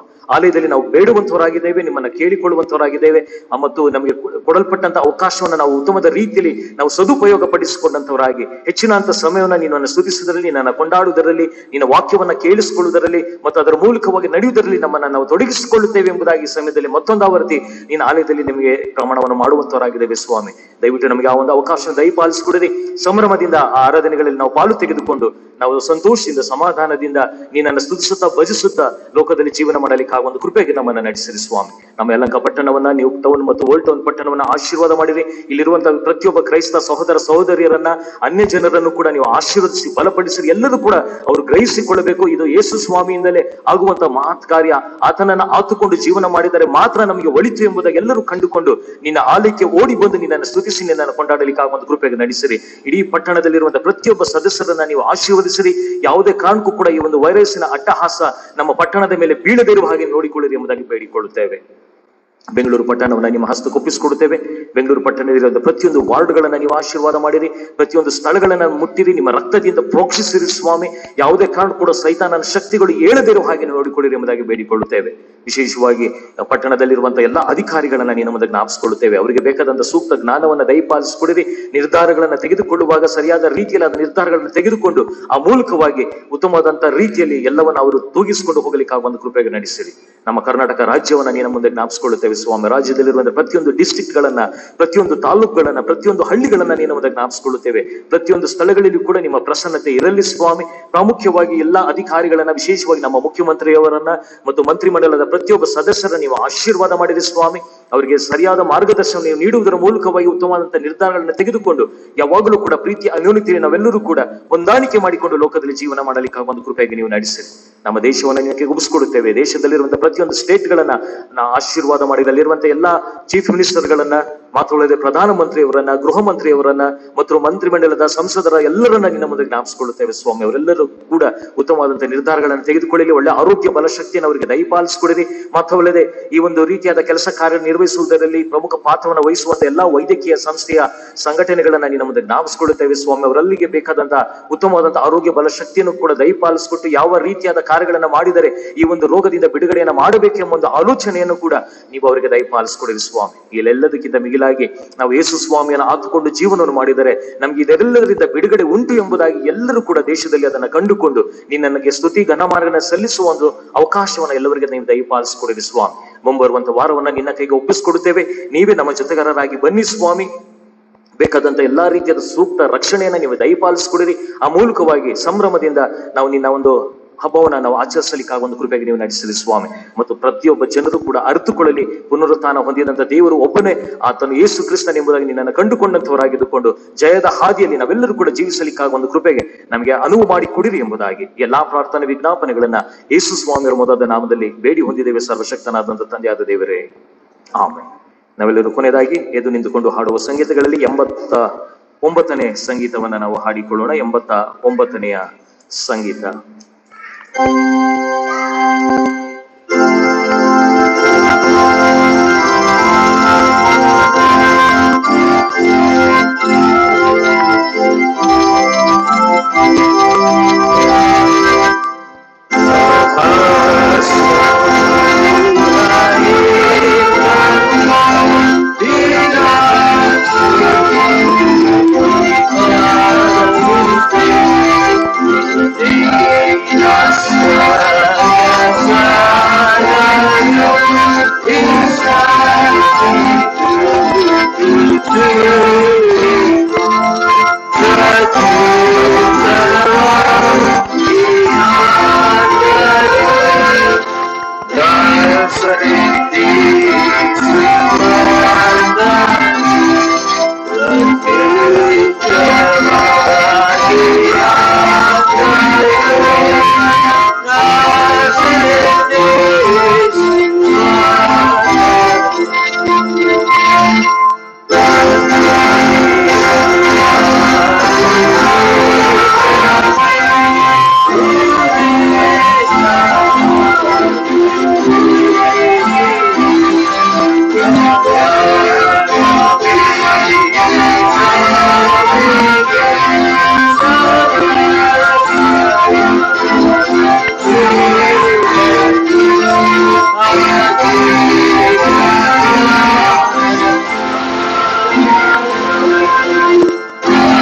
ಆಲಯದಲ್ಲಿ ನಾವು ಬೇಡುವಂತವರಾಗಿದ್ದೇವೆ, ನಿಮ್ಮನ್ನ ಕೇಳಿಕೊಳ್ಳುವಂತವರಾಗಿದ್ದೇವೆ. ಮತ್ತು ನಮಗೆ ಕೊಡಲ್ಪಟ್ಟಂತ ಅವಕಾಶವನ್ನ ನಾವು ಉತ್ತಮದ ರೀತಿಯಲ್ಲಿ ನಾವು ಸದುಪಯೋಗ ಪಡಿಸಿಕೊಂಡಂತವರಾಗಿ ಹೆಚ್ಚಿನಂತ ಸಮಯವನ್ನ ನಿನ್ನನ್ನು ಸ್ತುತಿಸುವುದರಲ್ಲಿ, ನನ್ನ ಕೊಂಡಾಡುವುದರಲ್ಲಿ, ನಿನ್ನ ವಾಕ್ಯವನ್ನ ಕೇಳಿಸಿಕೊಳ್ಳುವುದರಲ್ಲಿ ಮತ್ತು ಅದರ ಮೂಲಕವಾಗಿ ನಡೆಯುವುದರಲ್ಲಿ ನಮ್ಮನ್ನ ನಾವು ತೊಡಗಿಸಿಕೊಳ್ಳುತ್ತೇವೆ ಎಂಬುದಾಗಿ ಈ ಸಮಯದಲ್ಲಿ ಮತ್ತೊಂದು ಆವೃತ್ತಿ ನಿನ್ನ ಆಲಯದಲ್ಲಿ ನಿಮಗೆ ಪ್ರಮಾಣವನ್ನು ಮಾಡುವಂತವರಾಗಿದ್ದೇವೆ ಸ್ವಾಮಿ. ದಯವಿಟ್ಟು ನಮಗೆ ಆ ಒಂದು ಅವಕಾಶ ದಯಪಾಲಿಸಿಕೊಡಿರಿ. ಸಂಭ್ರಮದಿಂದ ಆ ಆರಾಧನೆಗಳಲ್ಲಿ ನಾವು ಪಾಲು ತೆಗೆದುಕೊಂಡು ನಾವು ಸಂತೋಷದಿಂದ, ಸಮಾಧಾನದಿಂದ ನಿನ್ನನ್ನು ಸ್ತುತಿಸುತ್ತಾ ಭಜಿಸುತ್ತಾ ಲೋಕದಲ್ಲಿ ಜೀವನ ಮಾಡಲಿಕ್ಕೆ ಒಂದು ಕೃಪೆಗೆ ನಮ್ಮನ್ನ ನಡೆಸಿರಿ ಸ್ವಾಮಿ. ನಮ್ಮ ಯಲಹಂಕ ಪಟ್ಟಣವನ್ನ, ನೀವು ಟೌನ್ ಮತ್ತು ಓಲ್ಡ್ ಟೌನ್ ಪಟ್ಟಣವನ್ನ ಆಶೀರ್ವಾದ ಮಾಡಿರಿ. ಇಲ್ಲಿರುವಂತಹ ಪ್ರತಿಯೊಬ್ಬ ಕ್ರೈಸ್ತ ಸಹೋದರ ಸಹೋದರಿಯರನ್ನ, ಅನ್ಯ ಜನರನ್ನು ಕೂಡ ನೀವು ಆಶೀರ್ವದಿಸಿ ಬಲಪಡಿಸಿರಿ. ಎಲ್ಲರೂ ಕೂಡ ಅವರು ಗ್ರಹಿಸಿಕೊಳ್ಳಬೇಕು, ಇದು ಯೇಸು ಸ್ವಾಮಿಯಿಂದಲೇ ಆಗುವಂತ ಮಹತ್ ಕಾರ್ಯ. ಆತನನ್ನ ಆತುಕೊಂಡು ಜೀವನ ಮಾಡಿದರೆ ಮಾತ್ರ ನಮಗೆ ಒಳಿತು ಎಂಬುದಾಗಿ ಎಲ್ಲರೂ ಕಂಡುಕೊಂಡು ನಿನ್ನ ಆಲಯಕ್ಕೆ ಓಡಿ ಬಂದು ನಿನ್ನನ್ನು ಸ್ತುತಿಸಿ ನಿನ್ನನ್ನು ಕೊಂಡಾಡಲಿಕ್ಕೆ ಒಂದು ಕೃಪೆಗೆ ನಡೆಸಿರಿ. ಇಡೀ ಪಟ್ಟಣದಲ್ಲಿರುವಂತಹ ಪ್ರತಿಯೊಬ್ಬ ಸದಸ್ಯರನ್ನ ನೀವು ಆಶೀರ್ವದಿಸಿರಿ. ಯಾವುದೇ ಕಾರಣಕ್ಕೂ ಕೂಡ ಈ ಒಂದು ವೈರಸ್ಸಿನ ಅಟ್ಟಹಾಸ ನಮ್ಮ ಪಟ್ಟಣದ ಮೇಲೆ ಬೀಳದೇ ಇರುವ ಹಾಗೆ ನೋಡಿಕೊಳ್ಳಿರಿ ಎಂಬುದಾಗಿ ಬೇಡಿಕೊಳ್ಳುತ್ತೇವೆ. ಬೆಂಗಳೂರು ಪಟ್ಟಣವನ್ನ ನಿಮ್ಮ ಹಸ್ತಕ್ಕೊಪ್ಪಿಸಿಕೊಡುತ್ತೇವೆ. ಬೆಂಗಳೂರು ಪಟ್ಟಣದಲ್ಲಿರುವಂತಹ ಪ್ರತಿಯೊಂದು ವಾರ್ಡ್ಗಳನ್ನ ನೀವು ಆಶೀರ್ವಾದ ಮಾಡಿರಿ. ಪ್ರತಿಯೊಂದು ಸ್ಥಳಗಳನ್ನ ಮುಟ್ಟಿರಿ, ನಿಮ್ಮ ರಕ್ತದಿಂದ ಪ್ರೋಕ್ಷಿಸಿರಿ ಸ್ವಾಮಿ. ಯಾವುದೇ ಕಾರಣ ಕೂಡ ಸೈತಾನನ ಶಕ್ತಿಗಳು ಏಳದಿರುವ ಹಾಗೆ ನೋಡಿಕೊಳ್ಳಿರಿ ಎಂಬುದಾಗಿ ಬೇಡಿಕೊಳ್ಳುತ್ತೇವೆ. ವಿಶೇಷವಾಗಿ ಪಟ್ಟಣದಲ್ಲಿರುವಂತಹ ಎಲ್ಲಾ ಅಧಿಕಾರಿಗಳನ್ನ ನೀನು ನಮ್ಮನ್ನು ಜ್ಞಾಪಿಸಿಕೊಳ್ಳುತ್ತೇವೆ. ಅವರಿಗೆ ಬೇಕಾದಂತ ಸೂಕ್ತ ಜ್ಞಾನವನ್ನ ದಯಪಾಲಿಸಿಕೊಡಿರಿ. ನಿರ್ಧಾರಗಳನ್ನ ತೆಗೆದುಕೊಳ್ಳುವಾಗ ಸರಿಯಾದ ರೀತಿಯಲ್ಲಿ ಆದ ನಿರ್ಧಾರಗಳನ್ನು ತೆಗೆದುಕೊಂಡು ಆ ಮೂಲಕವಾಗಿ ಉತ್ತಮವಾದಂತಹ ರೀತಿಯಲ್ಲಿ ಎಲ್ಲವನ್ನ ಅವರು ತೂಗಿಸಿಕೊಂಡು ಹೋಗಲಿಕ್ಕೆ ಒಂದು ಕೃಪೆಗೆ ನಡೆಸಿರಿ. ನಮ್ಮ ಕರ್ನಾಟಕ ರಾಜ್ಯವನ್ನ ನೀನು ಮುಂದೆ ಜ್ಞಾಪಿಸಿಕೊಳ್ಳುತ್ತೇವೆ ಸ್ವಾಮಿ. ರಾಜ್ಯದಲ್ಲಿರುವಂತಹ ಪ್ರತಿಯೊಂದು ಡಿಸ್ಟ್ರಿಕ್ಟ್ ಗಳನ್ನ, ಪ್ರತಿಯೊಂದು ತಾಲೂಕುಗಳನ್ನ, ಪ್ರತಿಯೊಂದು ಹಳ್ಳಿಗಳನ್ನ ನೀನು ಮುಂದೆ ಜ್ಞಾಪಿಸಿಕೊಳ್ಳುತ್ತೇವೆ. ಪ್ರತಿಯೊಂದು ಸ್ಥಳಗಳಲ್ಲಿ ಕೂಡ ನಿಮ್ಮ ಪ್ರಸನ್ನತೆ ಇರಲಿ ಸ್ವಾಮಿ. ಪ್ರಾಮುಖ್ಯವಾಗಿ ಎಲ್ಲಾ ಅಧಿಕಾರಿಗಳನ್ನ, ವಿಶೇಷವಾಗಿ ನಮ್ಮ ಮುಖ್ಯಮಂತ್ರಿಯವರನ್ನ ಮತ್ತು ಮಂತ್ರಿಮಂಡಲದ ಪ್ರತಿಯೊಬ್ಬ ಸದಸ್ಯರ ನೀವು ಆಶೀರ್ವಾದ ಮಾಡಿರಿ ಸ್ವಾಮಿ. ಅವರಿಗೆ ಸರಿಯಾದ ಮಾರ್ಗದರ್ಶನ ನೀವು ನೀಡುವುದರ ಮೂಲಕವಾಗಿ ಉತ್ತಮವಾದಂತಹ ನಿರ್ಧಾರಗಳನ್ನು ತೆಗೆದುಕೊಂಡು ಯಾವಾಗಲೂ ಕೂಡ ಪ್ರೀತಿ ಅನ್ಯೋನ್ಯತೆಯಲ್ಲಿ ನಾವೆಲ್ಲರೂ ಕೂಡ ಹೊಂದಾಣಿಕೆ ಮಾಡಿಕೊಂಡು ಲೋಕದಲ್ಲಿ ಜೀವನ ಮಾಡಲಿಕ್ಕೆ ಒಂದು ಕೃಪೆಗೆ ನೀವು ನಡೆಸಿರಿ. ನಮ್ಮ ದೇಶವನ್ನು ನಿನಗೆ ಒಪ್ಪಿಸಿಕೊಡುತ್ತೇವೆ. ದೇಶದಲ್ಲಿರುವಂತಹ ಪ್ರತಿಯೊಂದು ಸ್ಟೇಟ್ ಗಳನ್ನ ಆಶೀರ್ವಾದ ಮಾಡಿ, ಅಲ್ಲಿರುವಂತಹ ಎಲ್ಲಾ ಚೀಫ್ ಮಿನಿಸ್ಟರ್ ಗಳನ್ನ, ಮಾತ್ರವಲ್ಲದೆ ಪ್ರಧಾನ ಮಂತ್ರಿಯವರನ್ನ, ಗೃಹ ಮಂತ್ರಿಯವರನ್ನ ಮತ್ತು ಮಂತ್ರಿಮಂಡಲದ ಸಂಸದರ ಎಲ್ಲರನ್ನ ನಿನ್ನ ಮುಂದೆ ಜ್ಞಾಪಿಸಿಕೊಳ್ಳುತ್ತೇವೆ ಸ್ವಾಮಿ. ಅವರೆಲ್ಲರೂ ಕೂಡ ಉತ್ತಮವಾದಂತಹ ನಿರ್ಧಾರಗಳನ್ನು ತೆಗೆದುಕೊಳ್ಳಲಿ. ಒಳ್ಳೆ ಆರೋಗ್ಯ ಬಲಶಕ್ತಿಯನ್ನು ಅವರಿಗೆ ದಯಪಾಲಿಸಿಕೊಡಿರಿ. ಮಾತ್ರವಲ್ಲದೆ ಈ ಒಂದು ರೀತಿಯಾದ ಕೆಲಸ ಕಾರ್ಯ ನಿರ್ವಹಿಸುವುದರಲ್ಲಿ ಪ್ರಮುಖ ಪಾತ್ರವನ್ನು ವಹಿಸುವಂತಹ ಎಲ್ಲಾ ವೈದ್ಯಕೀಯ ಸಂಸ್ಥೆಯ ಸಂಘಟನೆಗಳನ್ನ ನಿನ್ನ ಮುಂದೆ ಜ್ಞಾಪಿಸಿಕೊಳ್ಳುತ್ತೇವೆ ಸ್ವಾಮಿ. ಅವರಲ್ಲಿಗೆ ಬೇಕಾದಂತಹ ಉತ್ತಮವಾದಂತಹ ಆರೋಗ್ಯ ಬಲಶಕ್ತಿಯನ್ನು ಕೂಡ ದಯಪಾಲಿಸಿಕೊಟ್ಟು ಯಾವ ರೀತಿಯಾದ ಕಾರ್ಯಗಳನ್ನ ಮಾಡಿದರೆ ಈ ಒಂದು ರೋಗದಿಂದ ಬಿಡುಗಡೆಯನ್ನ ಮಾಡಬೇಕೆಂಬ ಒಂದು ಆಲೋಚನೆಯನ್ನು ಕೂಡ ನೀವು ಅವರಿಗೆ ದಯಪಾಲಿಸಿಕೊಡಿರಿ ಸ್ವಾಮಿ. ಇಲ್ಲೆಲ್ಲದಕ್ಕಿಂತ ಮಿಗಿಲಾಗಿ ನಾವು ಯೇಸು ಸ್ವಾಮಿಯನ್ನು ಆತುಕೊಂಡು ಜೀವನವನ್ನು ಮಾಡಿದರೆ ನಮ್ಗೆ ಇದೆಲ್ಲದರಿಂದ ಬಿಡುಗಡೆ ಉಂಟು ಎಂಬುದಾಗಿ ಎಲ್ಲರೂ ಕೂಡ ದೇಶದಲ್ಲಿ ಅದನ್ನ ಕಂಡುಕೊಂಡು ನಿನ್ನಗೆ ಸ್ತುತಿ ಘನಮಾರ್ಗನ ಸಲ್ಲಿಸುವ ಒಂದು ಅವಕಾಶವನ್ನ ಎಲ್ಲವರಿಗೆ ನೀವು ದಯಪಾಲಿಸಿಕೊಡಿರಿ ಸ್ವಾಮಿ. ಮುಂಬರುವಂತಹ ವಾರವನ್ನ ನಿನ್ನ ಕೈಗೆ ಒಪ್ಪಿಸಿಕೊಡುತ್ತೇವೆ. ನೀವೇ ನಮ್ಮ ಜೊತೆಗಾರರಾಗಿ ಬನ್ನಿ ಸ್ವಾಮಿ. ಬೇಕಾದಂತ ಎಲ್ಲಾ ರೀತಿಯಾದ ಸೂಕ್ತ ರಕ್ಷಣೆಯನ್ನ ನೀವು ದಯಪಾಲಿಸಿಕೊಡಿರಿ. ಆ ಮೂಲಕವಾಗಿ ಸಂಭ್ರಮದಿಂದ ನಾವು ನಿನ್ನ ಒಂದು ಹಬ್ಬವನ್ನ ನಾವು ಆಚರಿಸಲಿಕ್ಕೆ ಒಂದು ಕೃಪೆಗೆ ನೀವು ನಡೆಸಲಿ ಸ್ವಾಮಿ. ಮತ್ತು ಪ್ರತಿಯೊಬ್ಬ ಜನರು ಕೂಡ ಅರಿತುಕೊಳ್ಳಲಿ, ಪುನರುತ್ಥಾನ ಹೊಂದಿದಂತ ದೇವರು ಒಬ್ಬನೇ, ಆತನು ಯೇಸು ಕ್ರಿಸ್ತನೆಂಬುದಾಗಿ ನಿನ್ನನ್ನು ಕಂಡುಕೊಂಡಂತವರಾಗಿದ್ದುಕೊಂಡು ಜಯದ ಹಾದಿಯಲ್ಲಿ ನಾವೆಲ್ಲರೂ ಕೂಡ ಜೀವಿಸಲಿಕ್ಕೆ ಒಂದು ಕೃಪೆಗೆ ನಮಗೆ ಅನುವು ಮಾಡಿ ಕೊಡಿರಿ ಎಂಬುದಾಗಿ ಎಲ್ಲಾ ಪ್ರಾರ್ಥನೆ ವಿಜ್ಞಾಪನೆಗಳನ್ನ ಯೇಸು ಸ್ವಾಮಿಯವರ ಮೊದಲಾದ ನಾಮದಲ್ಲಿ ಬೇಡಿ ಹೊಂದಿದ್ದೇವೆ ಸರ್ವಶಕ್ತನಾದಂತ ತಂದೆಯಾದ ದೇವರೇ, ಆಮೆನ್. ನಾವೆಲ್ಲರೂ ಕೊನೆಯದಾಗಿ ಎದ್ದು ನಿಂತುಕೊಂಡು ಹಾಡುವ ಸಂಗೀತಗಳಲ್ಲಿ 9ನೇ ಸಂಗೀತವನ್ನ ನಾವು ಹಾಡಿಕೊಳ್ಳೋಣ. 89ನೆಯ ಸಂಗೀತ.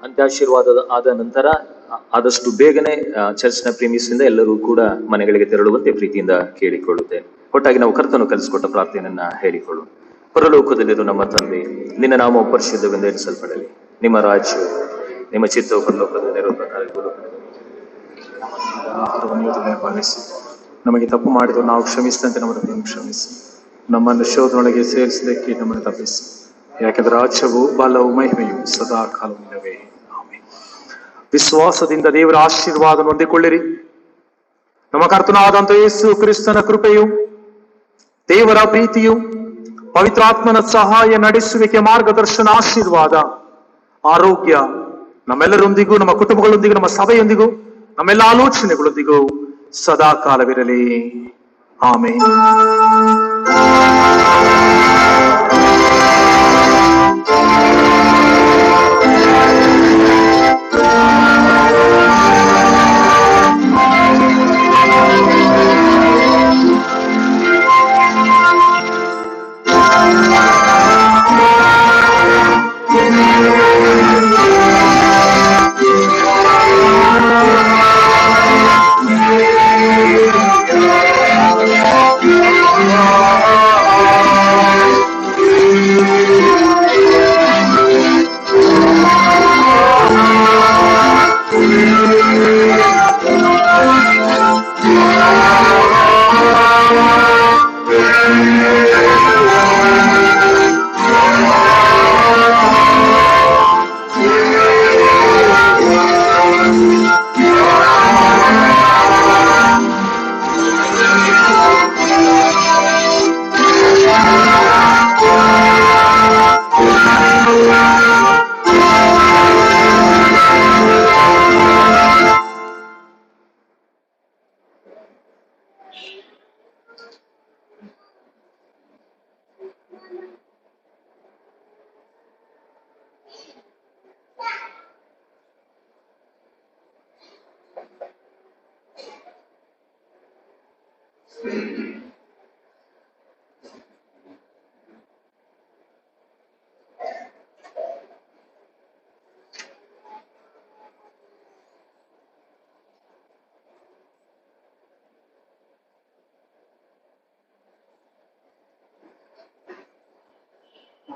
ಅಂತ್ಯಾಶೀರ್ವಾದ ಆದ ನಂತರ ಆದಷ್ಟು ಬೇಗನೆ ಚರ್ಚ್ನ ಪ್ರೀಮಿಸಿಂದ ಎಲ್ಲರೂ ಕೂಡ ಮನೆಗಳಿಗೆ ತೆರಳುವಂತೆ ಪ್ರೀತಿಯಿಂದ ಕೇಳಿಕೊಳ್ಳುತ್ತೇನೆ. ಒಟ್ಟಾಗಿ ನಾವು ಕರ್ತನು ಕಲಿಸಿಕೊಟ್ಟ ಪ್ರಾರ್ಥನೆಯನ್ನ ಹೇಳಿಕೊಳ್ಳು. ಪರಲೋಕದಲ್ಲಿರುವ ನಮ್ಮ ತಂದೆ, ನಿನ್ನ ನಾಮ ಪರಿಶುದ್ಧವೆಂದು ಎಣಿಸಲ್ಪಡಲಿ. ನಿಮ್ಮ ರಾಜ್ಯವು, ನಿಮ್ಮ ಚಿತ್ತವು ಪರಲೋಕದಲ್ಲಿ ನೆರವೇರುವ ಪ್ರಕಾರ ಆಹಾರವನ್ನು ಇವತ್ತು ದಯಪಾಲಿಸಿ. ನಮಗೆ ತಪ್ಪು ಮಾಡಿದ್ರು ನಾವು ಕ್ಷಮಿಸಿದಂತೆ ನಮ್ಮ ತಪ್ಪನ್ನು ಕ್ಷಮಿಸಿ. ನಮ್ಮನ್ನು ಶೋಧನೊಳಗೆ ಸೇರಿಸಲಿಕ್ಕೆ ನಮ್ಮನ್ನು ತಪ್ಪಿಸಿ. ಯಾಕೆಂದ್ರೆ ರಾಜ್ಯವು ಬಲವು ಮಹಿಮೆಯು ಸದಾ ಕಾಲವಿಲ್ಲವೇ. ಆಮೆನ್. ವಿಶ್ವಾಸದಿಂದ ದೇವರ ಆಶೀರ್ವಾದ ಹೊಂದಿಕೊಳ್ಳಿರಿ. ನಮ್ಮ ಕರ್ತನಾದಂತ ಯೇಸು ಕ್ರಿಸ್ತನ ಕೃಪೆಯು, ದೇವರ ಪ್ರೀತಿಯು, ಪವಿತ್ರಾತ್ಮನ ಸಹಾಯ, ನಡೆಸುವಿಕೆ, ಮಾರ್ಗದರ್ಶನ, ಆಶೀರ್ವಾದ, ಆರೋಗ್ಯ ನಮ್ಮೆಲ್ಲರೊಂದಿಗೂ, ನಮ್ಮ ಕುಟುಂಬಗಳೊಂದಿಗೂ, ನಮ್ಮ ಸಭೆಯೊಂದಿಗೂ, ನಮ್ಮೆಲ್ಲ ಆಲೋಚನೆಗಳೊಂದಿಗೂ ಸದಾ ಕಾಲವಿರಲಿ. ಆಮೆನ್.